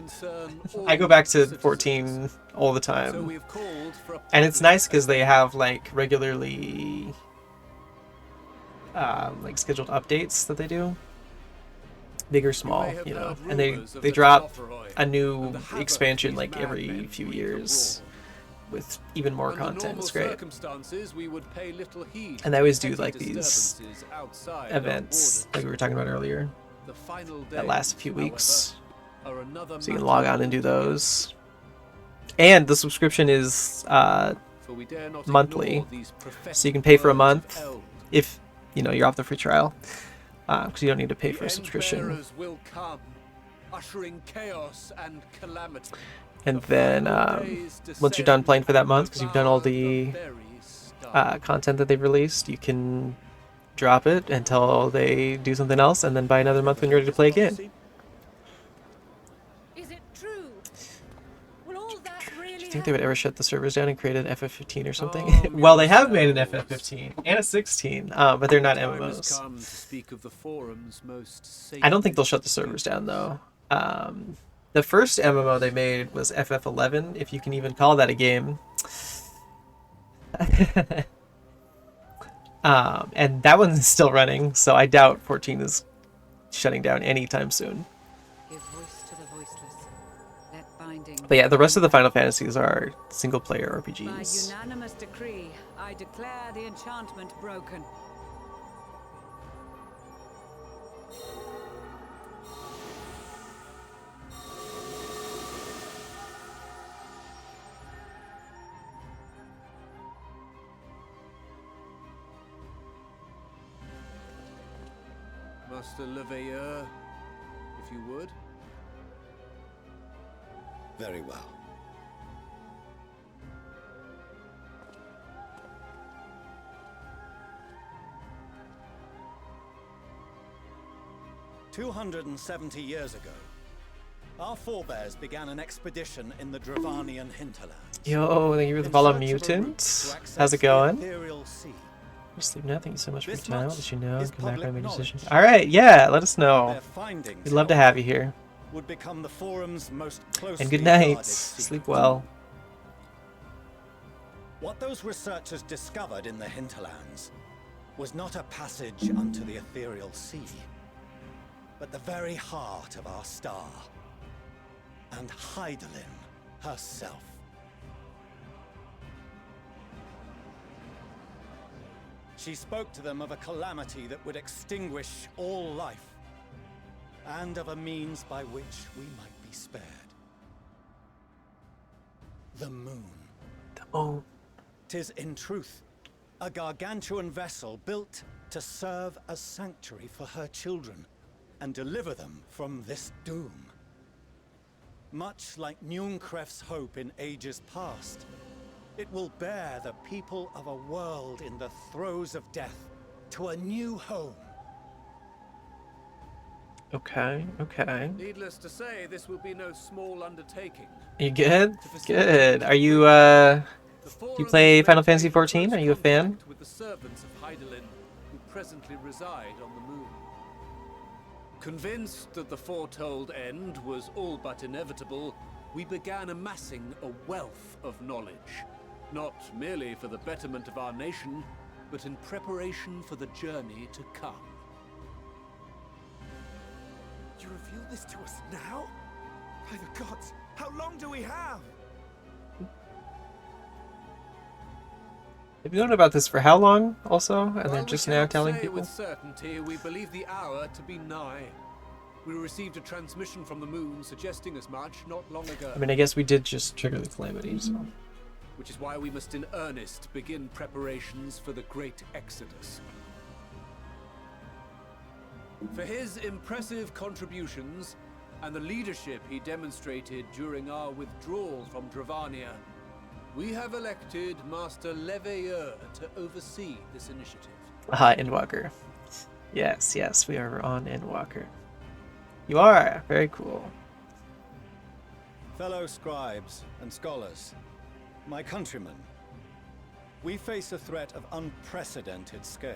B: I go back to 14 all the time. And it's nice because they have like regularly like scheduled updates that they do. Big or small, you know. And they drop a new expansion like every few years with even more content. It's great. And they always do like these events like we were talking about earlier that last a few weeks. So you can log on and do those. And the subscription is monthly. So you can pay for a month if you know you're off the free trial. Because you don't need to pay for a subscription. And then once you're done playing for that month, because you've done all the content that they've released, you can drop it until they do something else, and then buy another month when you're ready to play again.
G: Is it true? Will all that really
B: Do you think they would ever shut the servers down and create an FF15 or something? Well, they have made an FF15 and a 16, but they're not MMOs. I don't think they'll shut the servers down, though. The first MMO they made was FF11, if you can even call that a game. And that one's still running, so I doubt 14 is shutting down anytime soon.
G: give voice to the voiceless? Let binding.
B: But yeah, the rest of the Final Fantasies are single-player
G: By
B: RPGs.
G: unanimous decree, I declare the enchantment broken.
D: Master Leveilleur, if you would.
C: Very well.
H: 270 years ago, our forebears began an expedition in the Dravanian hinterlands.
B: Yo, thank you for the
H: in
B: follow,
H: search of a route
B: mutant.
H: to
B: How's
H: access
B: it
H: the
B: going?
H: ethereal sea.
B: You sleep now. Thank you so much for your
H: This
B: time. I'll
H: much
B: let you know.
H: is
B: Come back
H: public
B: and make a decision.
H: knowledge.
B: All right, yeah, let us know.
H: Their findings,
B: We'd love to have you
H: however,
B: here.
H: would become the forum's most closely
B: And good night.
H: guarded secret.
B: Sleep well.
H: What those researchers discovered in the hinterlands was not a passage unto the ethereal sea, but the very heart of our star, and Hydaelyn herself. She spoke to them of a calamity that would extinguish all life, and of a means by which we might be spared. The moon.
B: Oh.
H: 'Tis in truth a gargantuan vessel built to serve as sanctuary for her children and deliver them from this doom. Much like Njunkref's hope in ages past, it will bear the people of a world in the throes of death to a new home.
B: Okay, okay.
I: Needless to say, this will be no small undertaking.
B: You good? Good. Are you, you play Final Fantasy XIV? Are you a fan?
I: With the servants of Hydaelyn, who presently reside on the moon. Convinced that the foretold end was all but inevitable, we began amassing a wealth of knowledge. Not merely for the betterment of our nation, but in preparation for the journey to come.
F: You reveal this to us now? By the gods, how long do we have?
B: Have you known about this for how long, also? And
I: While
B: they're
I: we
B: just now
I: cannot
B: telling
I: say
B: people?
I: with certainty, we believe the hour to be nigh. We received a transmission from the moon suggesting as much not long ago.
B: I mean, I guess we did just trigger the calamity, so...
I: Which is why we must in earnest begin preparations for the Great Exodus. For his impressive contributions and the leadership he demonstrated during our withdrawal from Dravania, we have elected Master Leveilleur to oversee this initiative.
B: Aha, Endwalker. Yes, yes, we are on Endwalker. You are! Very cool.
H: Fellow scribes and scholars, my countrymen, we face a threat of unprecedented scale.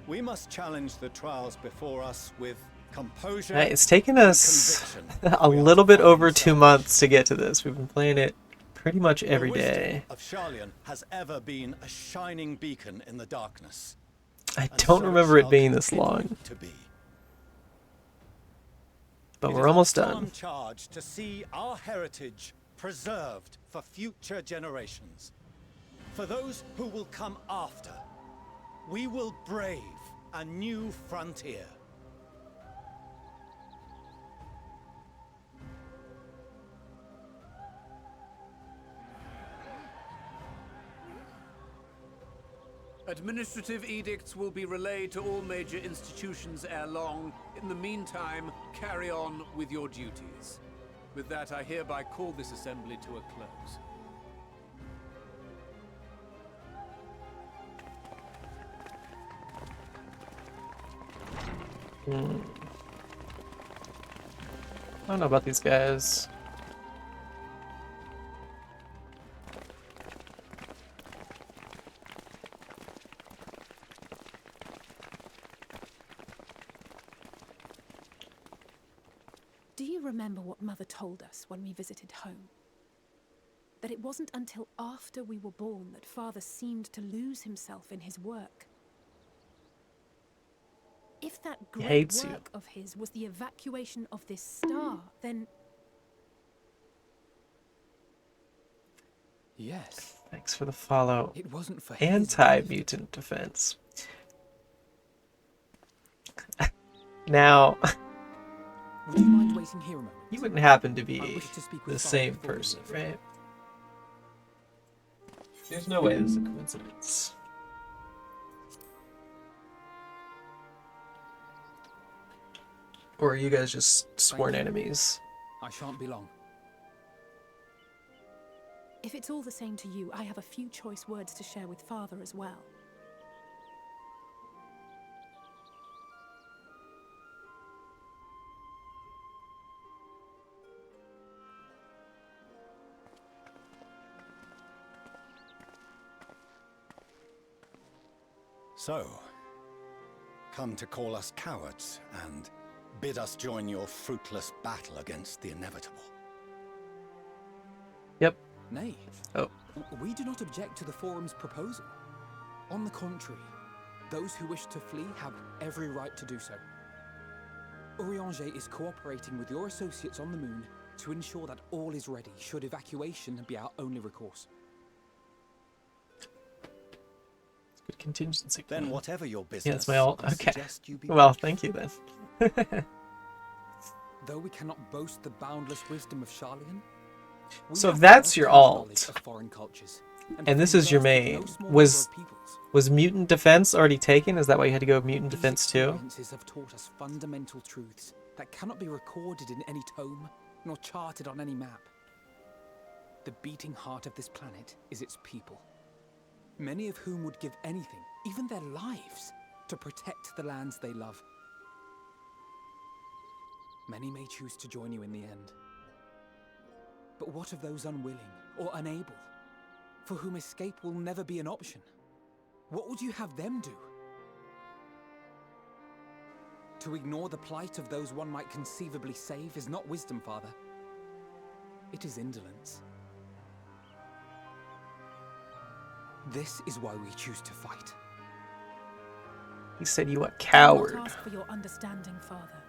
H: We must challenge the trials before us with composure.
B: Right, it's taken us
H: conviction.
B: a little bit over 2 months to get to this. We've been playing it pretty much every
H: The wisdom
B: day.
H: of Sharlayan has ever been a shining beacon in the darkness.
B: I
H: and
B: don't
H: so
B: remember it
H: shall
B: being this
H: continue
B: long,
H: to be.
B: but
H: It
B: we're
H: is our
B: almost
H: solemn
B: done.
H: charge to see our heritage preserved for future generations. For those who will come after, we will brave a new frontier.
I: Administrative edicts will be relayed to all major institutions ere long. In the meantime, carry on with your duties. With that, I hereby call this assembly to a close.
B: I don't know about these guys.
J: Do you remember what Mother told us when we visited home? That it wasn't until after we were born that Father seemed to lose himself in his work. If that great
B: hates you.
J: work of his was the evacuation of this star, then
K: Yes.
B: Thanks for the follow.
K: It wasn't for his
B: Anti-mutant defense. Now,
K: Would you mind waiting here a moment?
B: you wouldn't happen to
K: I
B: be
K: wish to speak with
B: the
K: Father
B: same
K: before we
B: person,
K: leave.
B: right? There's no way this is a coincidence. Or are you guys just sworn
K: you.
B: enemies?
K: I shan't be long.
J: if it's all the same to you, I have a few choice words to share with Father as well.
H: So, come to call us cowards and bid us join your fruitless battle against the inevitable.
B: Yep.
K: Nay.
B: Oh.
K: We do not object to the Forum's proposal. On the contrary, those who wish to flee have every right to do so. Urianger is cooperating with your associates on the moon to ensure that all is ready should evacuation be our only recourse.
B: It's good contingency plan.
H: Then whatever your business,
B: yeah, that's my ult.
H: I
B: Okay.
H: suggest you be
B: Well, thank you then.
K: Though we cannot boast the boundless wisdom of Charlian,
B: So if that's your alt,
K: foreign cultures,
B: and this is your main, was mutant defense already taken? Is that why you had to go mutant defense too?
K: Experiences have taught us fundamental truths that cannot be recorded in any tome, nor charted on any map. The beating heart of this planet is its people, many of whom would give anything, even their lives, to protect the lands they love. Many may choose to join you in the end. But what of those unwilling or unable, for whom escape will never be an option? What would you have them do? To ignore the plight of those one might conceivably save is not wisdom, Father. It is indolence. This is why we choose to fight.
B: He said you a
J: I
B: coward.
J: do not ask for your understanding, Father.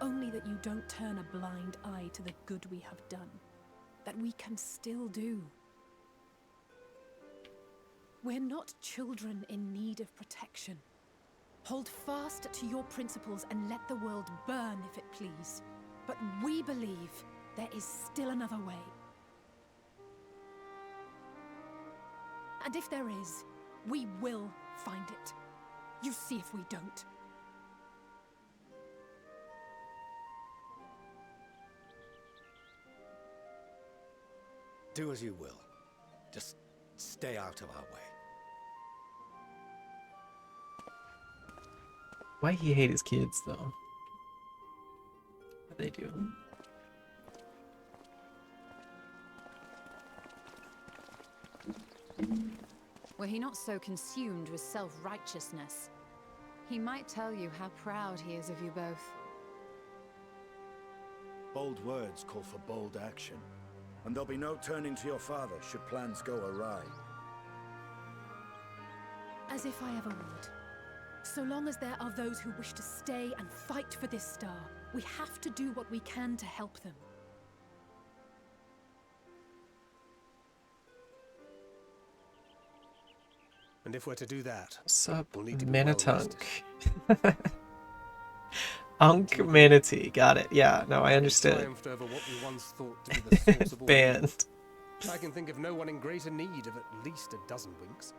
J: Only that you don't turn a blind eye to the good we have done. That we can still do. We're not children in need of protection. Hold fast to your principles and let the world burn if it please. But we believe there is still another way. And if there is, we will find it. You see if we don't.
H: Do as you will. Just stay out of our way.
B: Why he hate his kids though? What they do?
A: Were he not so consumed with self-righteousness, he might tell you how proud he is of you both.
C: Bold words call for bold action. And there'll be no turning to your father should plans go awry.
J: As if I ever would. So long as there are those who wish to stay and fight for this star, we have to do what we can to help them.
D: And if we're to do that,
B: What's up,
D: we'll need to be well
B: Manitunk?
D: rested.
B: Unk Manatee, got it. Yeah, no, I understood.
D: Triumphed over what we once thought to be the source of all
B: Banned.
D: evil. I can think of no one in greater need of at least a dozen winks.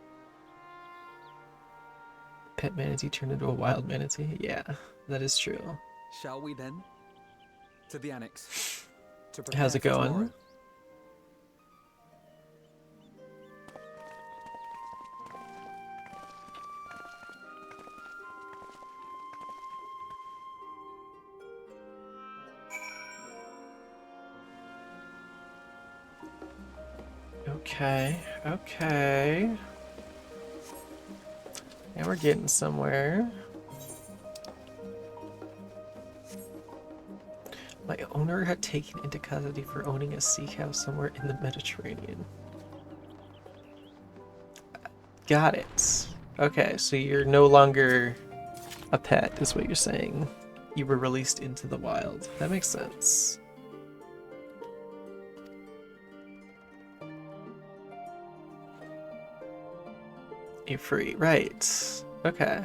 B: Pet manatee turned into a wild manatee. Yeah, that is true.
K: Shall we then? To the annex. To
B: How's it
K: prepare for
B: going?
K: tomorrow.
B: Okay, okay. And we're getting somewhere. My owner had taken into custody for owning a sea cow somewhere in the Mediterranean. Got it. Okay, so you're no longer a pet, is what you're saying. You were released into the wild. That makes sense. You're free, right. Okay.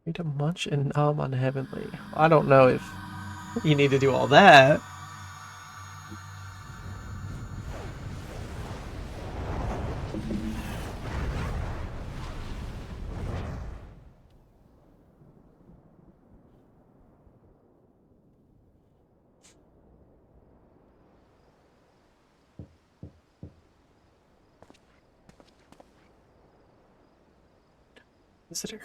B: Need to munch and nom on heavenly. I don't know if you need to do all that. Visitor.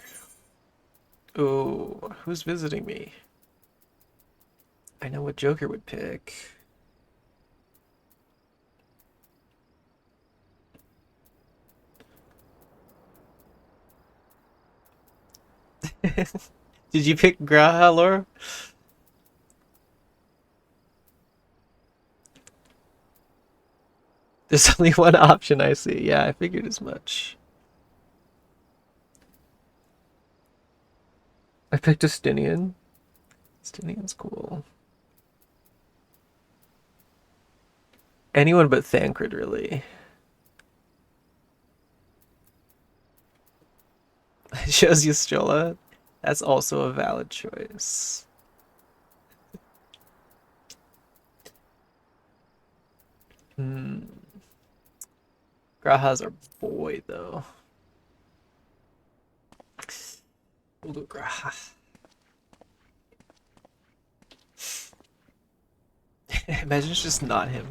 B: Oh, who's visiting me? I know what Joker would pick. Did you pick Graha, Laura? There's only one option I see. Yeah, I figured as much. I picked Justinian. Justinian's cool. Anyone but Thancred, really. It shows you Stola. That's also a valid choice. Graha's our boy, though. We'll do Graha. Imagine it's just not him.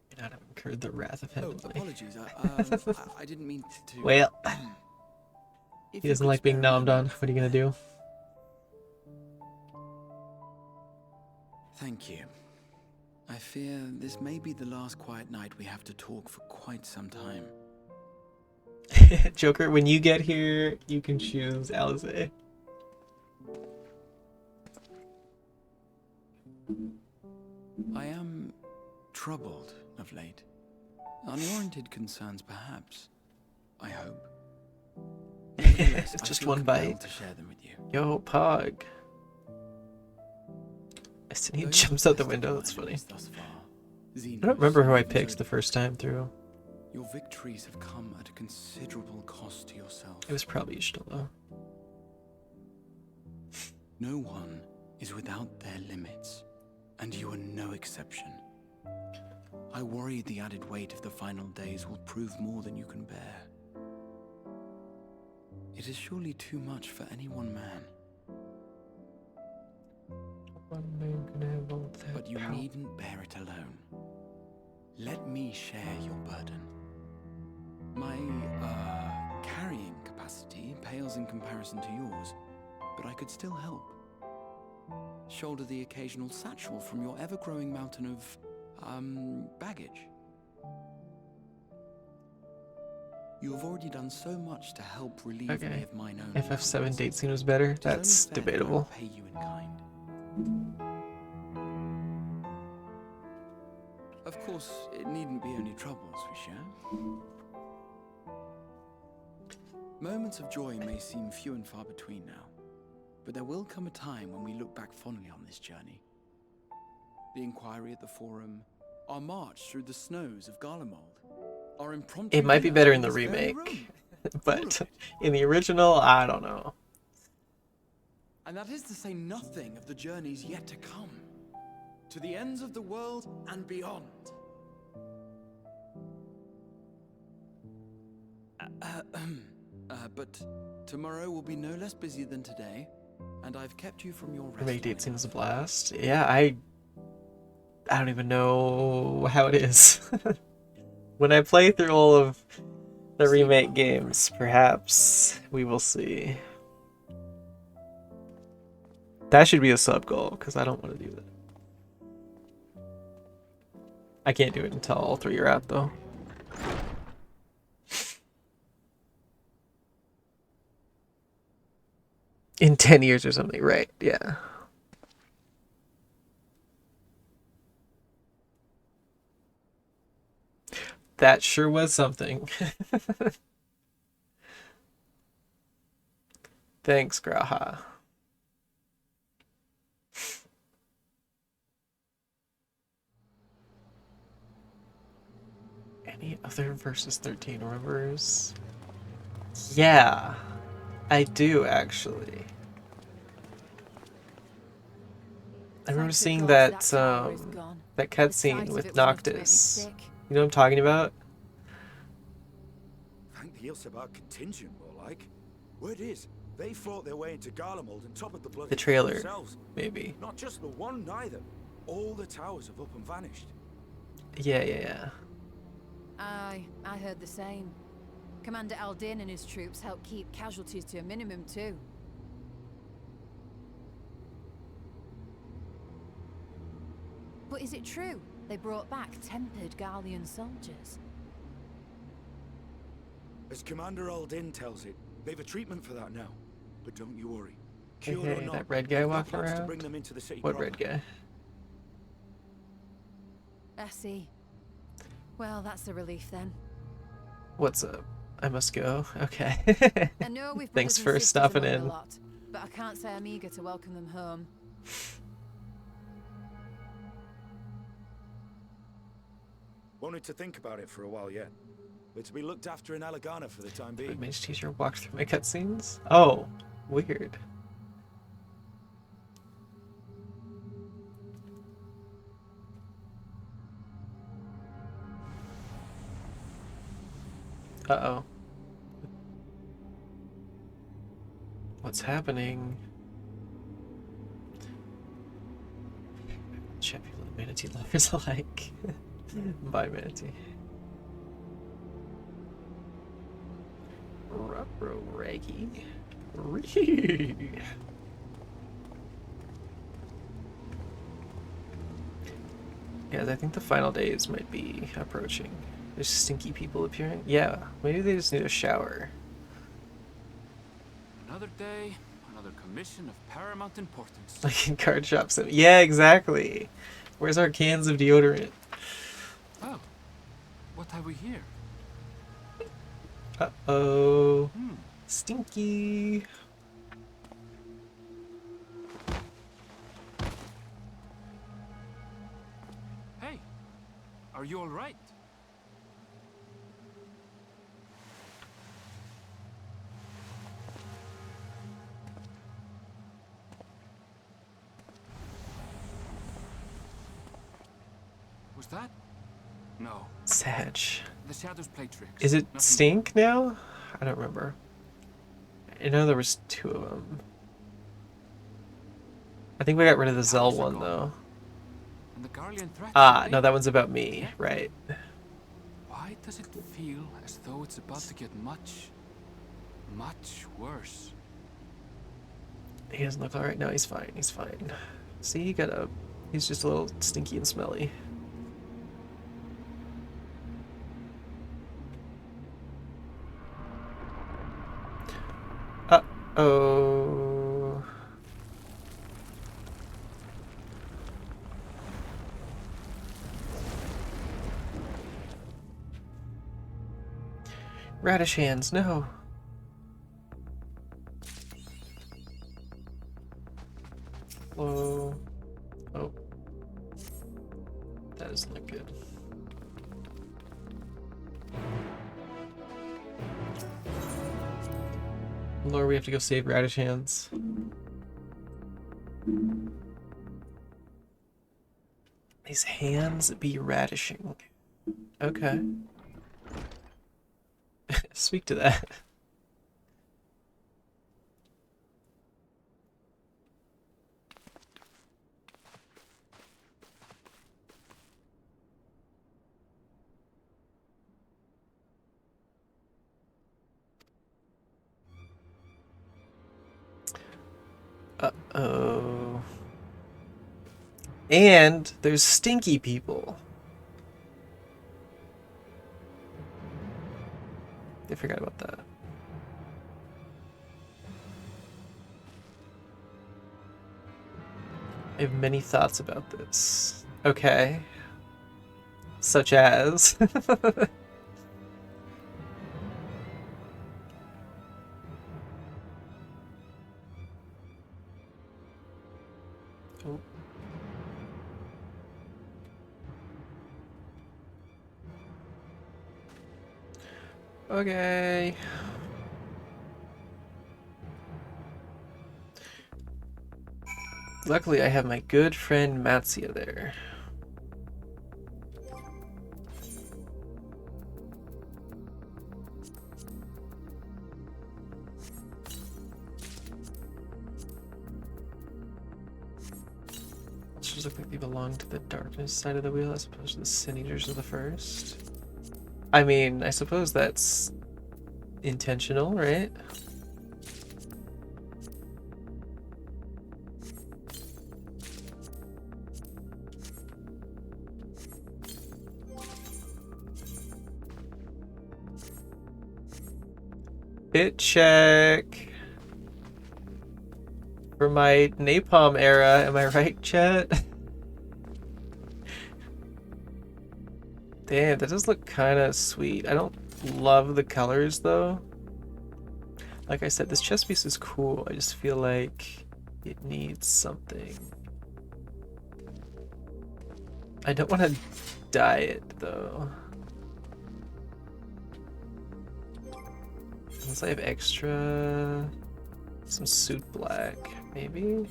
B: May not have incurred the wrath of heaven.
F: Apologies. I didn't mean to.
B: Well, he doesn't like being nommed on. What are you gonna do?
F: Thank you. I fear this may be the last quiet night we have to talk for quite some time.
B: Joker, when you get here, you can choose Alize.
F: I am troubled of late. Unwarranted concerns, perhaps. I hope.
B: It's just one bite.
F: To share them with you.
B: Yo, Pog. He jumps out the window. That's funny. I don't remember who I picked the first time through.
F: Your victories have come at a considerable cost to yourself.
B: It was probably Stola.
F: No one is without their limits, and you are no exception. I worry the added weight of the final days will prove more than you can bear. It is surely too much for any one man. But you needn't bear it alone. Let me share your burden. My, carrying capacity pales in comparison to yours, but I could still help. Shoulder the occasional satchel from your ever-growing mountain of, baggage. You have already done so much to help relieve me of mine own.
B: FF7 date scene was better. That's debatable.
F: Pay you in kind. Of course, it needn't be only troubles we share. Moments of joy may seem few and far between now, but there will come a time when we look back fondly on this journey. The inquiry at the Forum, our march through the snows of Garlemald, our impromptu...
B: It might be better in the remake, but in the original, I don't know.
F: And that is to say nothing of the journeys yet to come, to the ends of the world and beyond. But tomorrow will be no less busy than today, and I've kept you from your rest.
B: Remake date scene is a blast. Yeah, I don't even know how it is. When I play through all of the remake games, perhaps we will see. That should be a sub goal, because I don't want to do that. I can't do it until all three are out, though. In 10 years or something, right? Yeah. That sure was something. Thanks, Graha. Any other versus 13 rumors? Yeah, I do actually. I remember seeing that that cutscene with Noctis. You know what I'm talking about?
L: Think the Ilsabar contingent, more like. Word is, they fought their way into Garlemald and top of the bloody
B: The trailer,
L: themselves.
B: maybe.
L: Not just the one, neither. All the towers have up and vanished.
B: Yeah.
A: I heard the same. Commander Aldin and his troops help keep casualties to a minimum, too. But is it true they brought back tempered Garlean soldiers?
L: As Commander Aldin tells it, they've a treatment for that now. But don't you worry.
B: Hey,
L: Cured or not,
B: that red guy
L: they've got
B: walking
L: plans to
B: around?
L: bring them into the city
B: What
L: proper.
B: red guy?
A: I see. Well, that's a relief then.
B: What's up? I must go. Okay.
A: I know we've
B: Thanks
A: brothers and
B: for
A: sisters
B: stopping
A: among the
B: in.
A: lot, but I can't say I'm eager to welcome them home.
L: Wanted to think about it for a while yet. But to be looked after in Alagana for the time
B: Did
L: being.
B: Mage Teacher walk through my cutscenes? Oh, weird. Uh-oh. What's happening? Chat people and manatee lovers alike. Bye, manatee. Ruh-roh raggy. Guys, I think the final days might be approaching. There's stinky people appearing. Yeah, maybe they just need a shower.
K: Another day, another commission of paramount importance.
B: Like in card shops. Yeah, exactly. Where's our cans of deodorant?
K: Oh, what have we here?
B: Uh-oh. Stinky.
K: Hey, are you all right? Was that? No.
B: Sag.
K: The shadows play tricks.
B: Is it
K: Nothing-
B: stink now? I don't remember. I know there was 2 of them. I think we got rid of the Zell
K: Powers are
B: one
K: gone.
B: though.
K: And the Garlean threat
B: Ah,
K: is
B: no,
K: away.
B: that one's about me, right?
K: Why does it feel as though it's about to get much, much worse?
B: He doesn't look alright. No, he's fine. He's fine. See, he got a. He's just a little stinky and smelly. Uh-oh. Radish hands, no. Whoa. Oh. That doesn't look good. Lord, we have to go save Radish Hands. These hands be radishing. Okay. Speak to that. Uh-oh. And there's stinky people. I forgot about that. I have many thoughts about this. Okay. Such as... Oh. Okay. Luckily, I have my good friend Matsia there. Just look like they belong to the darkness side of the wheel as opposed to the sin eaters of the first. I mean, I suppose that's intentional, right? Hit check. For my napalm era, am I right, chat? Damn, that does look kind of sweet. I don't love the colors though. Like I said, this chess piece is cool. I just feel like it needs something. I don't want to dye it though. Unless I have extra, some suit black, maybe?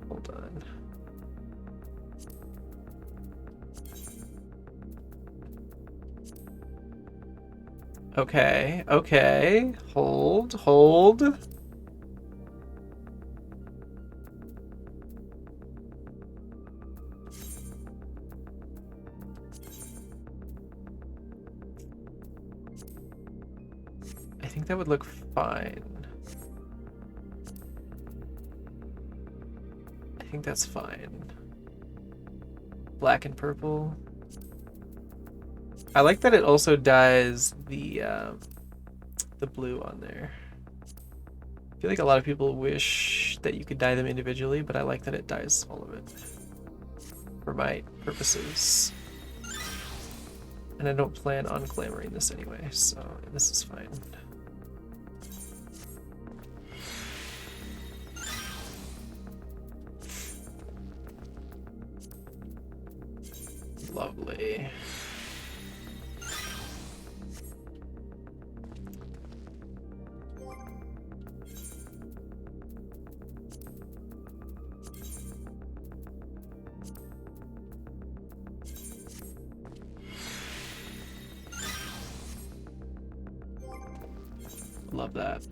B: Hold on. Okay, okay. Hold. I think that would look fine. I think that's fine. Black and purple. I like that it also dyes the blue on there. I feel like a lot of people wish that you could dye them individually, but I like that it dyes all of it for my purposes. And I don't plan on glamoring this anyway, so this is fine. Lovely. Love that.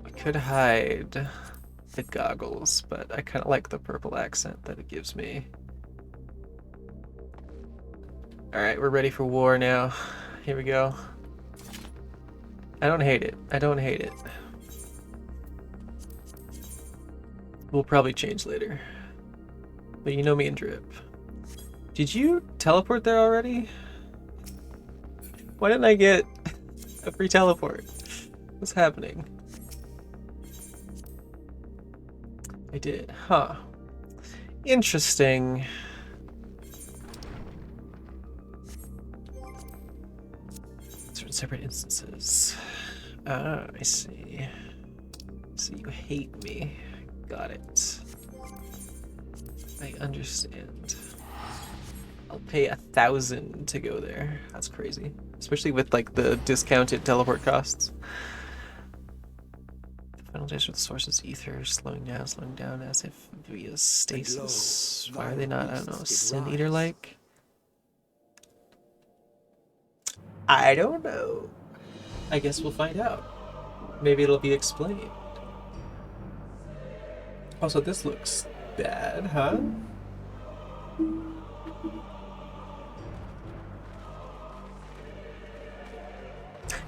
B: I could hide the goggles, but I kind of like the purple accent that it gives me. Alright, we're ready for war now. Here we go. I don't hate it. I don't hate it. We'll probably change later. But you know me and Drip. Did you teleport there already? Why didn't I get a free teleport? What's happening? I did, huh? Interesting. Certain separate instances. Ah, I see. So you hate me. Got it. I understand. I'll pay 1,000 to go there. That's crazy. Especially with like the discounted teleport costs. The final days with the source's ether slowing down as if via stasis. Why are they not, I don't know, Sin Eater like? I don't know. I guess we'll find out. Maybe it'll be explained. Also, this looks bad, huh?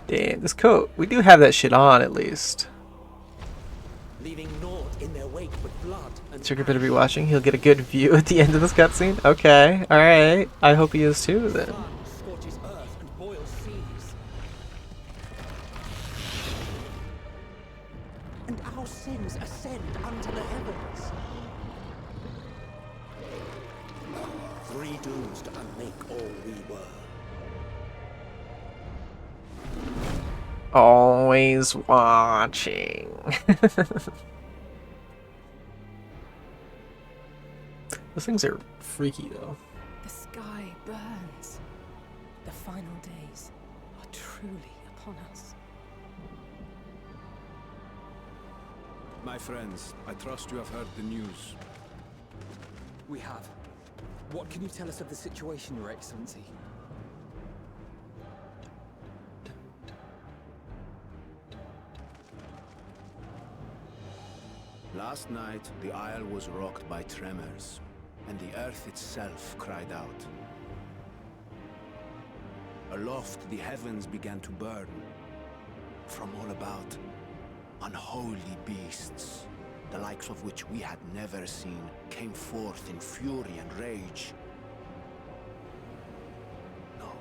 B: Damn, this coat. We do have that shit on, at least.
M: Leaving naught in their wake but blood and
B: Trigger better be watching. He'll get a good view at the end of this cutscene. Okay, alright. I hope he is too, then.
M: scorches earth and boils seas. And our sins ascend unto the heavens. 3 dooms to unmake all we were.
B: Always watching. Those things are freaky, though.
J: The sky burns. The final days are truly upon us.
L: My friends, I trust you have heard the news.
K: We have. What can you tell us of the situation, Your Excellency?
C: Last night, the isle was rocked by tremors, and the earth itself cried out. Aloft, the heavens began to burn. From all about, unholy beasts, the likes of which we had never seen, came forth in fury and rage. No.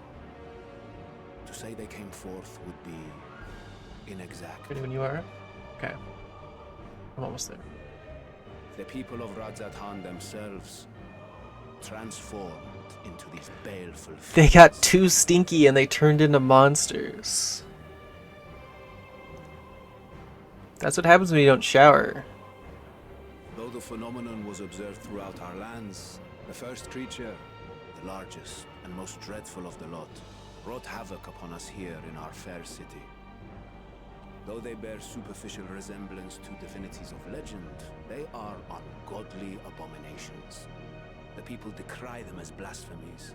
C: To say they came forth would be inexact.
B: Ready when you are? Okay. I'm almost there.
C: The people of Radzat-Han themselves transformed into these baleful fiends.
B: They got too stinky and they turned into monsters. That's what happens when you don't shower.
C: Though the phenomenon was observed throughout our lands, the first creature, the largest and most dreadful of the lot, wrought havoc upon us here in our fair city. Though they bear superficial resemblance to divinities of legend, they are ungodly abominations. The people decry them as blasphemies.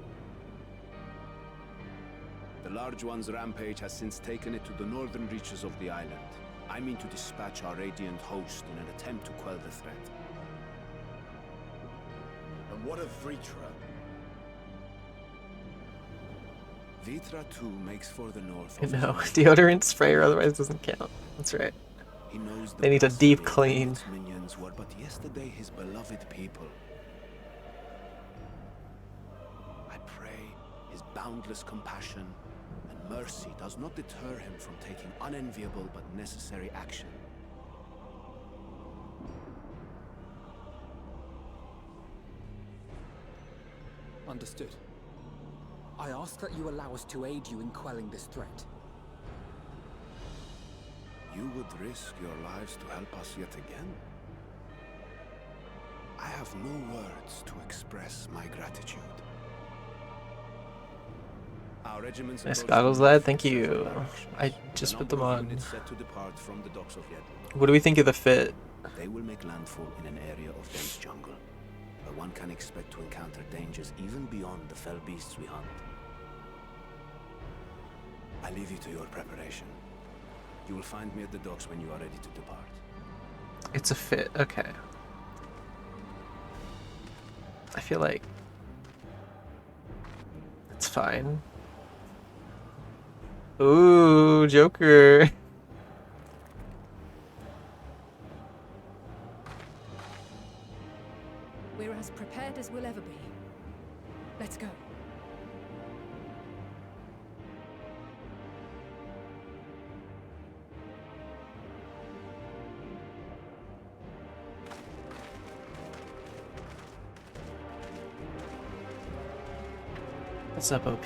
C: The Large One's rampage has since taken it to the northern reaches of the island. I mean to dispatch our radiant host in an attempt to quell the threat.
L: And what of Vritra?
C: Vritra too makes for the north.
B: No, deodorant sprayer otherwise doesn't count. That's right.
C: He knows
B: They need a deep clean.
C: His minions were but yesterday his beloved people. I pray his boundless compassion and mercy does not deter him from taking unenviable but necessary action.
K: Understood. I ask that you allow us to aid you in quelling this threat.
C: You would risk your lives to help us yet again? I have no words to express my gratitude. Our regiment's
B: Nice goggles, lad. Thank you. I just put them on.
C: Set to depart from the docks of Yedlin.
B: What do we think of the fit?
C: They will make landfall in an area of dense jungle, where one can expect to encounter dangers even beyond the fell beasts we hunt. I leave you to your preparation. You will find me at the docks when you are ready to depart.
B: It's a fit. Okay. I feel like it's fine. Ooh, Joker.
J: We're as prepared as we'll ever be. Let's go.
B: What's up, OP?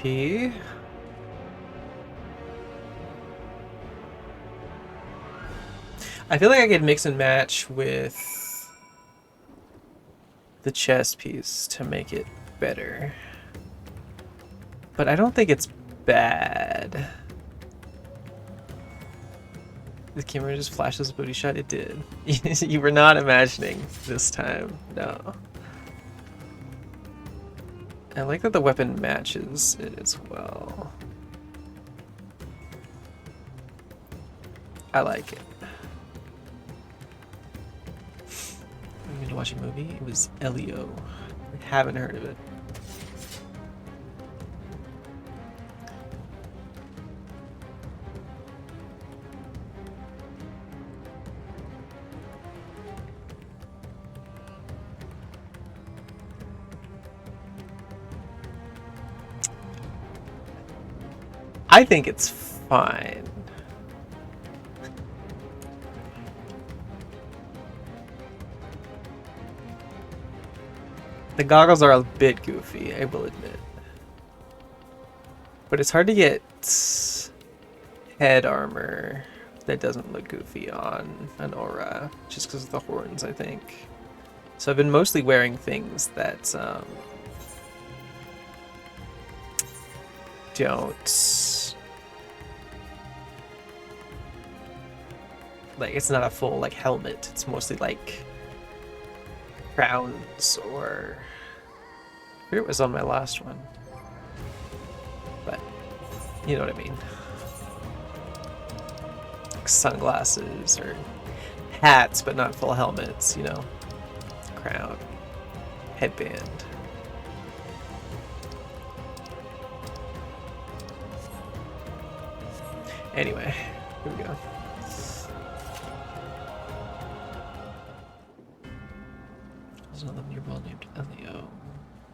B: I feel like I could mix and match with the chest piece to make it better. But I don't think it's bad. The camera just flashes a booty shot. It did. You were not imagining this time. No. I like that the weapon matches it as well. I like it. I'm going to watch a movie. It was Elio. I haven't heard of it. I think it's fine. The goggles are a bit goofy, I will admit. But it's hard to get head armor that doesn't look goofy on an aura, just because of the horns, I think. So I've been mostly wearing things that don't, like, it's not a full like helmet. It's mostly like crowns, or I forget what was on my last one, but you know what I mean. Like sunglasses or hats, but not full helmets, you know. Crown. Headband. Anyway, here we go. There's another nearby named Elio.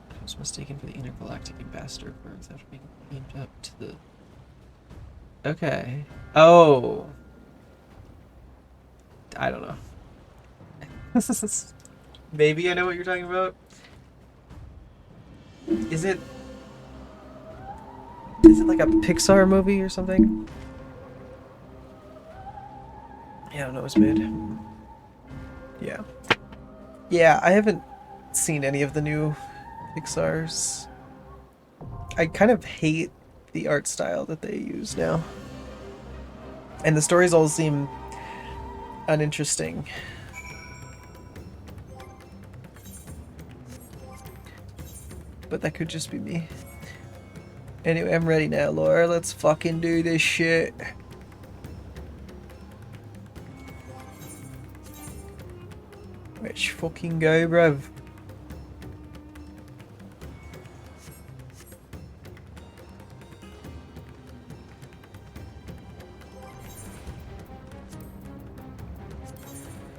B: I was mistaken for the intergalactic ambassador of Earth after being beamed up to the... Okay. Oh! I don't know. Maybe I know what you're talking about. Is it like a Pixar movie or something? Yeah, I don't know what's made. Yeah. Yeah, I haven't seen any of the new Pixar's. I kind of hate the art style that they use now. And the stories all seem uninteresting. But that could just be me. Anyway, I'm ready now, Laura. Let's fucking do this shit. Let's fucking go, bruv.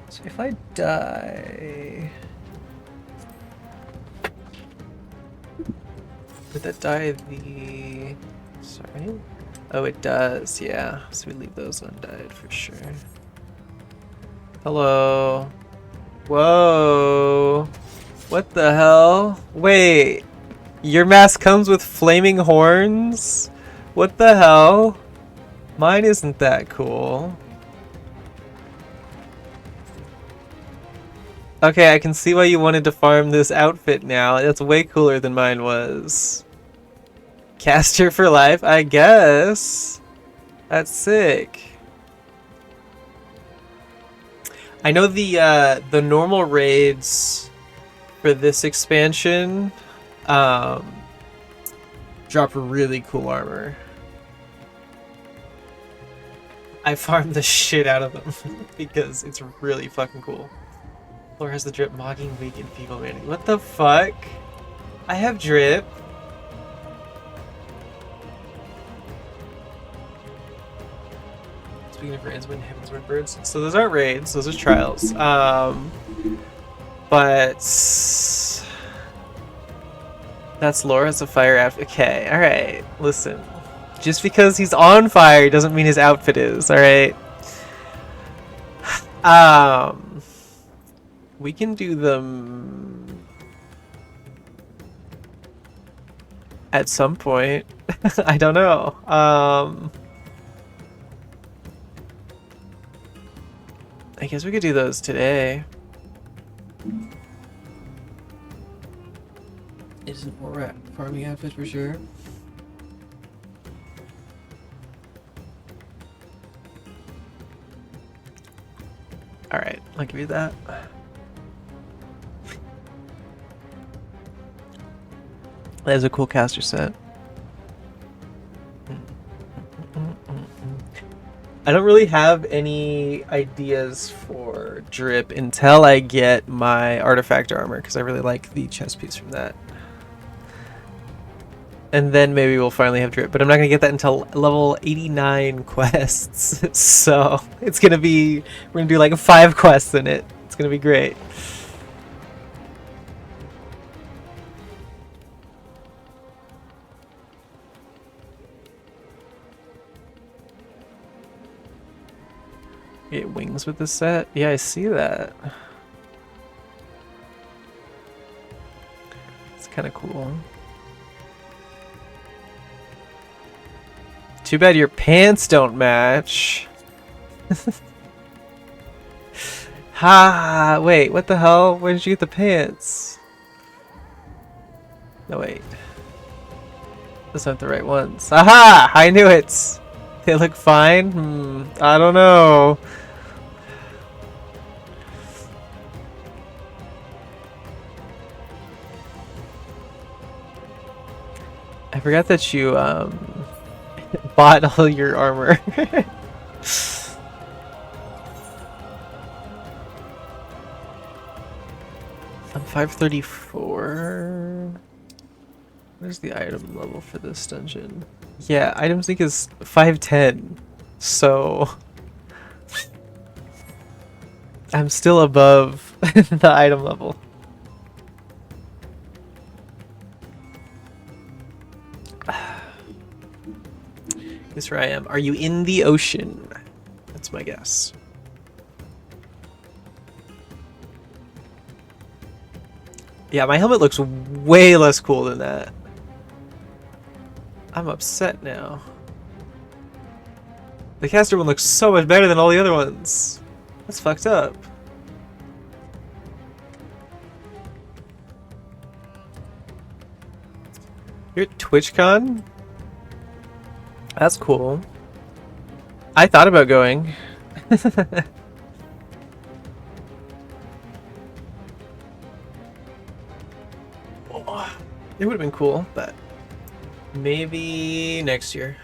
B: So if I die... Would that die the... Sorry? Oh, it does, yeah. So we leave those undied for sure. Hello. Whoa. What the hell? Wait. Your mask comes with flaming horns? What the hell? Mine isn't that cool. Okay, I can see why you wanted to farm this outfit now. That's way cooler than mine was. Caster for life, I guess. That's sick. I know the normal raids for this expansion drop really cool armor. I farmed the shit out of them because it's really fucking cool. Laura has the drip, mocking, weak, and feeble manning. What the fuck? I have drip. Speaking of raids, when heavens were birds. So those aren't raids, those are trials. But that's Laura's a fire after. Okay, alright. Listen. Just because he's on fire doesn't mean his outfit is, alright? We can do them at some point. I don't know. I guess we could do those today. Isn't more farming outfit for sure? Alright, I'll give you that. That is a cool caster set. I don't really have any ideas for drip until I get my artifact armor, because I really like the chest piece from that. And then maybe we'll finally have drip, but I'm not going to get that until level 89 quests. So it's going to be, we're going to do like 5 quests in it. It's going to be great. Get wings with this set? Yeah, I see that. It's kind of cool. Too bad your pants don't match. Ha! Wait, what the hell? Where did you get the pants? No, wait. Those aren't the right ones. Aha! I knew it! They look fine? I don't know. I forgot that you bought all your armor. I'm 534. Where's the item level for this dungeon? Yeah, item sync is 510. So I'm still above the item level. Guess where I am. Are you in the ocean? That's my guess. Yeah, my helmet looks way less cool than that. I'm upset now. The caster one looks so much better than all the other ones. That's fucked up. You're at TwitchCon? That's cool. I thought about going. It would have been cool, but maybe next year.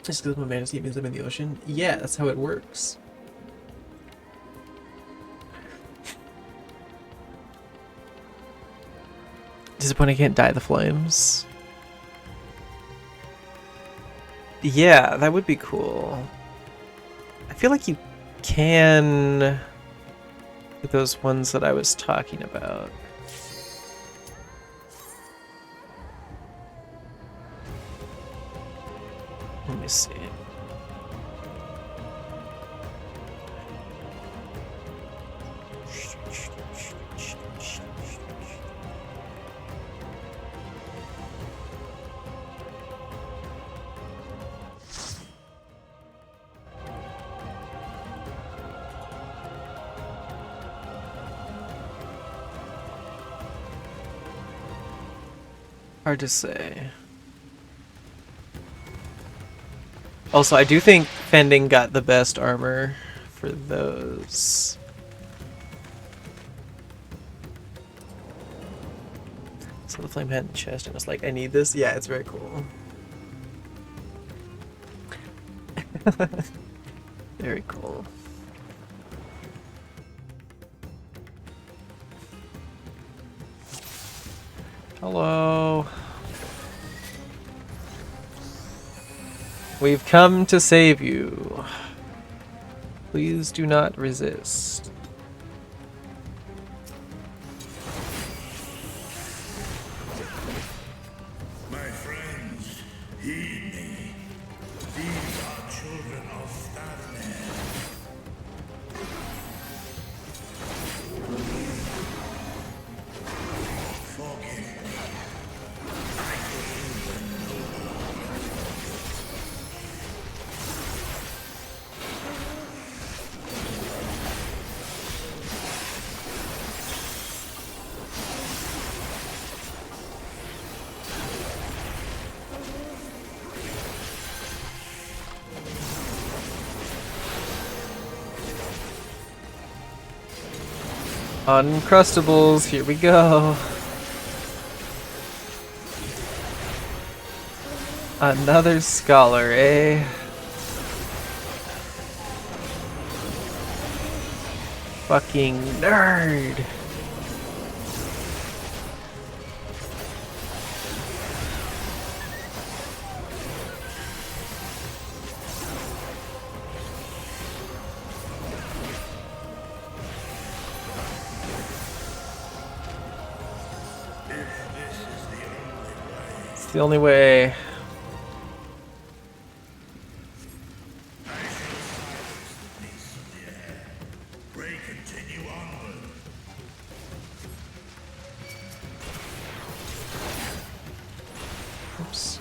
B: Just because my fantasy means I'm in the ocean? Yeah, that's how it works. Disappointed I can't dye the flames. Yeah, that would be cool. I feel like you can with those ones that I was talking about. Let me see. Hard to say. Also, I do think Fending got the best armor for those. So the flame had chest and was like, I need this. Yeah, it's very cool. Very cool. Hello. We've come to save you. Please do not resist.
L: My friends, heed me. These are children of Statman. Forgive me. I children no longer.
B: Uncrustables, here we go. Another scholar, eh? Fucking nerd. It's the only way.
L: Pray continue onward.
B: Oops.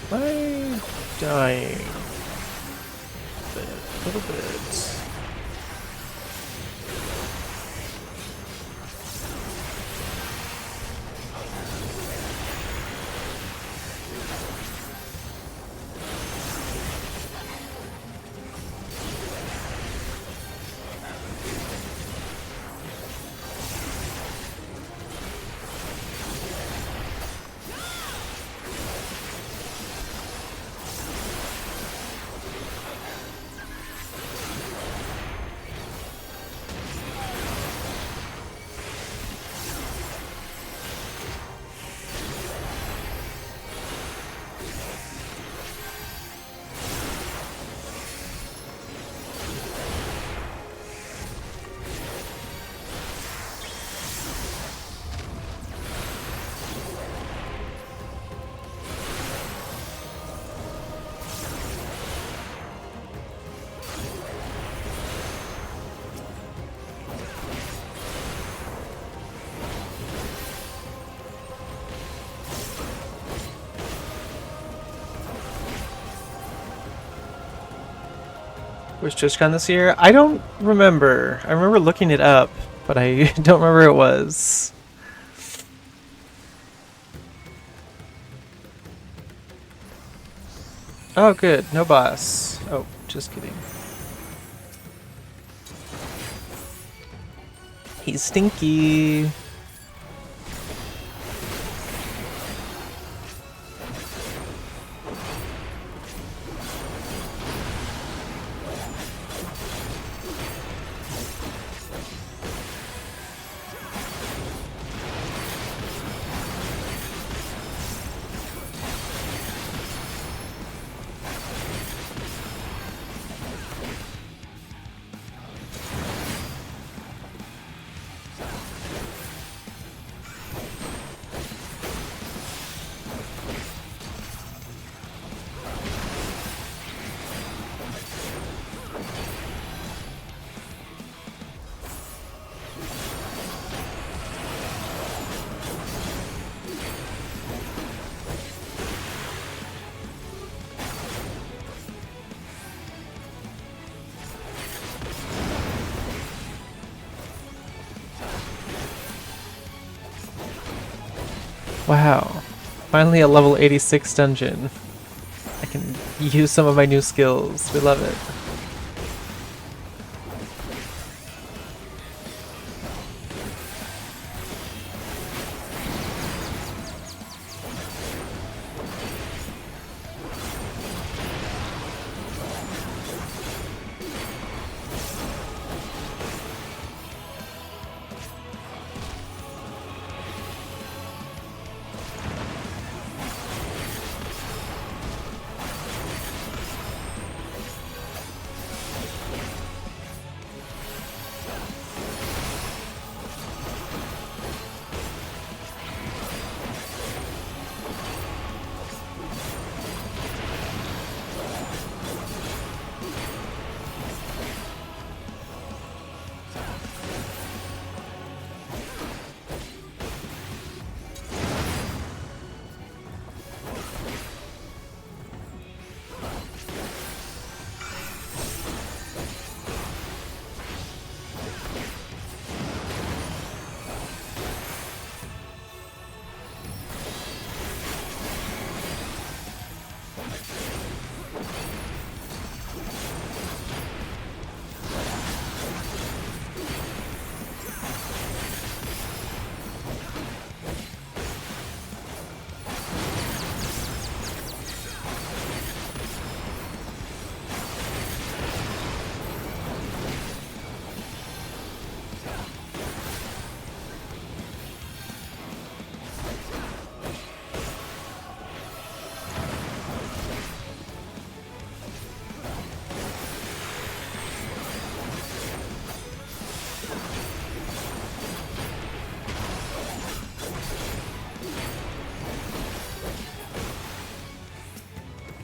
B: Am I dying? A little bit. Was TwitchCon this year? I don't remember. I remember looking it up, but I don't remember where it was. Oh, good. No boss. Oh, just kidding. He's stinky. Wow. Finally a level 86 dungeon. I can use some of my new skills. We love it.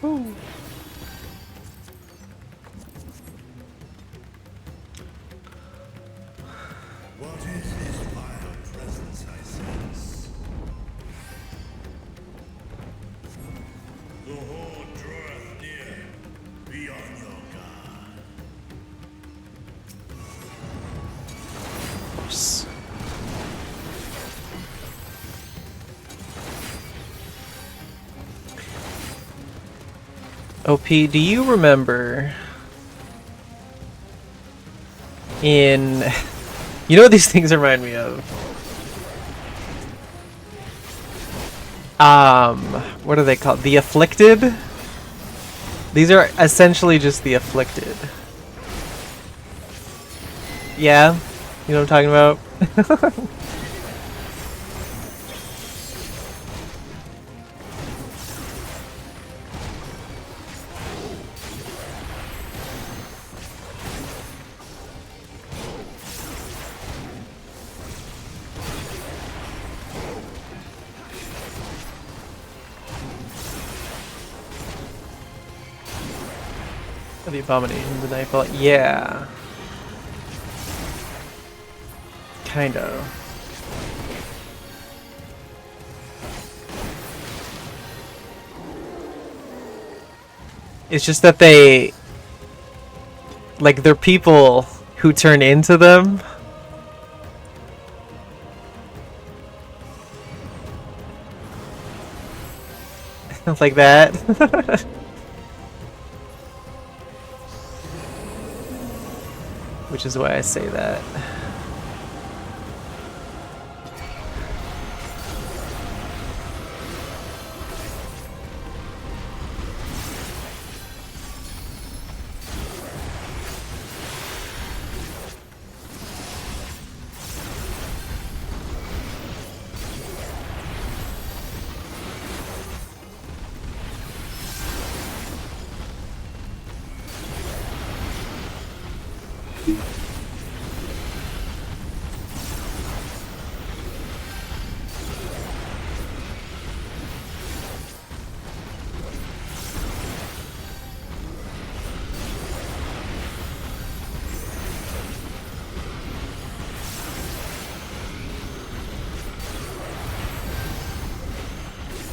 B: Ooh.
N: What is this vile presence I sense? The horde draweth near. Be on your guard.
B: Of course. OP, do you remember in... You know what these things remind me of? What are they called? The Afflicted? These are essentially just the Afflicted. Yeah? You know what I'm talking about? The Abomination, the Nightfall. Yeah. Kind of. It's just that they Like, they're people who turn into them. Like that. Which is why I say that.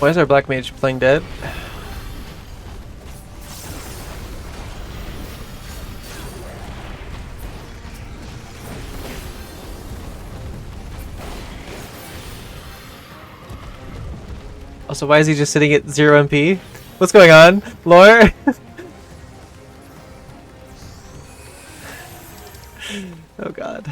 B: Why is our black mage playing dead? Also, why is he just sitting at 0 MP? What's going on, lore? Oh god.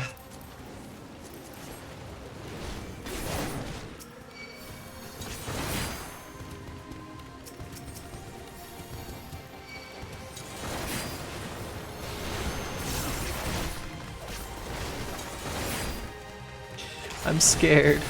B: I'm scared.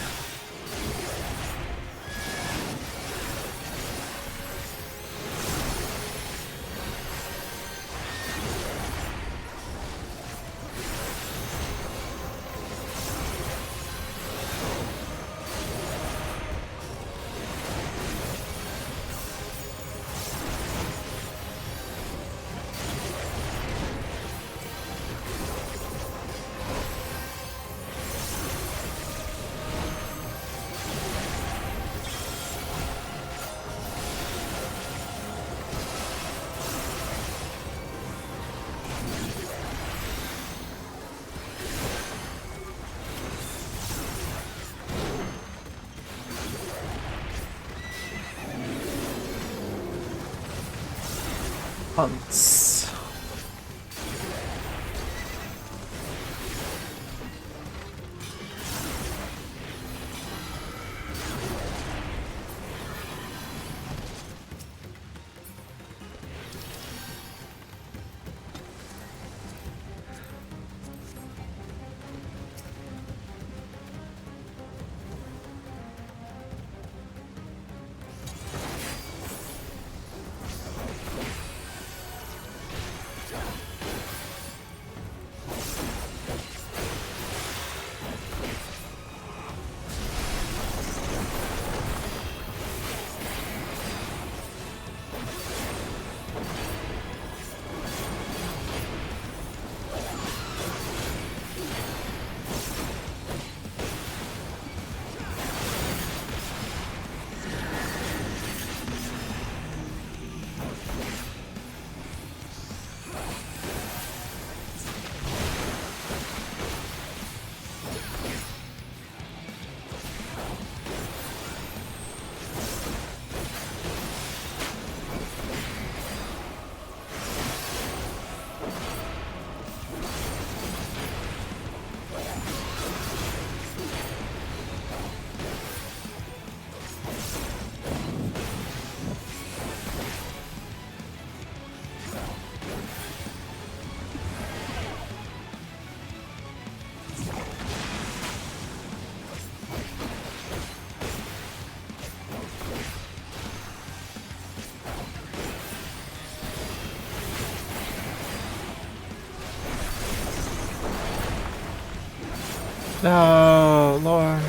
B: Hunts. No, Lord.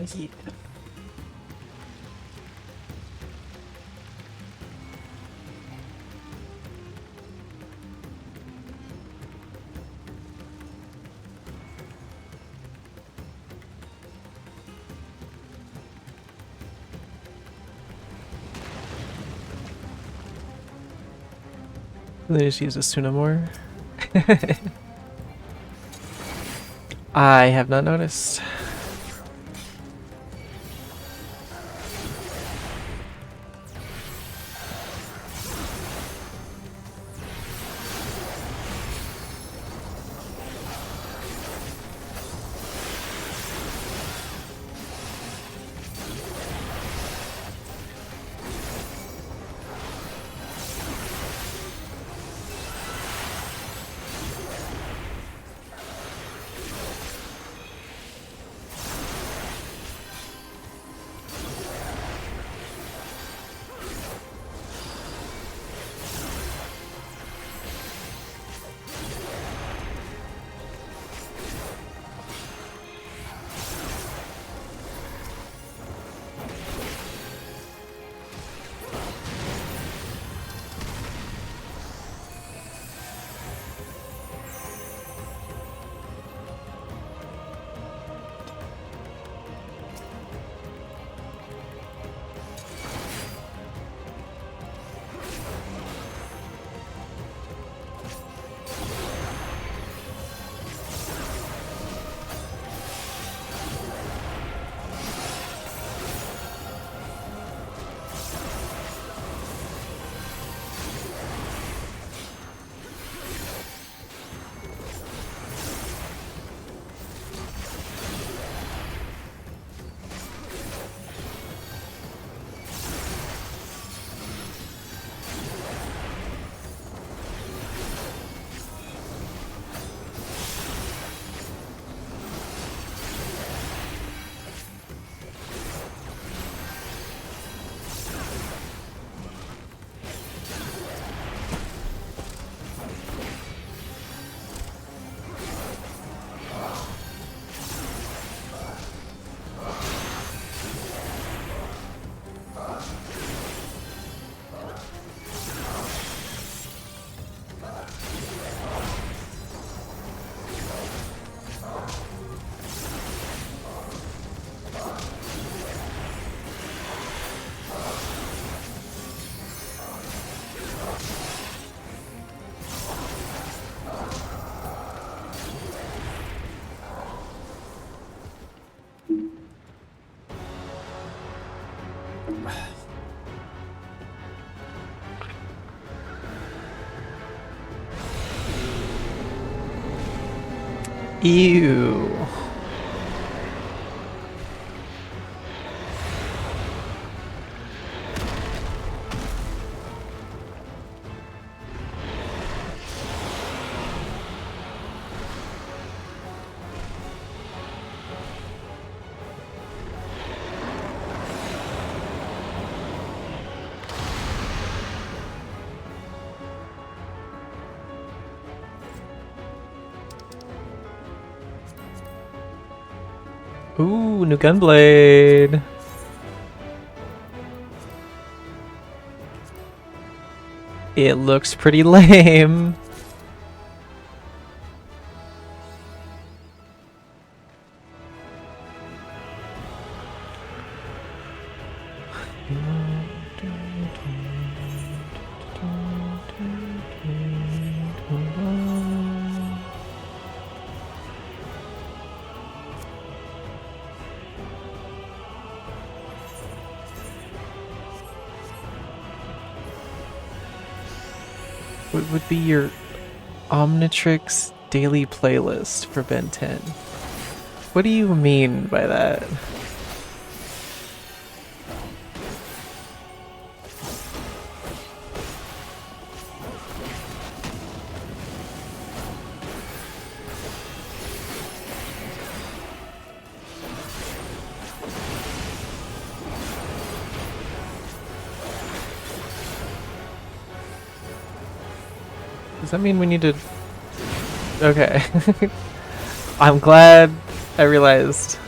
B: Yeah. They just use a Sunamore. I have not noticed. Ew. Ooh, new Gunblade. It looks pretty lame. What would be your Omnitrix daily playlist for Ben 10? What do you mean by that? Does that mean we need to... Okay. I'm glad I realized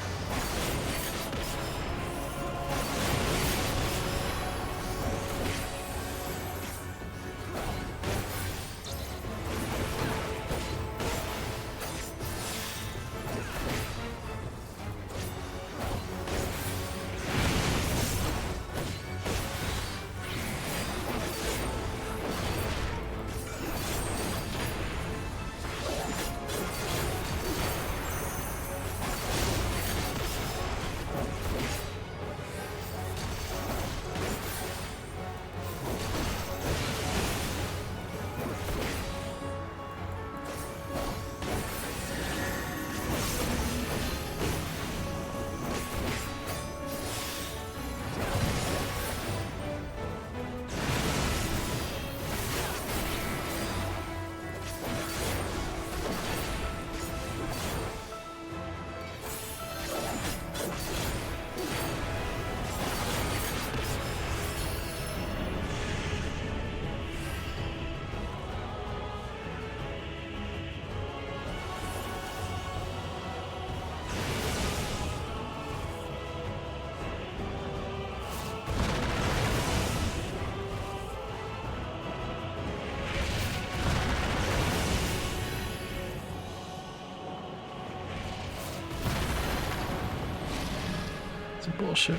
B: It's bullshit.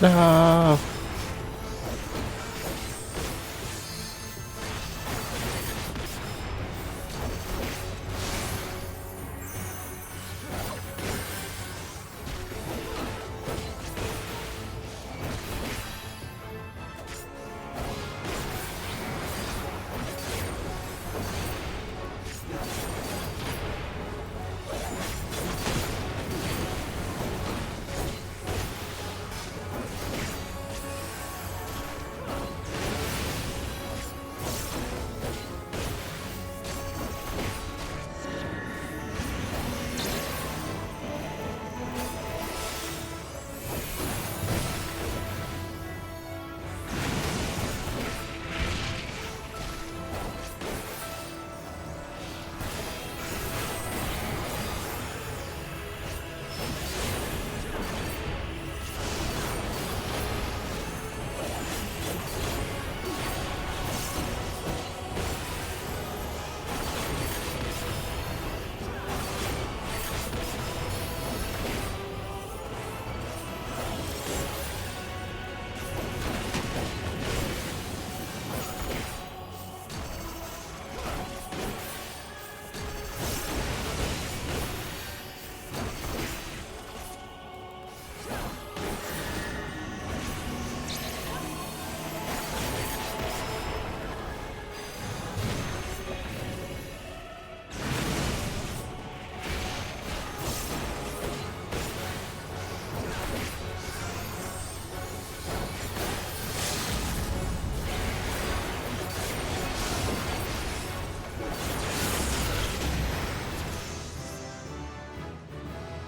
B: No.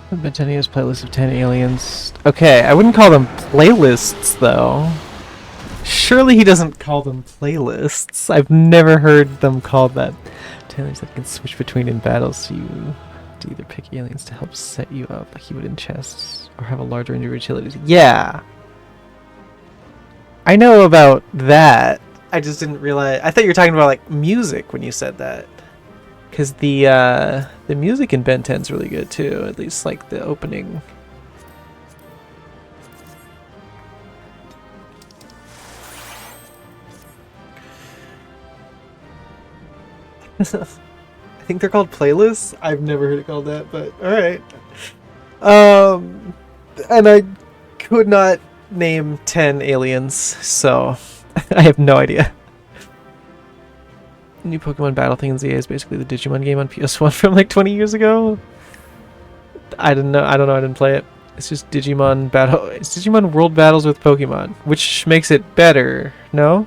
B: Bentennia's playlist of 10 aliens. Okay, I wouldn't call them playlists, though. Surely he doesn't call them playlists. I've never heard them called that. 10 aliens that can switch between in battles, so you to either pick aliens to help set you up, like you would in chests, or have a large range of utilities. Yeah! I know about that. I just didn't realize... I thought you were talking about, like, music when you said that. Because the music in Ben 10's really good too, at least like the opening. I think they're called playlists. I've never heard it called that, but alright. And I could not name 10 aliens, so I have no idea. New Pokemon Battle thing in ZA is basically the Digimon game on PS1 from like 20 years ago. I don't know. I didn't play it. It's just Digimon Battle. It's Digimon World Battles with Pokemon, which makes it better. No?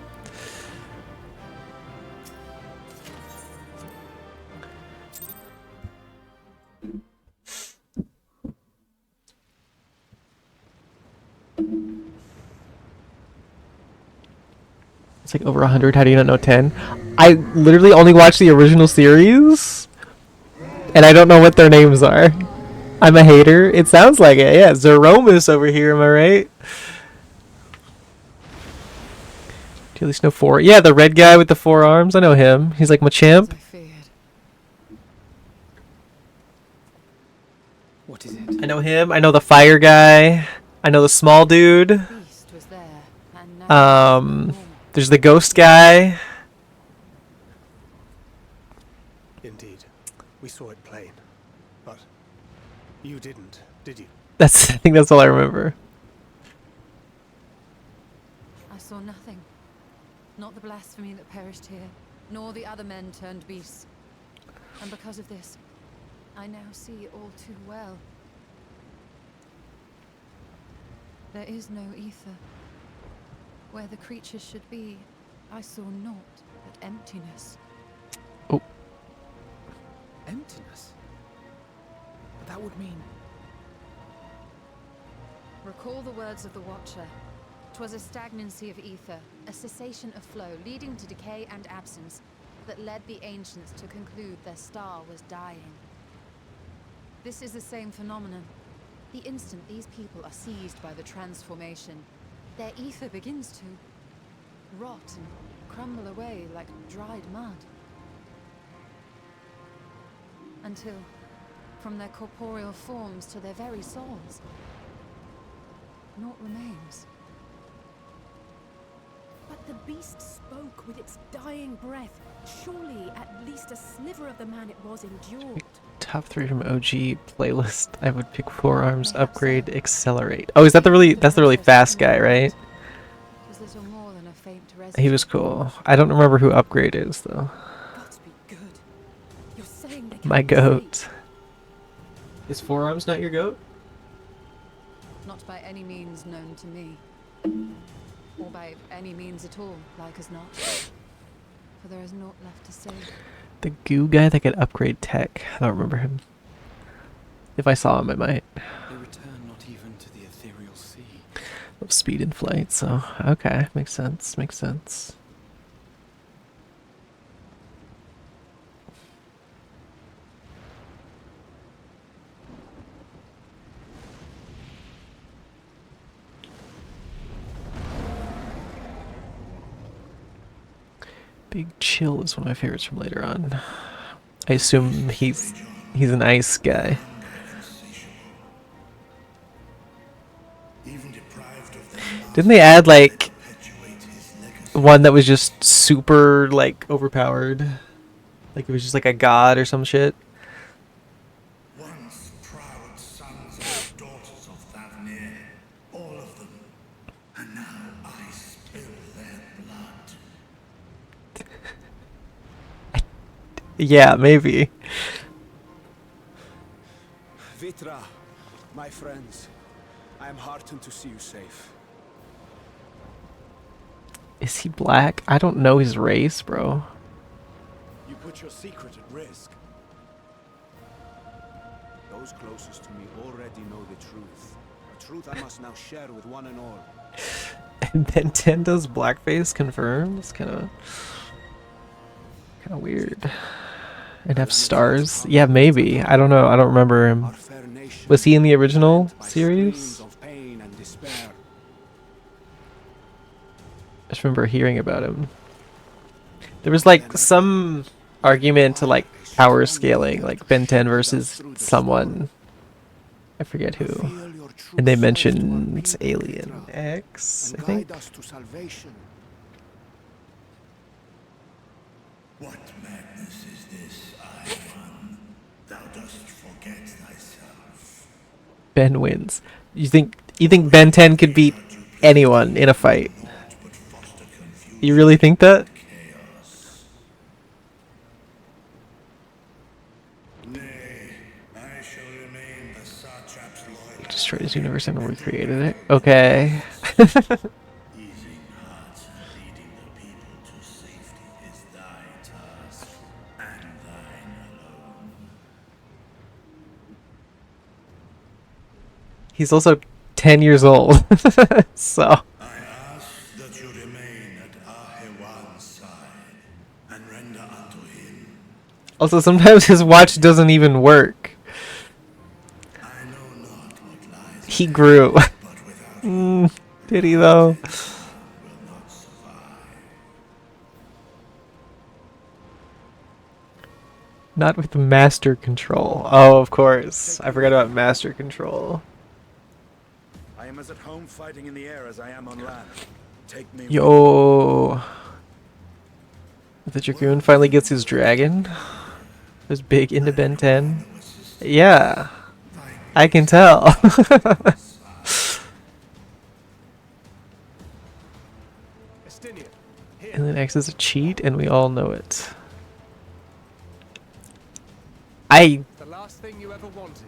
B: It's like over 100. How do you not know 10? I literally only watched the original series, and I don't know what their names are. I'm a hater. It sounds like it. Yeah, Zeromus over here. Am I right? Do you at least know 4? Yeah, the red guy with the 4 arms. I know him. He's like Machamp.
K: What is it?
B: I know him. I know the fire guy. I know the small dude. There's the ghost guy.
D: Indeed. We saw it plain. But you didn't, did you?
B: I think that's all I remember.
A: I saw nothing. Not the blasphemy that perished here, nor the other men turned beasts. And because of this, I now see all too well. There is no ether. Where the creatures should be, I saw naught but emptiness.
B: Oh,
K: emptiness. But that would mean...
A: Recall the words of the Watcher. 'Twas a stagnancy of ether, a cessation of flow, leading to decay and absence, that led the ancients to conclude their star was dying. This is the same phenomenon. The instant these people are seized by the transformation, their ether begins to rot and crumble away like dried mud. Until, from their corporeal forms to their very souls, naught remains.
J: But the beast spoke with its dying breath. Surely at least a sliver of the man it was endured.
B: Top 3 from OG playlist. I would pick Forearms, Upgrade, Accelerate. Oh, is that that's the really fast guy, right?
A: Was little more than a faint
B: He was cool. I don't remember who Upgrade is though.
J: You're saying they
B: My
J: can't be
B: goat. Is Forearms not your goat?
A: Not by any means known to me. Or by any means at all, like as not. For there is naught left to say.
B: The goo guy that could upgrade tech. I don't remember him. If I saw him, I might.
F: They return not even to the ethereal sea.
B: Love speed and flight, so okay, makes sense. Makes sense. Big Chill is one of my favorites from later on. I assume he's an ice guy. Didn't they add like one that was just super like overpowered? Like it was just like a god or some shit?
N: Once proud sons and daughters of Thavnir, all of them, and now I spill their blood.
B: Yeah, maybe.
H: Vitra, my friends, I am heartened to see you safe.
B: Is he black? I don't know his race, bro.
H: You put your secret at risk. Those closest to me already know the truth. A truth I must now share with one and all.
B: And Nintendo's blackface confirmed? It's kind of weird. And have stars? Yeah, maybe. I don't know. I don't remember him. Was he in the original series? I just remember hearing about him. There was like some argument to like power scaling, like Ben 10 versus someone. I forget who. And they mentioned Alien X, I think.
N: What madness is this, Ivan? Thou dost forget thyself.
B: Ben wins. You think Ben 10 could beat anyone in a fight? You really think that?
N: Nay, I shall remain the satrap's loyal.
B: Destroyed his universe and recreated it. Okay.
N: Easing hearts and leading the people to safety is thy task, and thine alone.
B: He's also 10 years old. So.
N: I ask that you remain at Ahewan's side and render unto him.
B: Also, sometimes his watch doesn't even work.
N: I know not what lies
B: He grew. Did he though?
N: will not survive.
B: Not with master control. Oh, of course. I forgot about master control.
H: I am as at home fighting in the air as I am on land. Take me.
B: Yo. The Dragoon finally gets his dragon. Was big into Ben 10. Yeah. I can tell. Alien X is a cheat, and we all know it.
D: The last thing you ever wanted.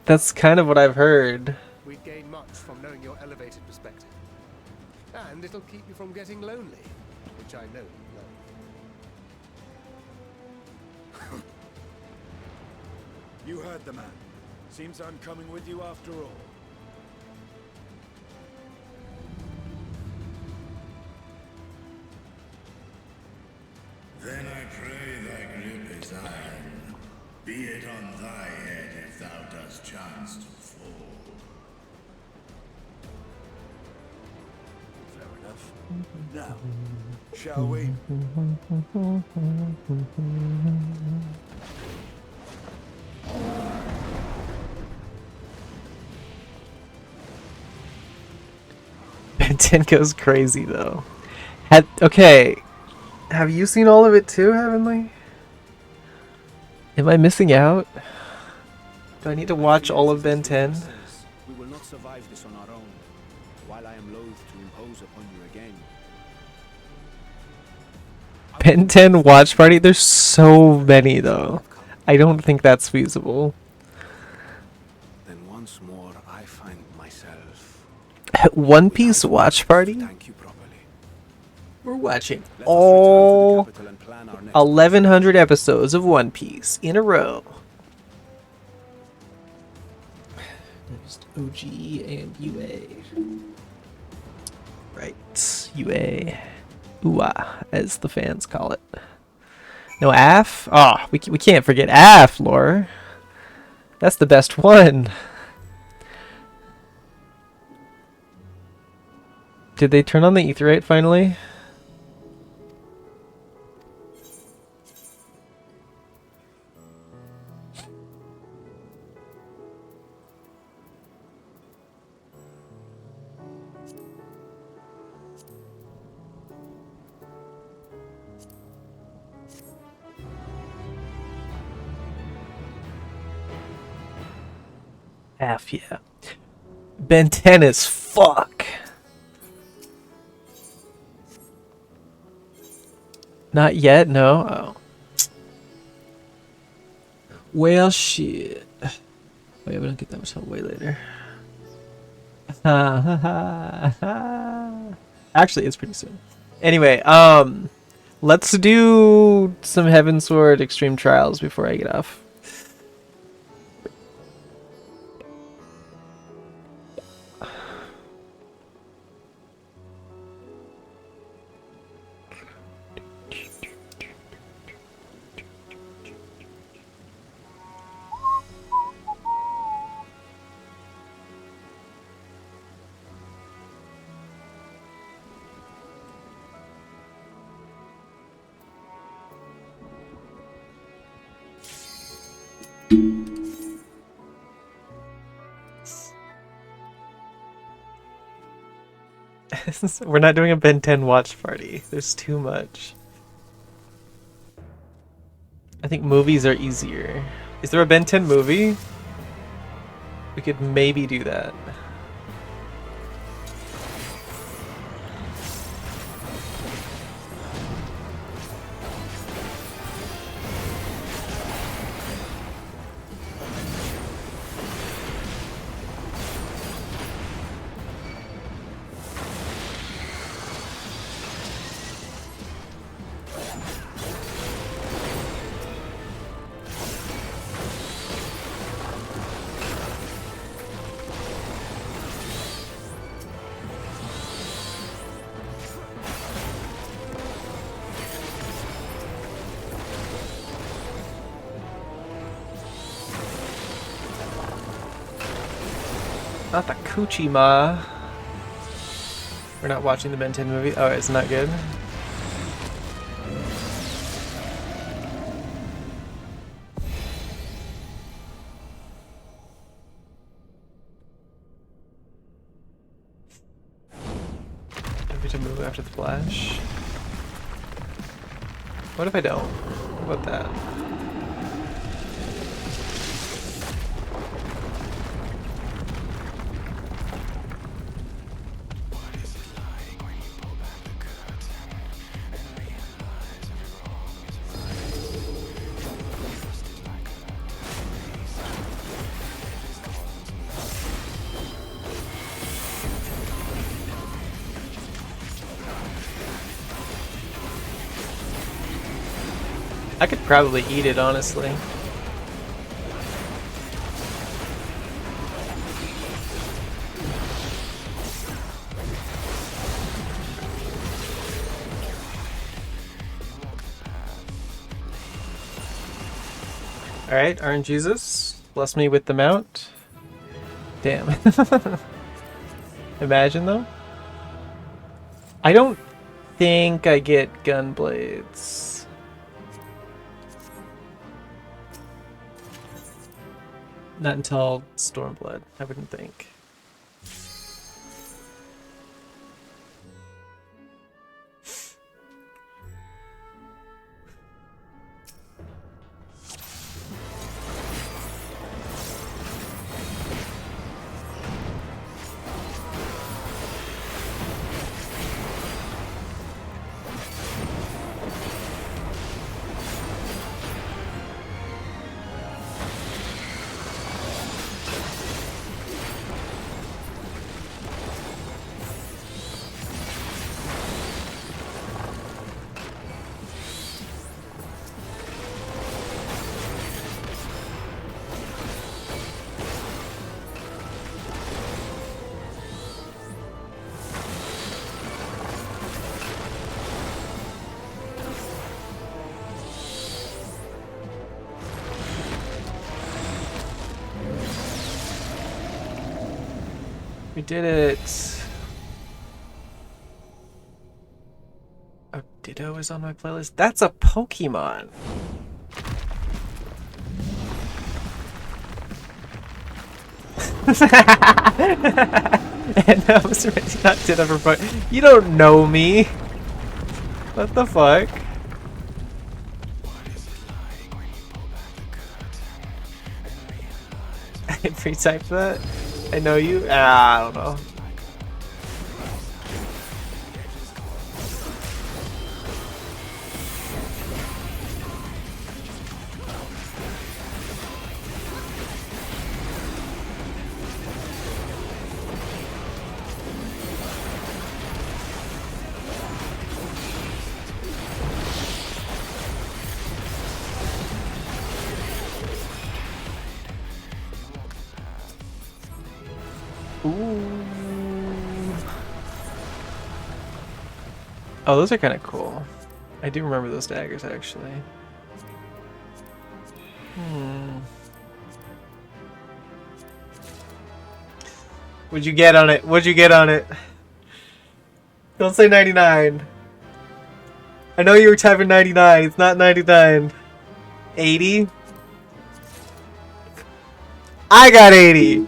B: That's kind of what I've heard.
D: We'd gain much from knowing your elevated perspective. And it'll keep you from getting lonely, which I know you
L: You heard the man. Seems I'm coming with you after all.
N: Then I pray thy grip is iron. Be it on thy head if thou dost chance to fall.
L: Fair enough. Now, shall we?
B: Ben 10 goes crazy though. Okay. Have you seen all of it too, Heavenly? Am I missing out? Do I need to watch all of Ben 10?
C: We will not survive this on our own, while I am loath to impose upon you again.
B: Ben 10 watch party? There's so many though. I don't think that's feasible.
C: Then once more I find myself...
B: One Piece watch party? We're watching all 1,100 episodes of One Piece in a row. There's OG and UA. Right, UA. Ooh-ah, as the fans call it. No, AF? Oh, we can't forget AF, Laura. That's the best one. Did they turn on the Aetheryte finally? Half, yeah. Ben 10 is fuck. Not yet, no. Oh. Well, shit. Oh yeah, we don't get that much help way later. Actually, it's pretty soon. Anyway, let's do some Heavensward Extreme Trials before I get off. We're not doing a Ben 10 watch party. There's too much. I think movies are easier. Is there a Ben 10 movie? We could maybe do that. Not the coochie ma. We're not watching the Ben 10 movie. Oh, it's not good. Maybe to move after the flash. What if I don't? What about that? I could probably eat it, honestly. Alright, RNGesus, bless me with the mount. Damn. Imagine though. I don't think I get Gunblades. Not until Stormblood, I wouldn't think. We did it. A Ditto is on my playlist. That's a Pokemon. And I was already not Ditto for fun. You don't know me. What the fuck? I pre-typed that? I know you? Ah, I don't know. Oh, those are kind of cool. I do remember those daggers, actually. What'd you get on it? What'd you get on it? Don't say 99. I know you were typing 99. It's not 99. 80? I got 80!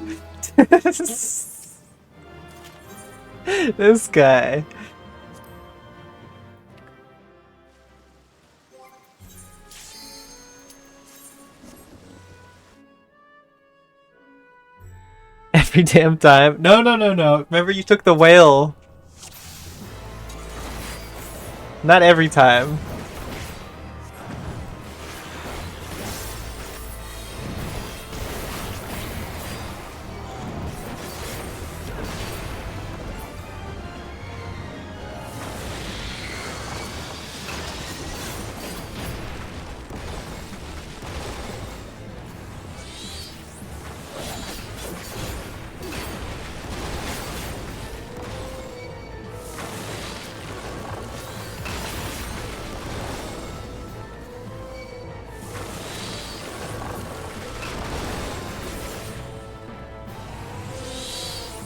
B: This guy. Every damn time. No. Remember you took the whale. Not every time.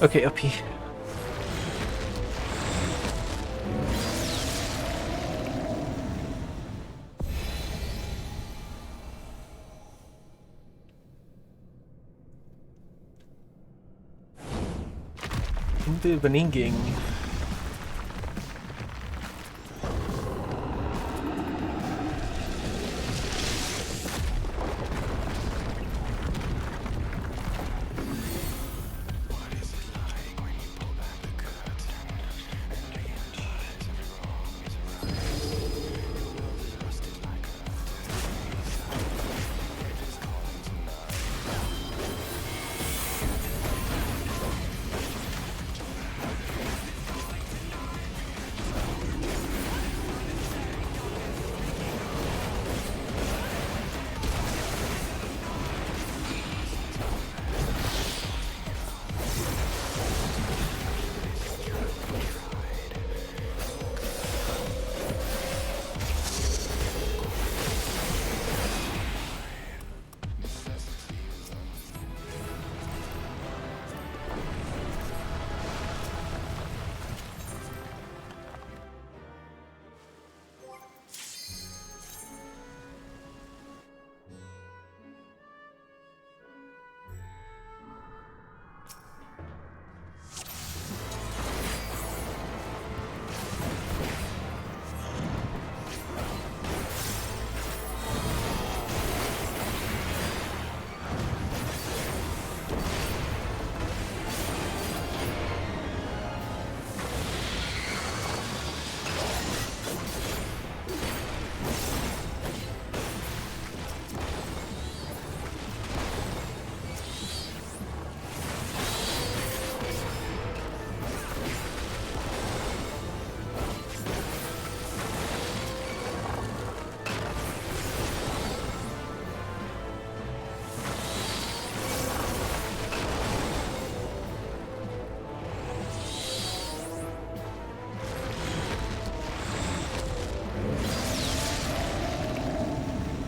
B: Okay, up here. Into Beninging.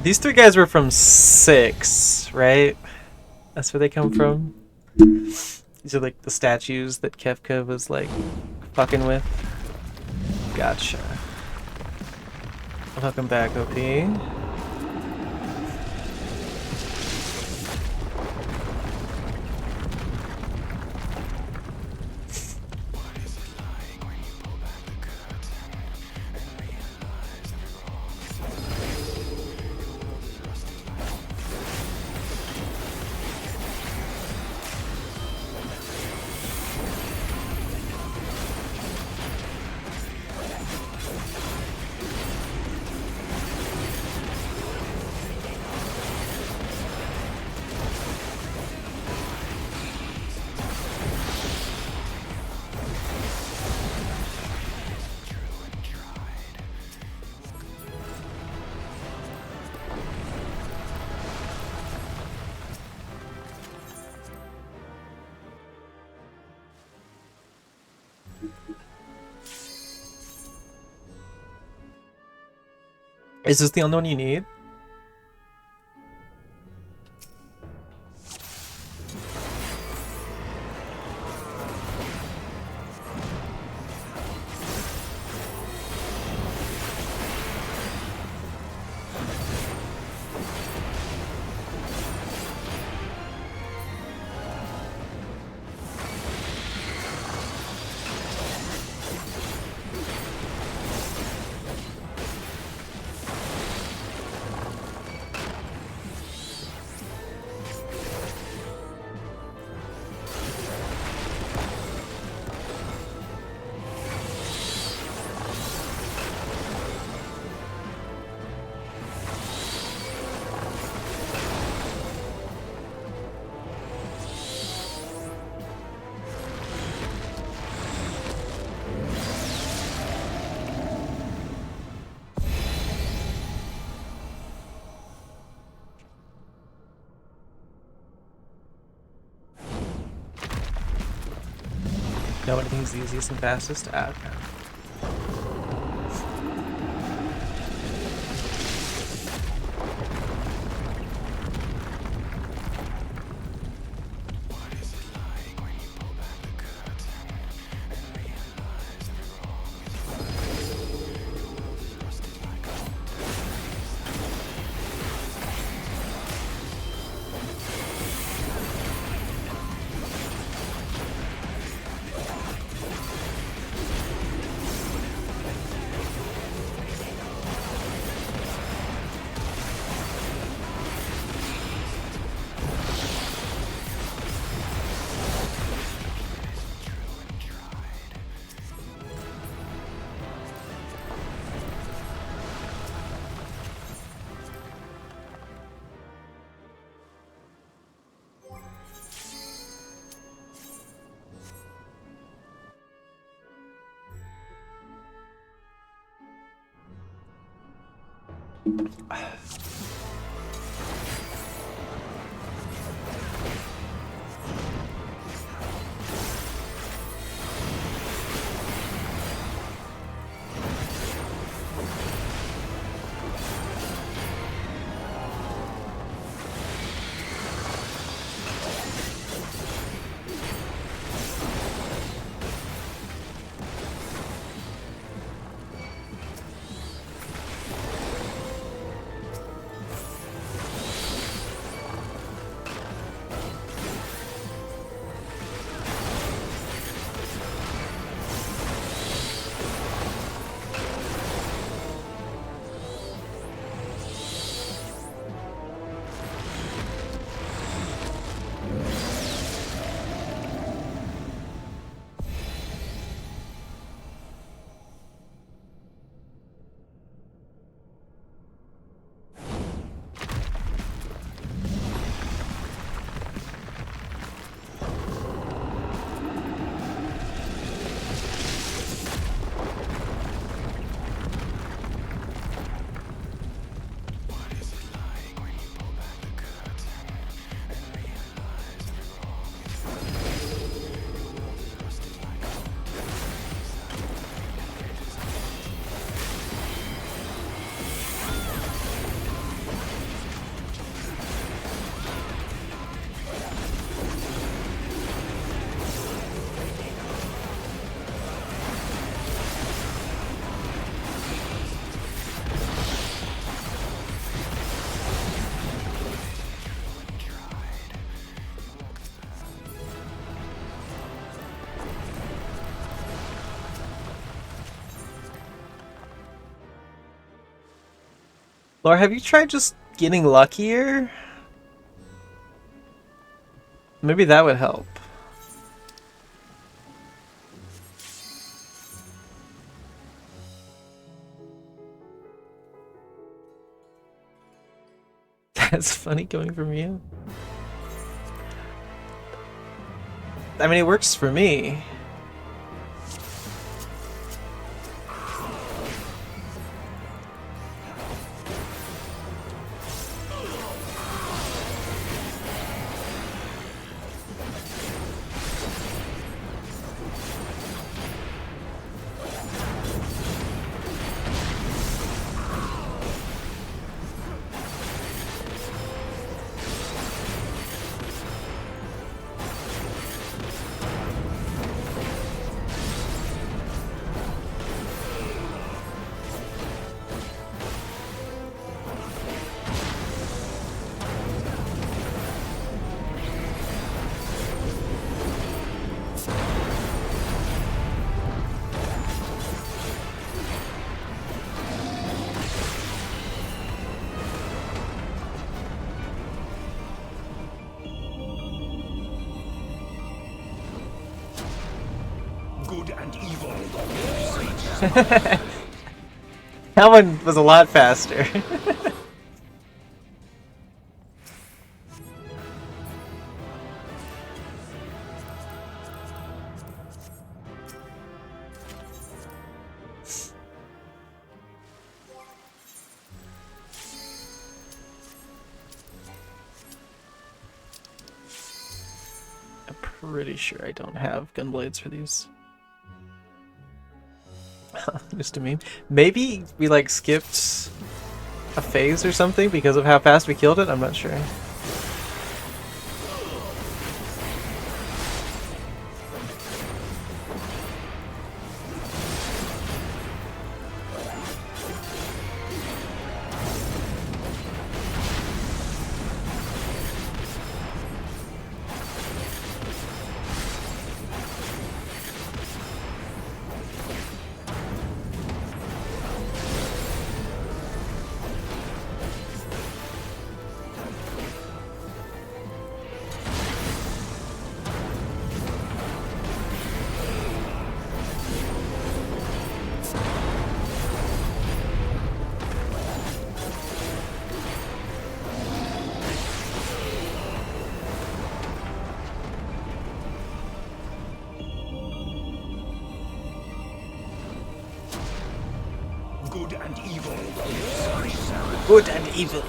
B: These three guys were from 6, right? That's where they come from. These are like the statues that Kefka was like fucking with. Gotcha. Welcome back, OP. Is this the only one you need? No, anything's the easiest and fastest? Ah, okay. Laura, have you tried just getting luckier? Maybe that would help. That's funny coming from you. I mean, it works for me.
N: Good and evil.
B: That one was a lot faster. I'm pretty sure I don't have gun blades for these. Just a meme. Maybe we like skipped a phase or something because of how fast we killed it? I'm not sure.
N: Good and evil.
B: Good and evil.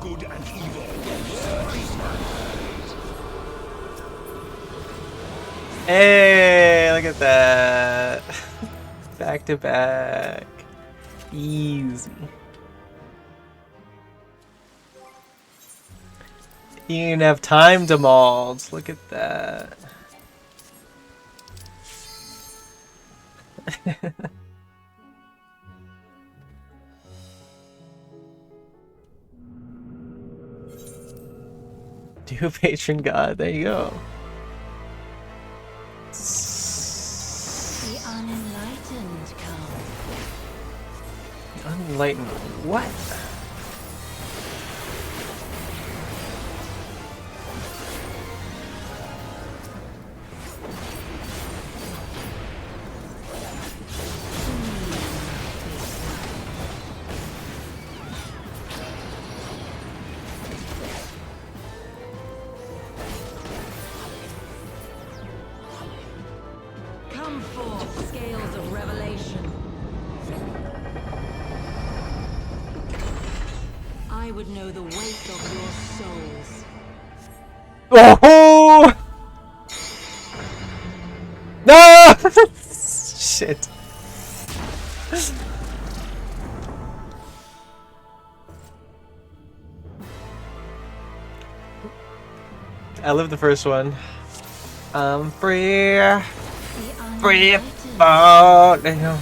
N: Good and evil.
B: Hey, look at that. Back to back. Easy. You didn't have time to mold. Look at that. New patron god. There you go.
A: The unenlightened come.
B: Unenlightened. What?
G: Come forth, scales of revelation. I would know the weight of your souls.
B: Oh! No! Shit. I lived the first one. I'm free. Free. Oh, damn.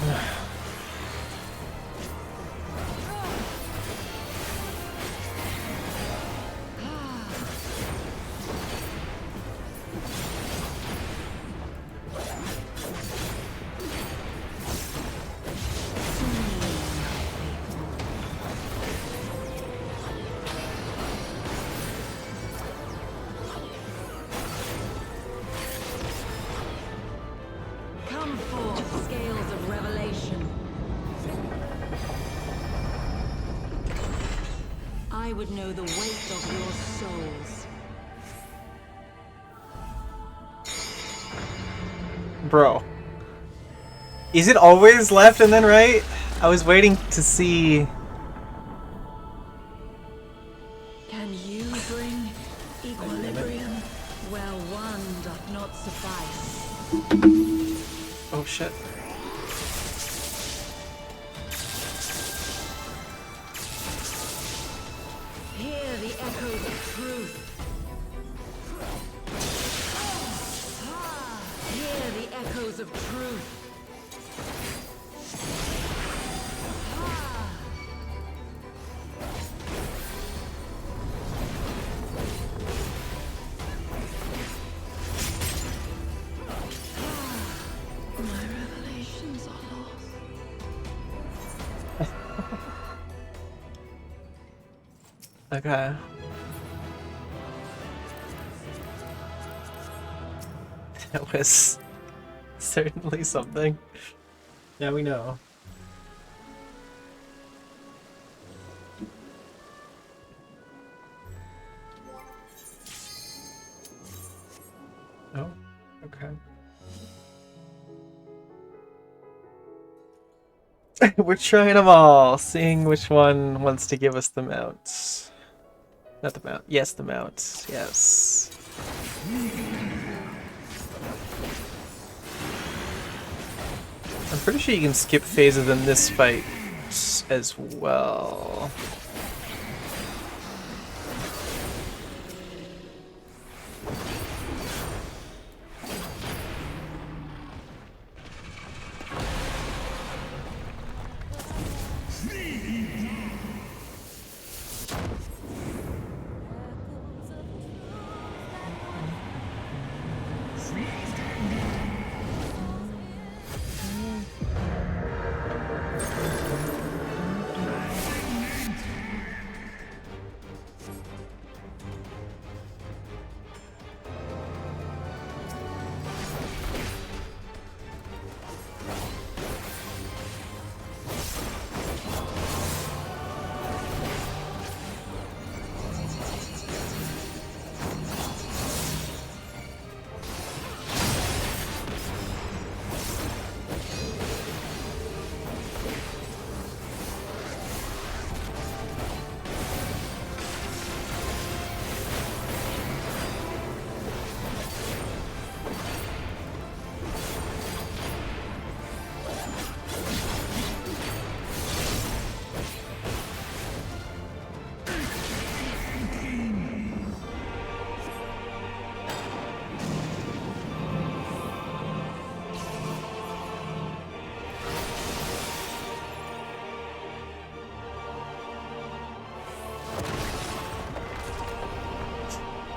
G: Come forth, scales of revelation. I would know the weight of your souls.
B: Bro. Is it always left and then right? I was waiting to see.
G: Can you bring equilibrium where one doth not suffice?
B: Oh shit.
G: Hear the echoes of truth. Hear the echoes of truth. My revelations are lost.
B: Okay. That was certainly something. Now we know. Oh, okay. We're trying them all, seeing which one wants to give us the mount. Not the mount. Yes, the mount. Yes. I'm pretty sure you can skip phases in this fight as well.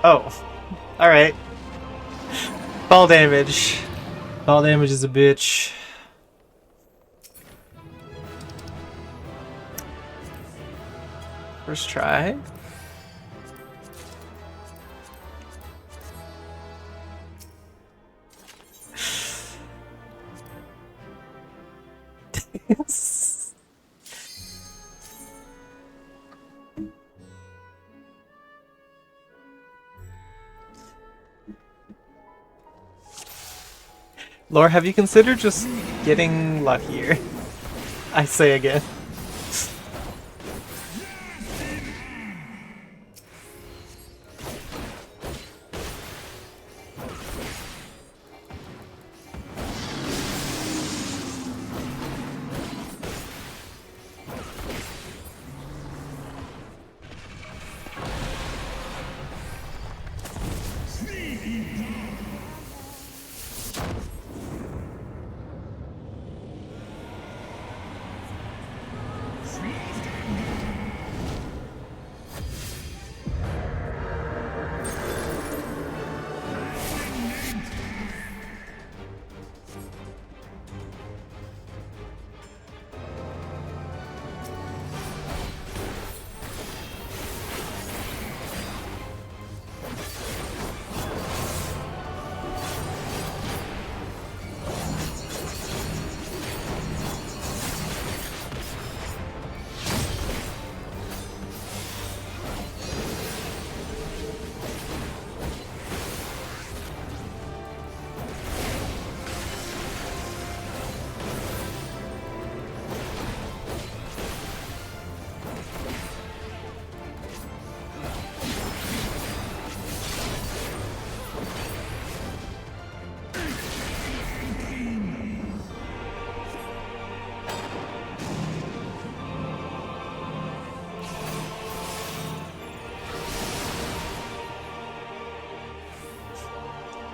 B: Oh. Alright. Fall damage. Fall damage is a bitch. First try. Laura, have you considered just getting luckier? I say again.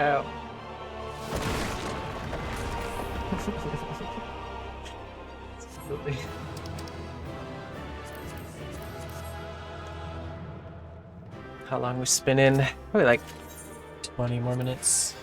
B: Ow. How long we spinning? Probably like 20 more minutes.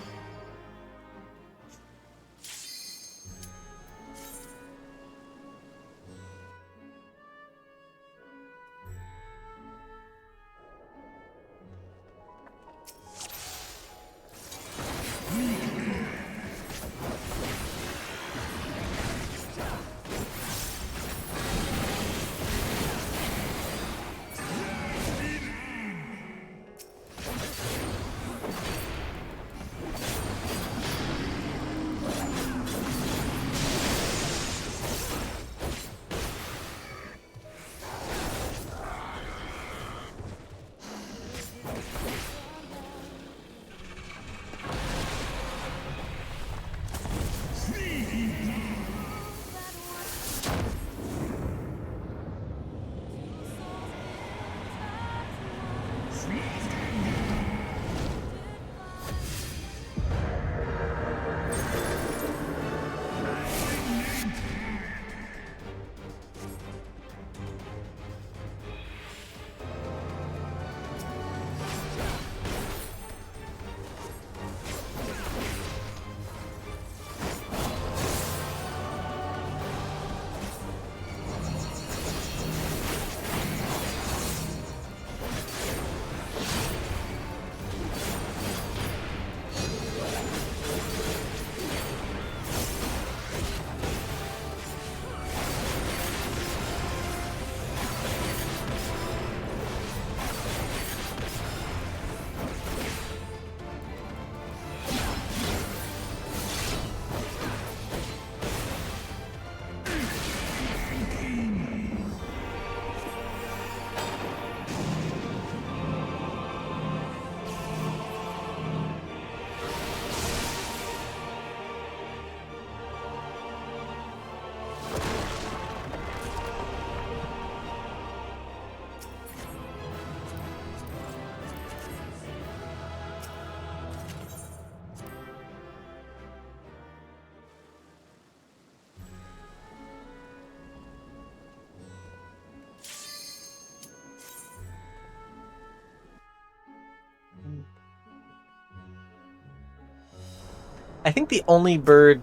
B: I think the only bird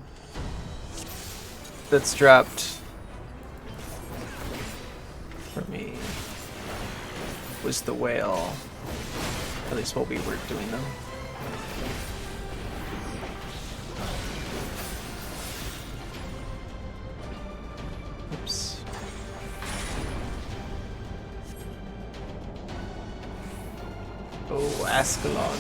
B: that's dropped for me was the whale. At least what we were doing them. Oops. Oh, Ascalon.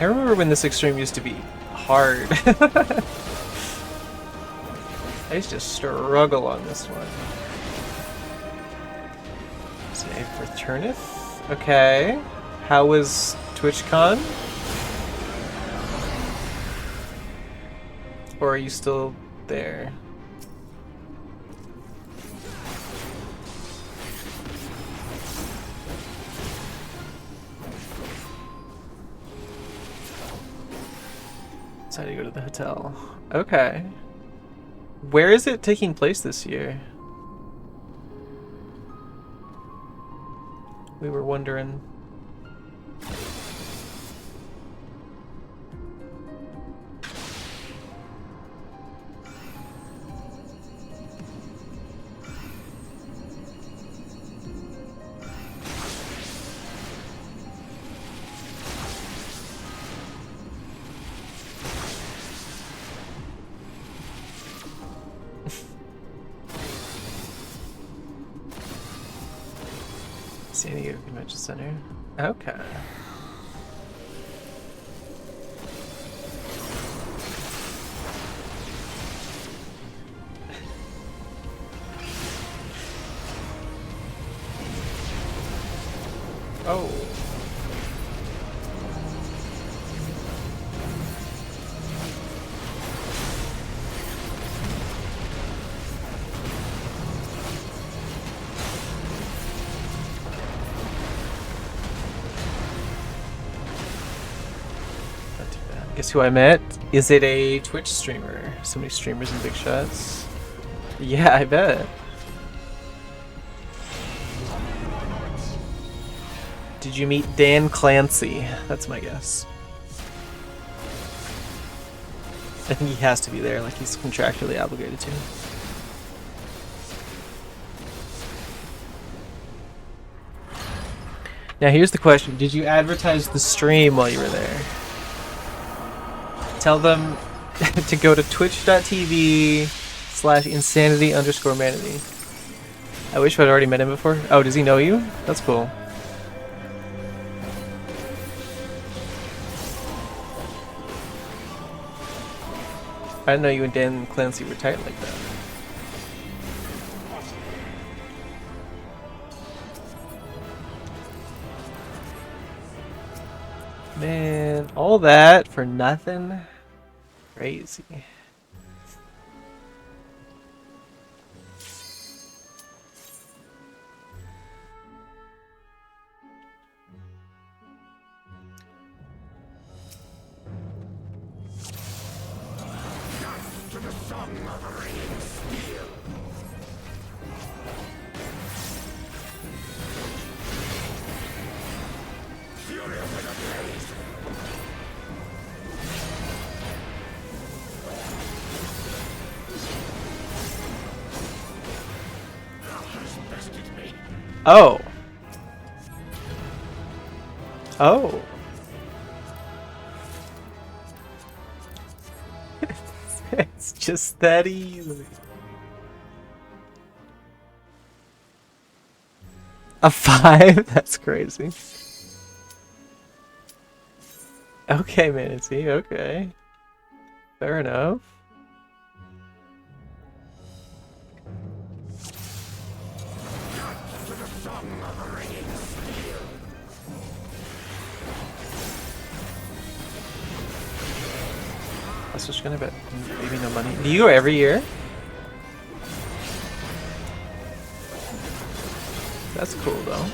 B: I remember when this extreme used to be hard. I used to struggle on this one. Save for Turnith? Okay. How was TwitchCon? Or are you still there? Decided to go to the hotel. Okay. Where is it taking place this year? We were wondering. San Diego Convention Center. Okay. Oh. Guess who I met? Is it a Twitch streamer? So many streamers and big shots. Yeah, I bet. Did you meet Dan Clancy? That's my guess. I think he has to be there, like he's contractually obligated to. Now here's the question. Did you advertise the stream while you were there? Tell them to go to twitch.tv/insanity_manity. I wish I'd already met him before. Oh, does he know you? That's cool. I didn't know you and Dan Clancy were tight like that. Man, all that for nothing? Crazy.
N: To the song of ringing steel. Furious in a blaze. Thou hast bested me.
B: Oh. Oh. It's just that easy. A 5? That's crazy. Okay, Manatee, okay. Fair enough.
N: To the song of ringing steel.
B: Plus Switch gonna bet maybe no money. Do you go every year? That's cool though.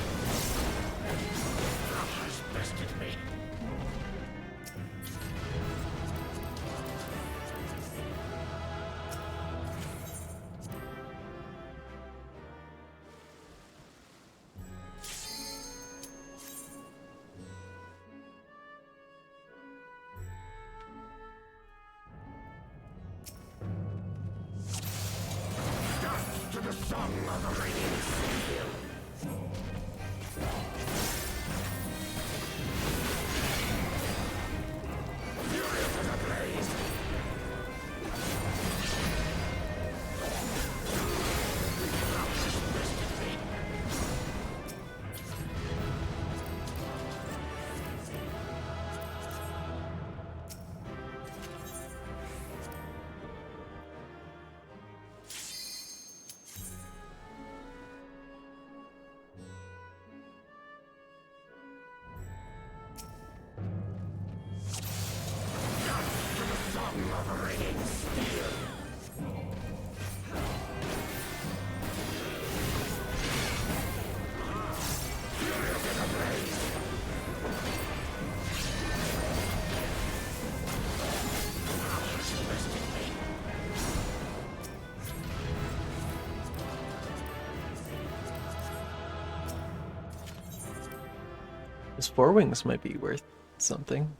B: His 4 wings might be worth something.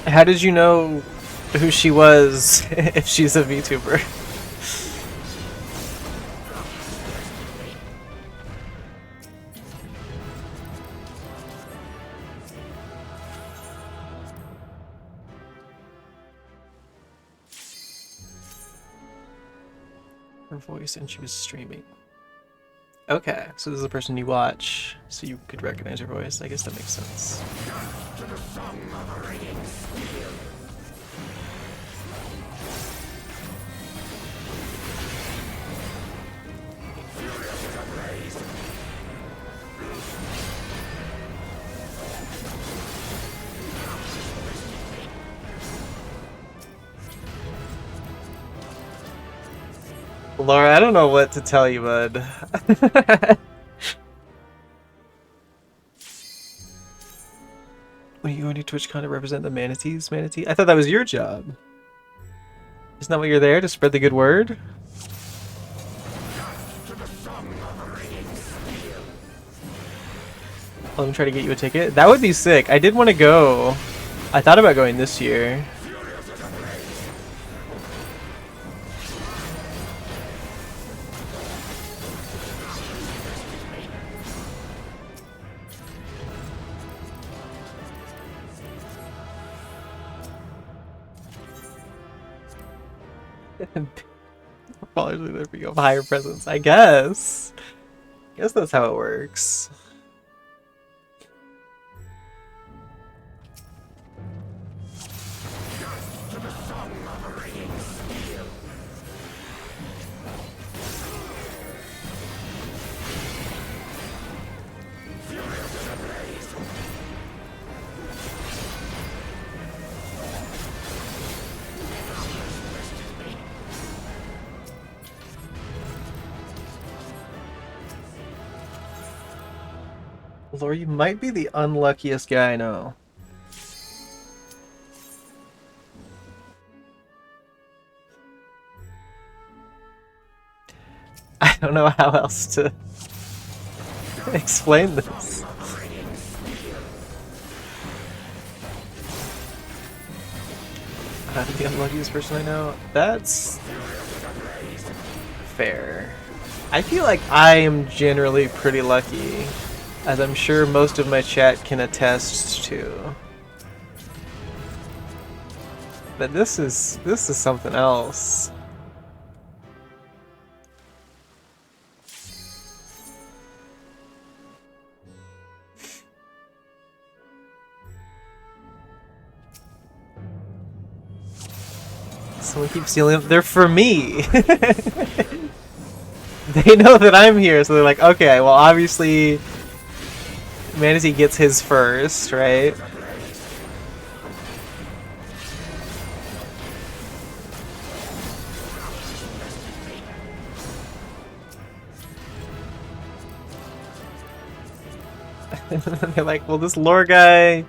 B: How did you know who she was if she's a VTuber? Her voice and she was streaming. Okay, so this is the person you watch, so you could recognize her voice. I guess that makes sense. Laura, I don't know what to tell you, bud. Are you going to TwitchCon to represent the manatees, Manatee? I thought that was your job. Isn't that what you're there, to spread the good word? Let me try to get you a ticket. That would be sick. I did want to go. I thought about going this year. Probably there we go. Higher presence, I guess. Guess that's how it works. Laura, you might be the unluckiest guy I know. I don't know how else to explain this. The unluckiest person I know? That's fair. I feel like I am generally pretty lucky, as I'm sure most of my chat can attest to. But this is something else. Someone keeps stealing them. They're for me. They know that I'm here, so they're like, okay, well, obviously, Manatee gets his first, right? They're like, well, this lore guy,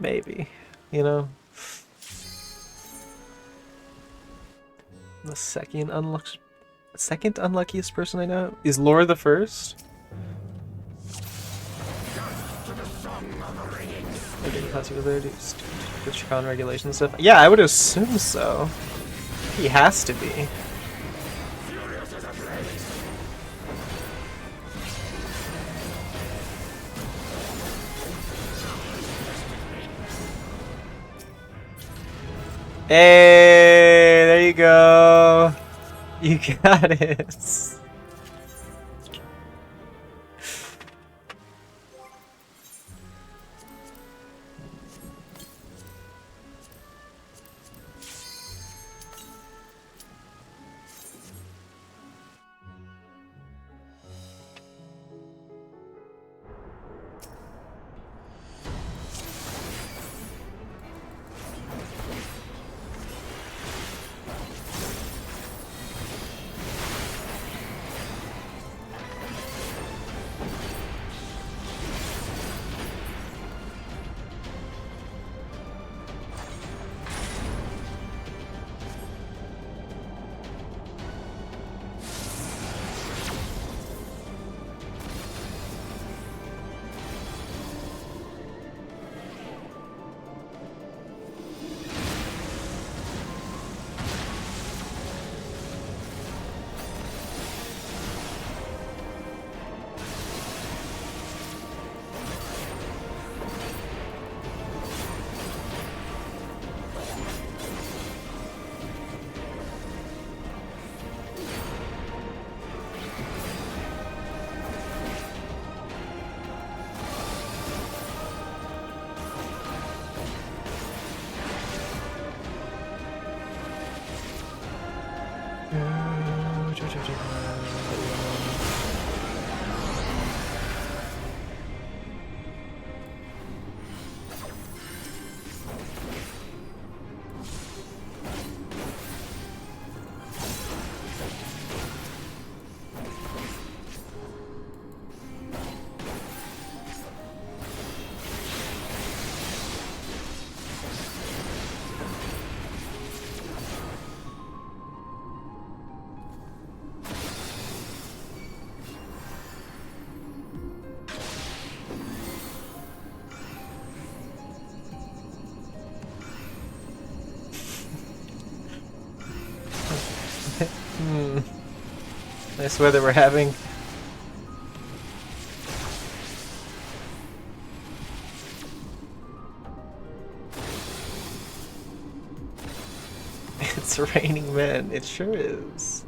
B: maybe, you know? The second unluckiest person I know? Is Lore the first? With Chicago regulation stuff? Yeah, I would assume so. He has to be. Hey, there you go. You got it. Nice weather we're having. It's raining men. It sure is.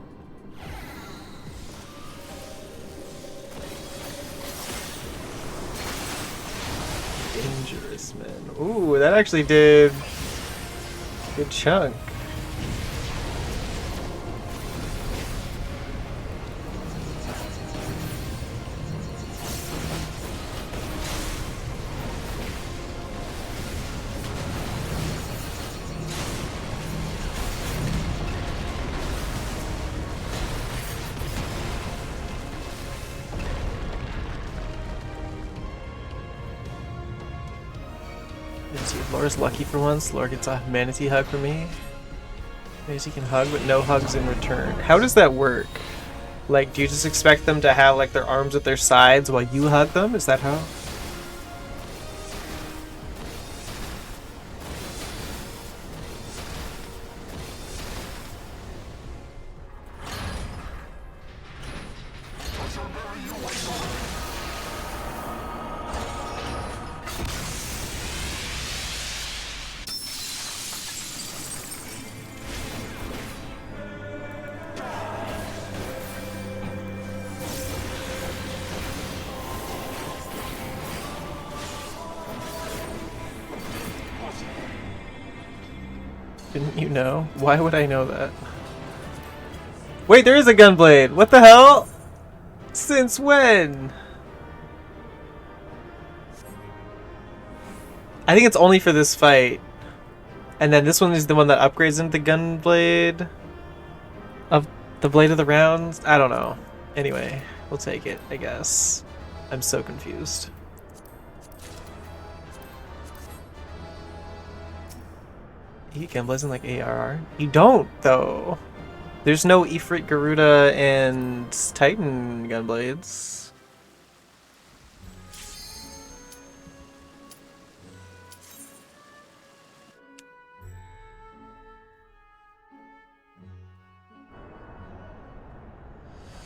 B: Dangerous men. Ooh, that actually did a good chunk. Laura's lucky for once. Laura gets a manatee hug from me. Manatee can hug, but no hugs in return. How does that work? Like, do you just expect them to have like their arms at their sides while you hug them? Is that how? Didn't you know? Why would I know that? Wait, there is a gunblade! What the hell? Since when? I think it's only for this fight. And then this one is the one that upgrades into the gunblade of the blade of the rounds? I don't know. Anyway, we'll take it, I guess. I'm so confused. You get gunblades in like ARR? You don't, though. There's no Ifrit, Garuda, and Titan gunblades.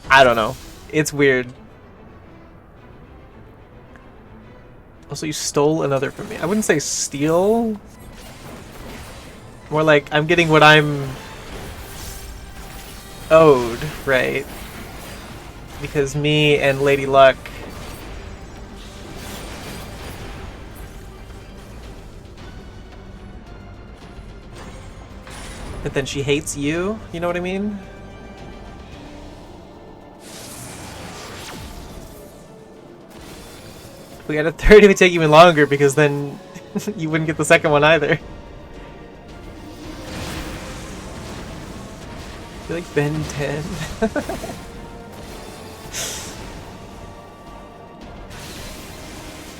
B: I don't know. It's weird. Also, you stole another from me. I wouldn't say steal. More like I'm getting what I'm owed, right? Because me and Lady Luck but then she hates you, you know what I mean? If we had a third, it would take even longer because then you wouldn't get the second one either. I feel like Ben 10.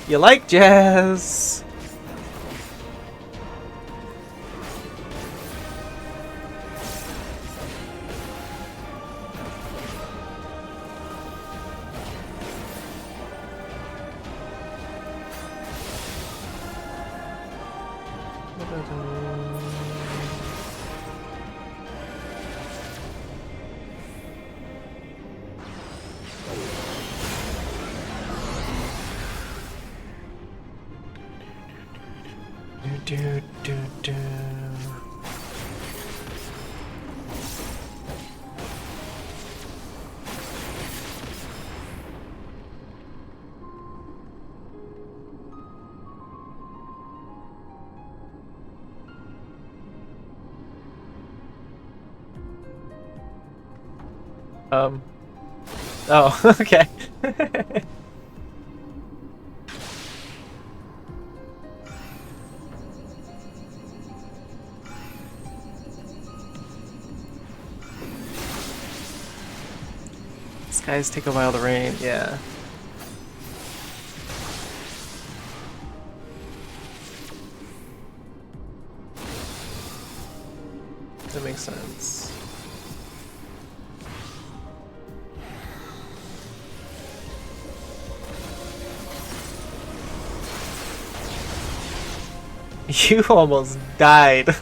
B: You like jazz? Oh, okay. Skies take a while to rain, yeah. That makes sense. You almost died.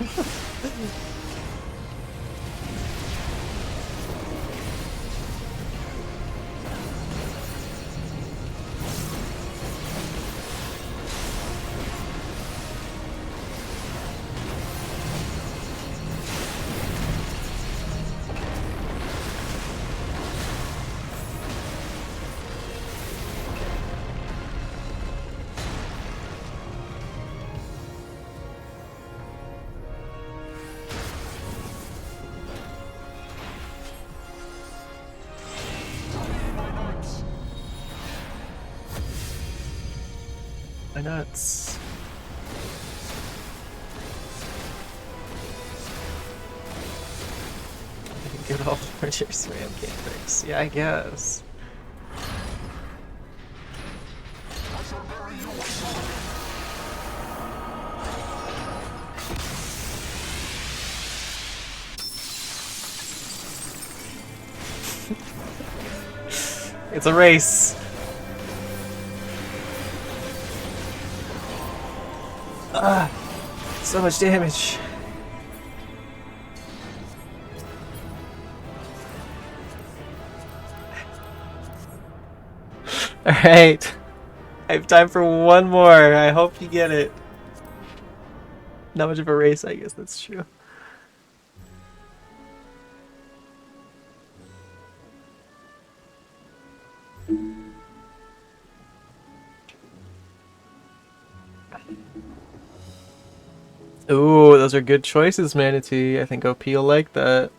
B: My nuts. Good old Archer Swam Cantrix. Yeah, I guess. It's a race. Ah, so much damage. Alright. I have time for one more. I hope you get it. Not much of a race, I guess that's true. Ooh, those are good choices, Manatee. I think OP will like that.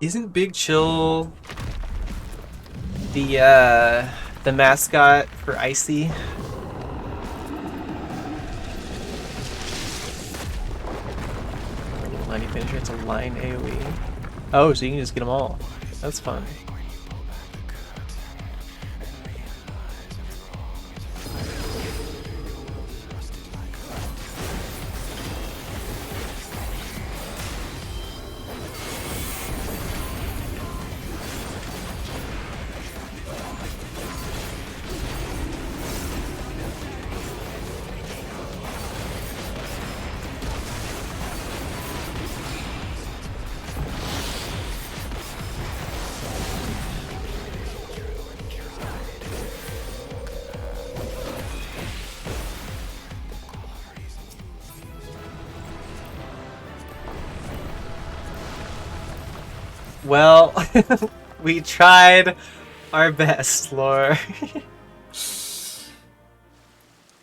B: Isn't Big Chill the mascot for Icy? Line finisher, it's a line AoE. Oh, so you can just get them all. That's fun. Well, we tried our best, Lore.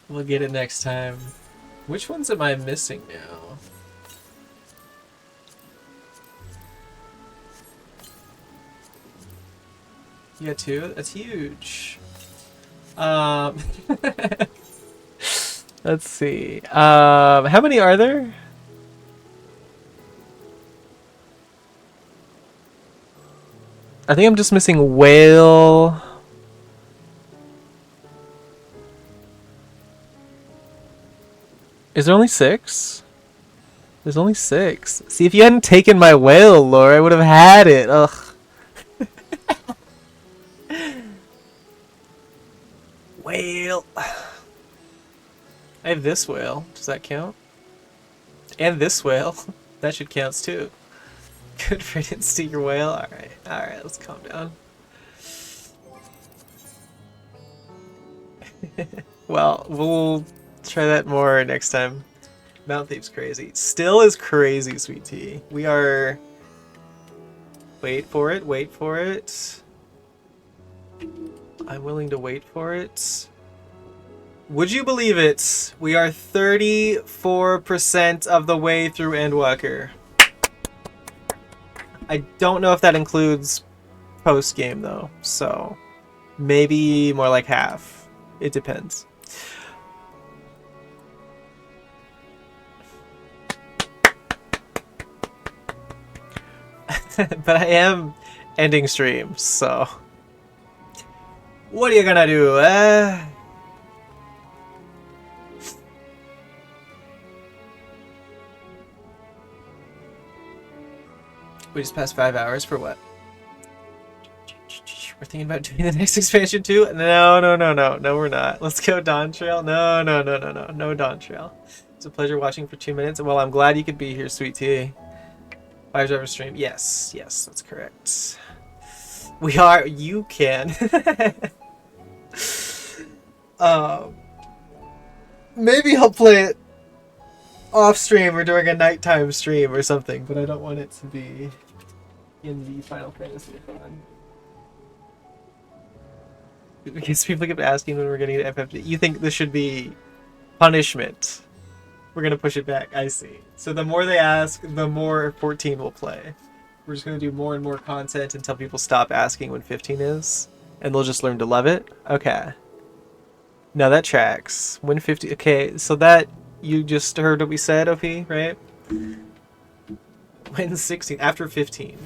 B: We'll get it next time. Which ones am I missing now? You got 2? That's huge. Let's see. How many are there? I think I'm just missing Whale. Is there only 6? There's only 6. See, if you hadn't taken my Whale, Lore, I would have had it. Ugh. Whale. I have this whale. Does that count? And this whale. That should count too. Good riddance to your whale. Alright, alright, let's calm down. Well, we'll try that more next time. Mount Thief's crazy. Still is crazy, Sweet Tea. We are... Wait for it, wait for it. I'm willing to wait for it. Would you believe it? We are 34% of the way through Endwalker. I don't know if that includes post-game though, so maybe more like half. It depends. But I am ending streams, so what are you gonna do, eh? We just passed 5 hours for what? We're thinking about doing the next expansion too? No, we're not. Let's go Dawn Trail. No, Dawn Trail. It's a pleasure watching for 2 minutes. Well, I'm glad you could be here, Sweet Tea. 5 driver stream. Yes, that's correct. We are. You can. Maybe I'll play it off stream or during a nighttime stream or something, but I don't want it to be in the Final Fantasy-athon. Because people keep asking when we're getting to FFG. You think this should be punishment? We're gonna push it back. I see. So the more they ask, the more 14 will play. We're just gonna do more and more content until people stop asking when 15 is. And they'll just learn to love it? Okay. Now that tracks. Win 50. Okay, so that, you just heard what we said, OP, right? Win 16 after 15.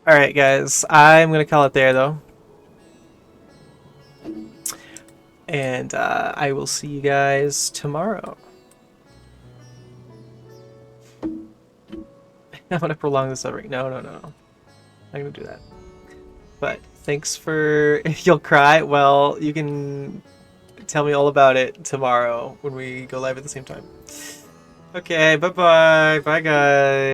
B: Alright, guys. I'm going to call it there, though. And I will see you guys tomorrow. I'm going to prolong this over. No. I'm not going to do that. But thanks for... If you'll cry, well, you can tell me all about it tomorrow when we go live at the same time. Okay, bye-bye. Bye, guys.